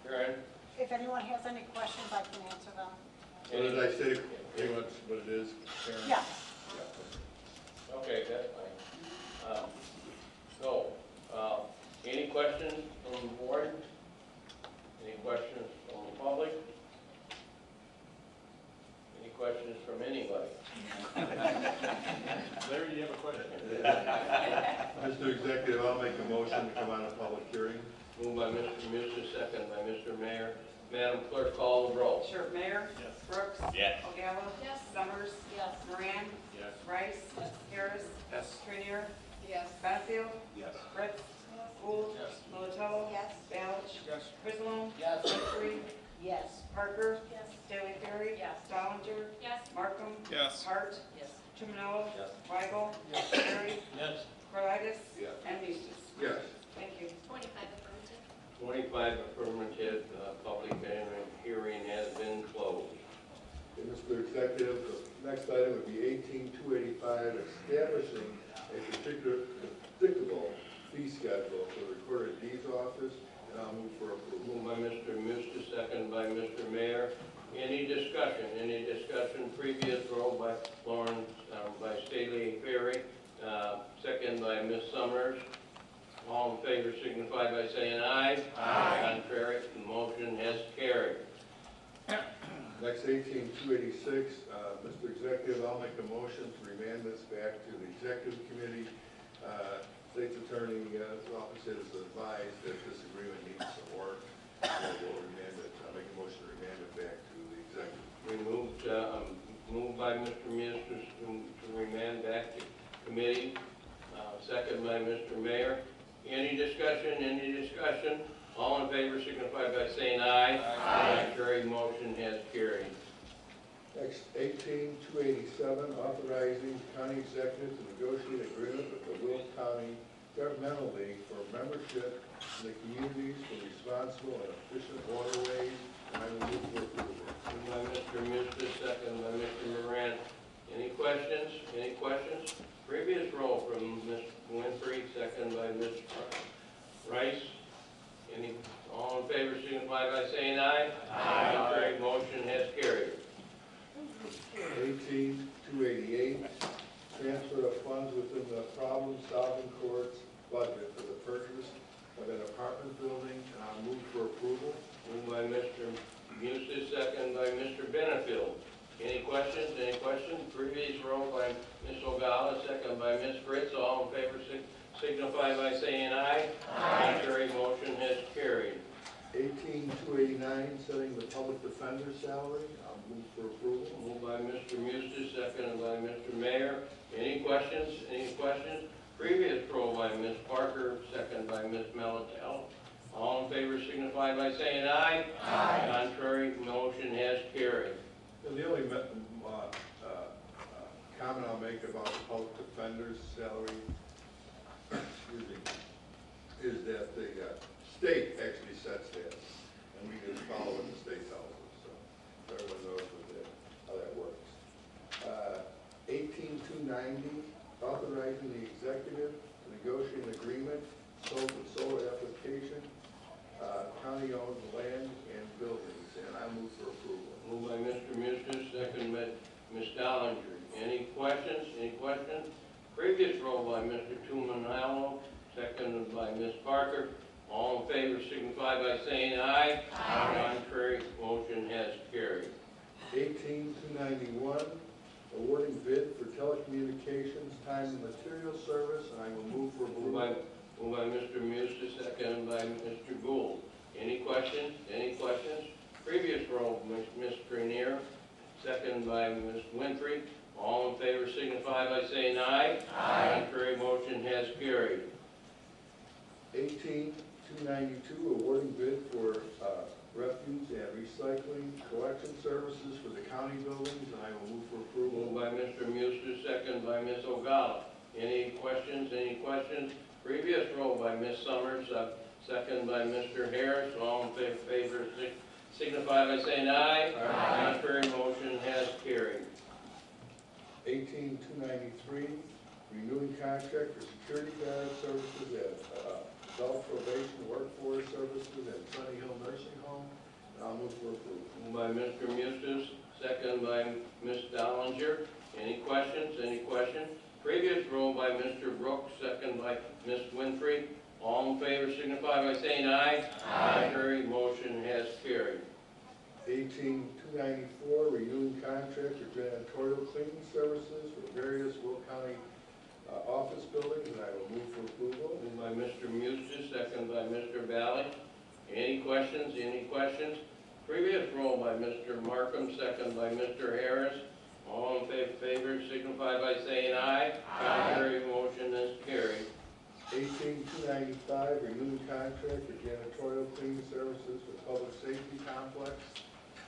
Karen? If anyone has any questions, I can answer them. What did I say? Anyone, what it is, Karen? Yes. Yeah. Okay, that's fine. Any questions from the board? Any questions from the public? Any questions from anybody? Larry, do you have a question? Mr. Executive, I'll make a motion to come on a public hearing. Moved by Mr. Musa, second by Mr. Mayor. Madam Clerk, call the roll. Sure, Mayor? Yes. Brooks? Yes. O'Gara? Yes. Summers? Yes. Moran? Yes. Rice? Harris? Yes. Trainier? Yes. Benfield? Yes. Fritz? Gould? Yes. Militello? Yes. Balch? Yes. Griswold? Yes. Winfrey? Yes. Parker? Yes. Staley Perry? Yes. Stolinger? Yes. Markham? Yes. Hart? Yes. Chiminello? Yes. Weigel? Perry? Yes. Carlitis? Yes. And Eustace. Yes. Thank you. 25 affirmative. 25 affirmative, public hearing has been closed. Okay, Mr. Executive, the next item would be 18285, establishing a predictable fee schedule for the Recorder of Deeds Office, and I'll move for approval. Moved by Mr. Musta, second by Mr. Mayor. Any discussion? Any discussion? Previous roll by Lawrence, by Staley Perry, second by Ms. Summers. All in favor signify by saying aye. Aye. Contrary, the motion has carried. Next, 18286, Mr. Executive, I'll make a motion to remand this back to the Executive Committee. State's Attorney's Office has advised that this agreement needs some work, so we'll remand it. I'll make a motion to remand it back to the Executive. Moved by Mr. Musta to remand back to committee, second by Mr. Mayor. Any discussion? Any discussion? All in favor signify by saying aye. Aye. Contrary, motion has carried. Next, 18287, authorizing county executive to negotiate agreement with the Will County Governmental League for membership in the communities for responsible and efficient waterways, and I will move for approval. Moved by Mr. Musta, second by Mr. Moran. Any questions? Any questions? Previous roll from Ms. Winfrey, second by Ms. Rice. All in favor signify by saying aye. Aye. Contrary, motion has carried. 18288, transfer of funds within the problem-solving court's budget for the purchase of an apartment building, and I'll move for approval. Moved by Mr. Musa, second by Mr. Benefield. Any questions? Any questions? Previous roll by Ms. Ogala, second by Ms. Fritz. All in favor signify by saying aye. Aye. Contrary, motion has carried. 18289, setting the public defender's salary, I'll move for approval. Moved by Mr. Musta, seconded by Mr. Mayor. Any questions? Any questions? Previous roll by Ms. Parker, seconded by Ms. Militello. All in favor signify by saying aye. Aye. Contrary, motion has carried. And the only comment I'll make about the public defender's salary, excuse me, is that the state actually sets that, and we just follow what the state tells us, so everyone knows how that works. 18290, authorizing the executive to negotiate an agreement solar application, county-owned land and buildings, and I move for approval. Moved by Mr. Musta, second by Ms. Dollinger. Any questions? Any questions? Previous roll by Mr. Tumanello, seconded by Ms. Parker. All in favor signify by saying aye. Aye. Contrary, motion has carried. 18291, awarding bid for telecommunications time and material service, and I will move for approval. Moved by Mr. Musta, seconded by Mr. Gould. Any questions? Any questions? Previous roll, Ms. Trainier, seconded by Ms. Winfrey. All in favor signify by saying aye. Aye. Contrary, motion has carried. 18292, awarding bid for refuse and recycling collection services for the county buildings, and I will move for approval. Moved by Mr. Muster, second by Ms. Ogala. Any questions, any questions? Previous roll by Ms. Summers, second by Mr. Harris. All in favor signify by saying aye. Aye. Contrary motion has carried. 18293, renewing contract for security guard services at adult probation workforce services at Sunny Hill Nursing Home, and I'll move for approval. Moved by Mr. Mustis, second by Ms. Dollinger. Any questions, any questions? Previous roll by Mr. Brooks, second by Ms. Winfrey. All in favor signify by saying aye. Aye. Contrary motion has carried. 18294, renewing contract for janitorial cleaning services for various Will County office buildings, and I will move for approval. Moved by Mr. Mustis, second by Mr. Valley. Any questions, any questions? Previous roll by Mr. Markham, second by Mr. Harris. All in favor signify by saying aye. Contrary motion is carried. 18295, renewing contract for janitorial cleaning services for public safety complex,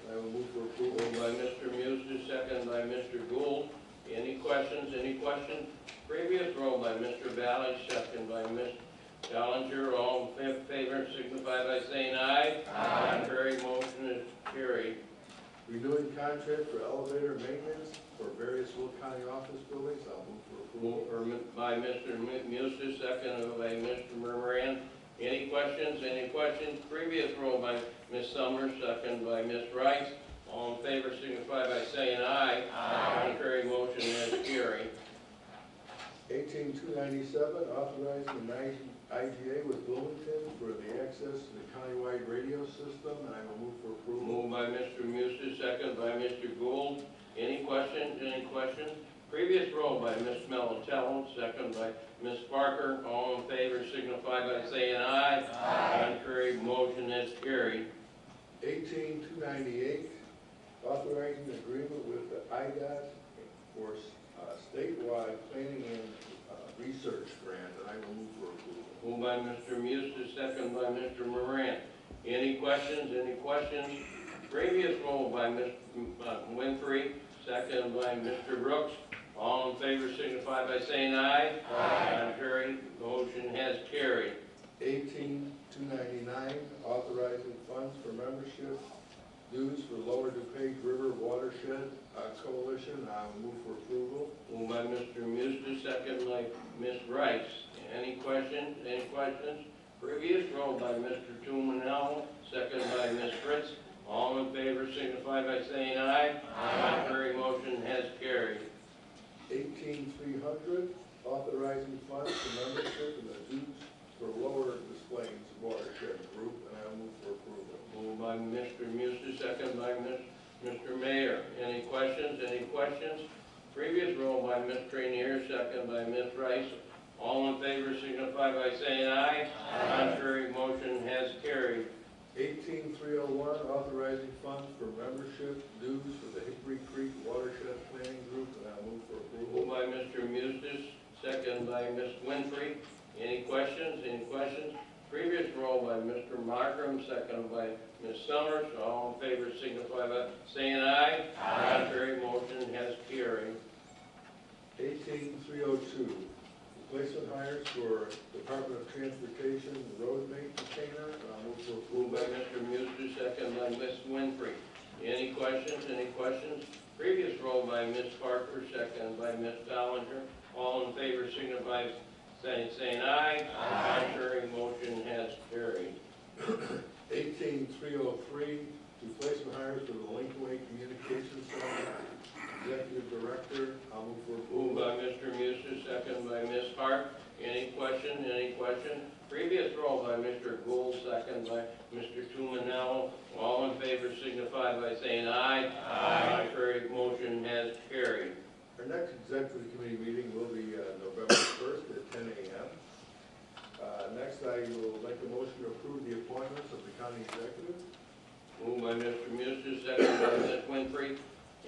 and I will move for approval. Moved by Mr. Mustis, second by Mr. Gould. Any questions, any questions? Previous roll by Mr. Valley, second by Ms. Dollinger. All in favor signify by saying aye. Aye. Contrary motion is carried. Renewing contract for elevator maintenance for various Will County office buildings, I'll move for approval. Moved by Mr. Mustis, second by Mr. Moran. Any questions, any questions? Previous roll by Ms. Summers, second by Ms. Rice. All in favor signify by saying aye. Aye. Contrary motion is carried. 18297, authorizing an IGA with Bloomington for the access to the countywide radio system, and I will move for approval. Moved by Mr. Mustis, second by Mr. Gould. Any questions, any questions? Previous roll by Ms. Melatello, second by Ms. Parker. All in favor signify by saying aye. Aye. Contrary motion is carried. 18298, authorizing agreement with the IDOT for statewide planning and research grant, and I will move for approval. Moved by Mr. Mustis, second by Mr. Moran. Any questions, any questions? Previous roll by Ms. Winfrey, second by Mr. Brooks. All in favor signify by saying aye. Aye. Contrary motion has carried. 18299, authorizing funds for membership dues for Lower DuPage River Watershed Coalition. I will move for approval. Moved by Mr. Mustis, second by Ms. Rice. Any questions? Any questions? Previous roll by Mr. Tumanello, second by Ms. Fritz. All in favor signify by saying aye. Aye. Contrary motion has carried. 18300, authorizing funds for membership in the dues for Lower Des Plaines Watershed Group, and I will move for approval. Moved by Mr. Mustis, second by Mr. Mayor. Any questions? Any questions? Previous roll by Ms. Trainier, second by Ms. Rice. All in favor signify by saying aye. Aye. Contrary motion has carried. 18301, authorizing funds for membership dues for the Hickory Creek Watershed Planning Group, and I move for approval. Moved by Mr. Mustis, second by Ms. Winfrey. Any questions? Any questions? Previous roll by Mr. Markham, second by Ms. Summers. All in favor signify by saying aye. Aye. Contrary motion has carried. 18302, replacement hires for Department of Transportation road maintainer, and I'll move for approval. Moved by Mr. Mustis, second by Ms. Winfrey. Any questions? Any questions? Previous roll by Ms. Parker, second by Ms. Dollinger. All in favor signify by saying aye. Aye. Contrary motion has carried. 18303, replacement hires for the Lincoln Communications Center Executive Director. I'll move for approval. Moved by Mr. Mustis, second by Ms. Hart. Any question? Any question? Previous roll by Mr. Gould, second by Mr. Tumanello. All in favor signify by saying aye. Aye. Contrary motion has carried. Our next executive committee meeting will be November 1st at 10 a.m. Next, I will make a motion to approve the appointments of the county executive. Moved by Mr. Mustis, second by Ms. Winfrey.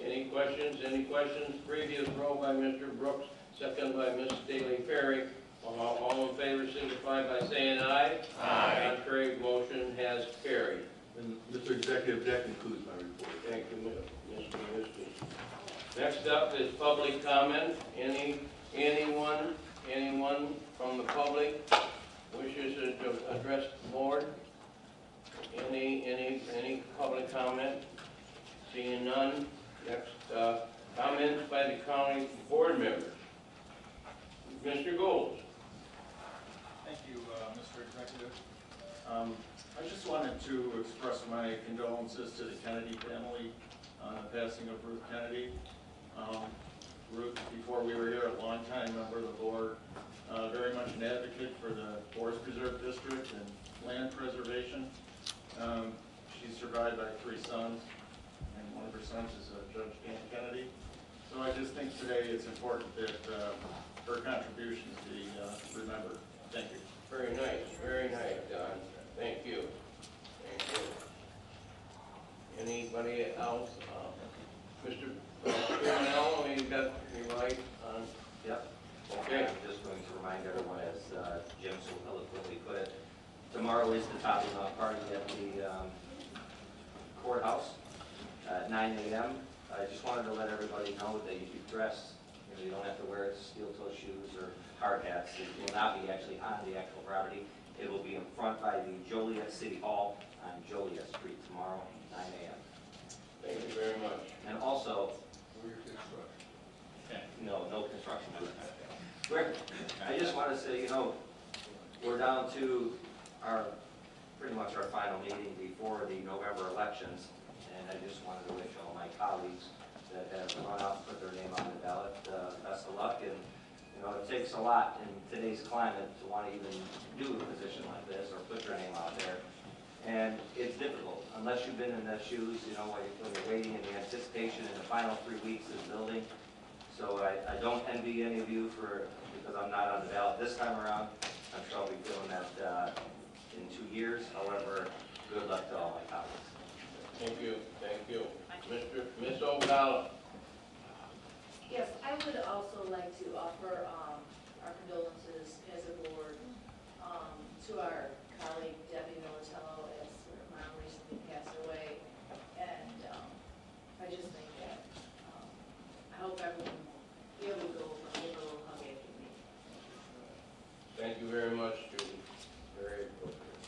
Any questions? Any questions? Previous roll by Mr. Brooks, second by Ms. Staley Perry. All in favor signify by saying aye. Aye. Contrary motion has carried. And Mr. Executive, that concludes my report. Thank you, Mr. Eustace. Next up is public comment. Anyone from the public wishes to address the board? Any public comment? Seeing none. Next, comments by the county board members. Mr. Gold. Thank you, Mr. Executive. I just wanted to express my condolences to the Kennedy family on the passing of Ruth Kennedy. Ruth, before we were here, a longtime member of the board, very much an advocate for the Forest Preserve District and land preservation. She's survived by 3 sons, and one of her sons is Judge Dan Kennedy. So I just think today it's important that her contributions be remembered. Thank you. Very nice, Don. Thank you. Thank you. Anybody else? Mr. Chairman, you got your light on? Yep. Okay. I'm just going to remind everyone, as Jim so eloquently put it, tomorrow is the topping off party at the courthouse at 9 a.m. I just wanted to let everybody know that you keep dressed. You don't have to wear steel-toe shoes or hard hats. It will not be actually on the actual property. It will be in front by the Joliet City Hall on Joliet Street tomorrow, 9 a.m. Thank you very much. And also, no construction. I just want to say, we're down to pretty much our final meeting before the November elections, and I just wanted to wish all my colleagues that have run out and put their name on the ballot best of luck. And it takes a lot in today's climate to want to even do a position like this or put your name out there. And it's difficult, unless you've been in those shoes, when you're waiting in the anticipation in the final 3 weeks of the building. So I don't envy any of you because I'm not on the ballot this time around. I'm sure I'll be doing that in 2 years. However, good luck to all my colleagues. Thank you. Ms. O'Gala. Yes, I would also like to offer our condolences as a board to our colleague Debbie Militello, as her mom recently passed away. And I just think that I hope everyone will be able to go over and give a little hug after me. Thank you very much, Judy. Very appropriate.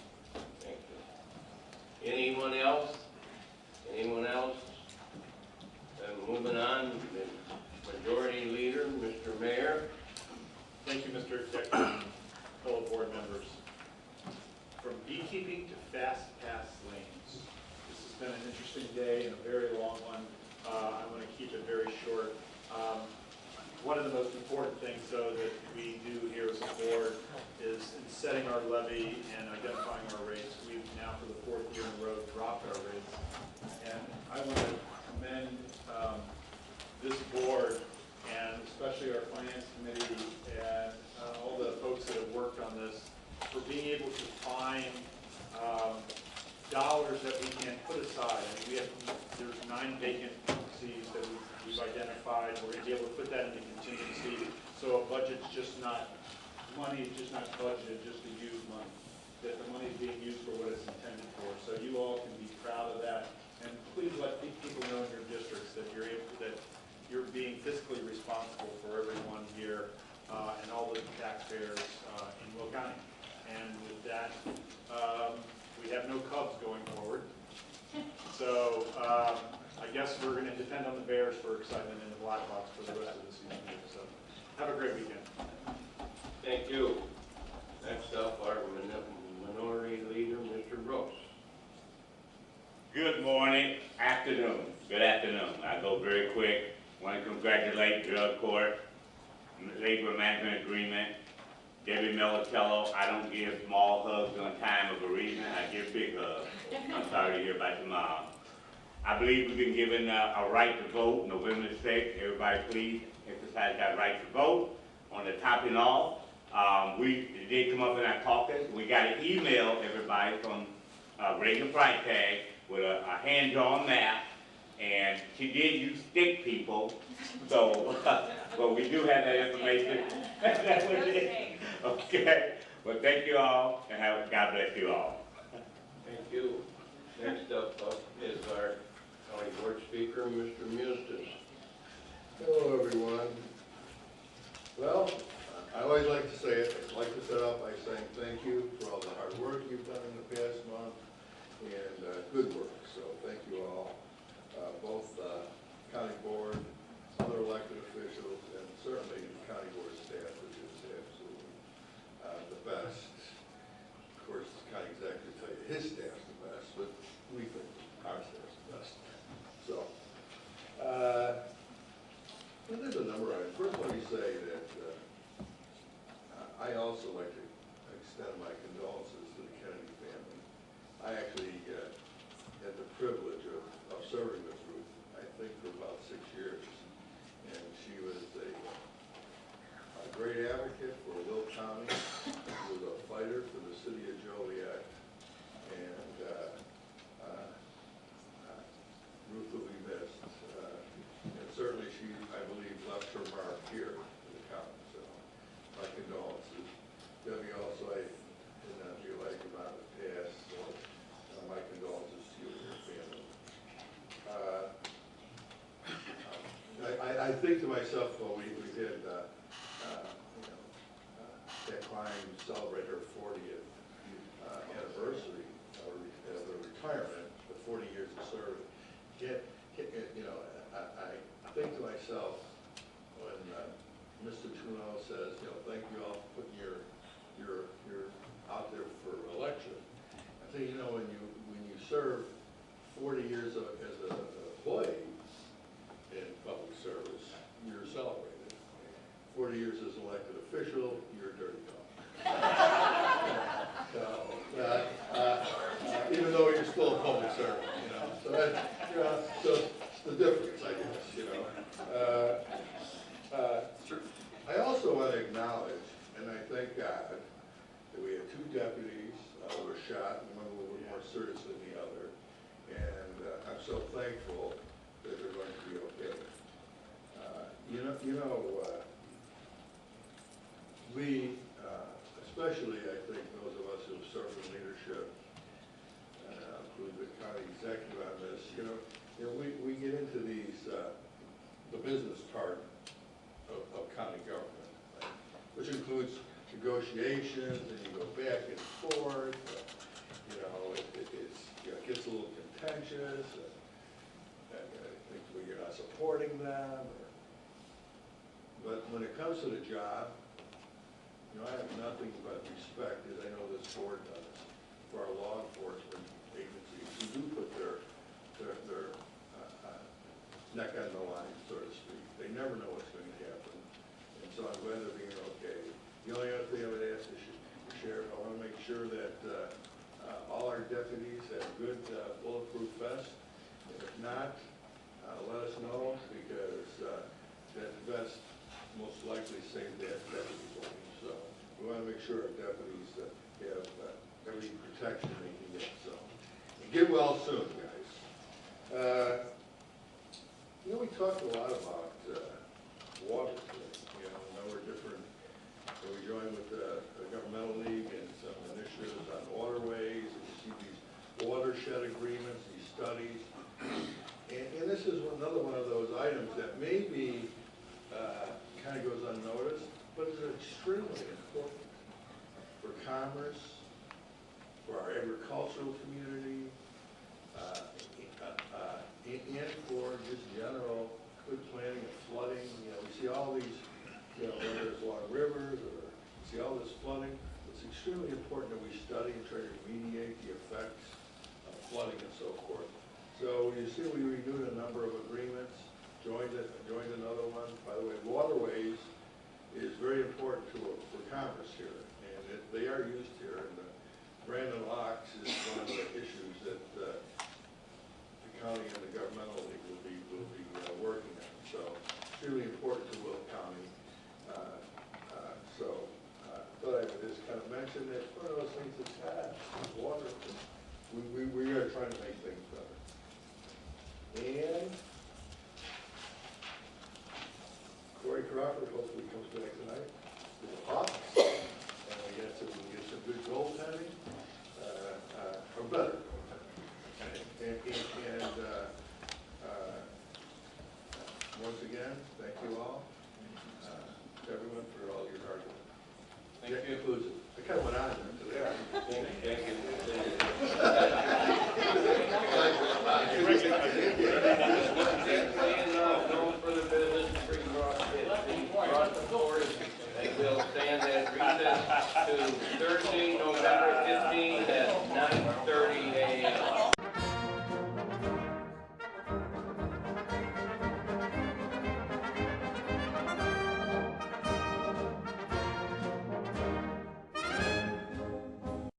Thank you. Anyone else? Moving on, the Majority Leader, Mr. Mayor. Thank you, Mr. Executive, fellow board members. From beekeeping to fast pass lanes. This has been an interesting day and a very long one. I'm going to keep it very short. One of the most important things, though, that we do here as a board is in setting our levy and identifying our rates. We've now, for the 4th year in a row, dropped our rates. And I want to commend this board, and especially our finance committee and all the folks that have worked on this, for being able to find dollars that we can put aside. I mean, there's 9 vacant seats that we've identified. We're going to be able to put that into contingency. So a budget's just not, money is just not budgeted just to use money. That the money is being used for what it's intended for. So you all can be proud of that. And please let people know in your districts that you're being fiscally responsible for everyone here and all the taxpayers in Will County. And with that, we have no Cubs going forward. So I guess we're going to depend on the Bears for excitement in the Blackhawks for the rest of the season. So have a great weekend. Thank you. Next up, our Minority Leader, Mr. Brooks. Good morning, afternoon. Good afternoon. I'll go very quick. Want to congratulate Drug Court, Labor Management Agreement, Debbie Militello. I don't give small hugs on time of bereavement. I give big hugs. I'm sorry to hear about your mom. I believe we've been given a right to vote November 6th. Everybody please exercise that right to vote. On the topping off, we did come up in our caucus. We got an email, everybody, from Reagan Price Tag with a hand-drawn map. And she did use stick people, so, but we do have that information. That was it. Okay, well, thank you all, and God bless you all. Thank you. Next up is our county board speaker, Mr. Mustis. Hello, everyone. Well, I always like to say it. I'd like to start off by saying thank you for all the hard work you've done in the past month and good work. So thank you all, both county board, other elected officials, and certainly the county board staff, which is absolutely the best. Of course, the county executive tell you his staff's the best, but we think our staff's the best. So, well, there's a number of it. First, let me say that I also like to extend my condolences to the Kennedy family. I actually had the privilege of serving with Ruth, I think, for about 6 years. And she was a great advocate for Will County. She was a fighter for the city of Joliet. And Ruth will be missed. And certainly she, I believe, left her mark here in the county. So my condolences. Debbie, also, I did not feel like about the past. So my condolences to you and your family. I think to myself, well, we did, Cline celebrate her 40th anniversary of her retirement, the 40 years of service. I think to myself, when Mr. Trudeau says, thank you all for putting your out there for election. I think, when you serve 40 years as an employee in public service, you're celebrated. 40 years as an elected official, you're a dirty dog. Even though you're still a public servant, So so it's the difference, I guess, I also want to acknowledge, and I thank God, that we had 2 deputies who were shot, and one a little more serious than the other. And I'm so thankful that they're going to be okay. We, especially I think those of us who have served in leadership, include the county executive on this, we get into these, the business part of county government, right? Which includes negotiations, and you go back and forth, it gets a little contentious, and I think you're not supporting them. But when it comes to the job, I have nothing but respect, as I know this board does, for our law enforcement agencies who do put their neck on the line, so to speak. They never know what's going to happen, and so I'm glad they're being okay. The only other thing I would ask the sheriff, I want to make sure that all our deputies have good bulletproof vests. If not, let us know, because that vest most likely saved that deputy's life. So we want to make sure our deputies have every protection they can get. So get well soon, guys. We talked a lot about water today. A number of different. We joined with the Governmental League and some initiatives on waterways, and you see these watershed agreements, these studies. And this is another one of those items that maybe kind of goes unnoticed, but is extremely important for commerce, for our agricultural community, and for just general good planning of flooding. We see all these, whether it's along rivers or see all this flooding. It's extremely important that we study and try to remediate the effects of flooding and so forth. So you see we renewed a number of agreements, joined another one. By the way, waterways is very important for commerce here, and they are used here. And Brandon Locks is one of the issues that the county and the Governmental League will be working on. So it's really important to Will County. Thought I would just kind of mention that it's one of those things that's water. We are trying to make things better. And Corey Crawford hopefully comes back tonight with a pop, and we get some good goaltending, or better goaltending. once again, thank you all, to everyone for all your hard work. Thank That you. concludes it. I kind of went on there, so yeah.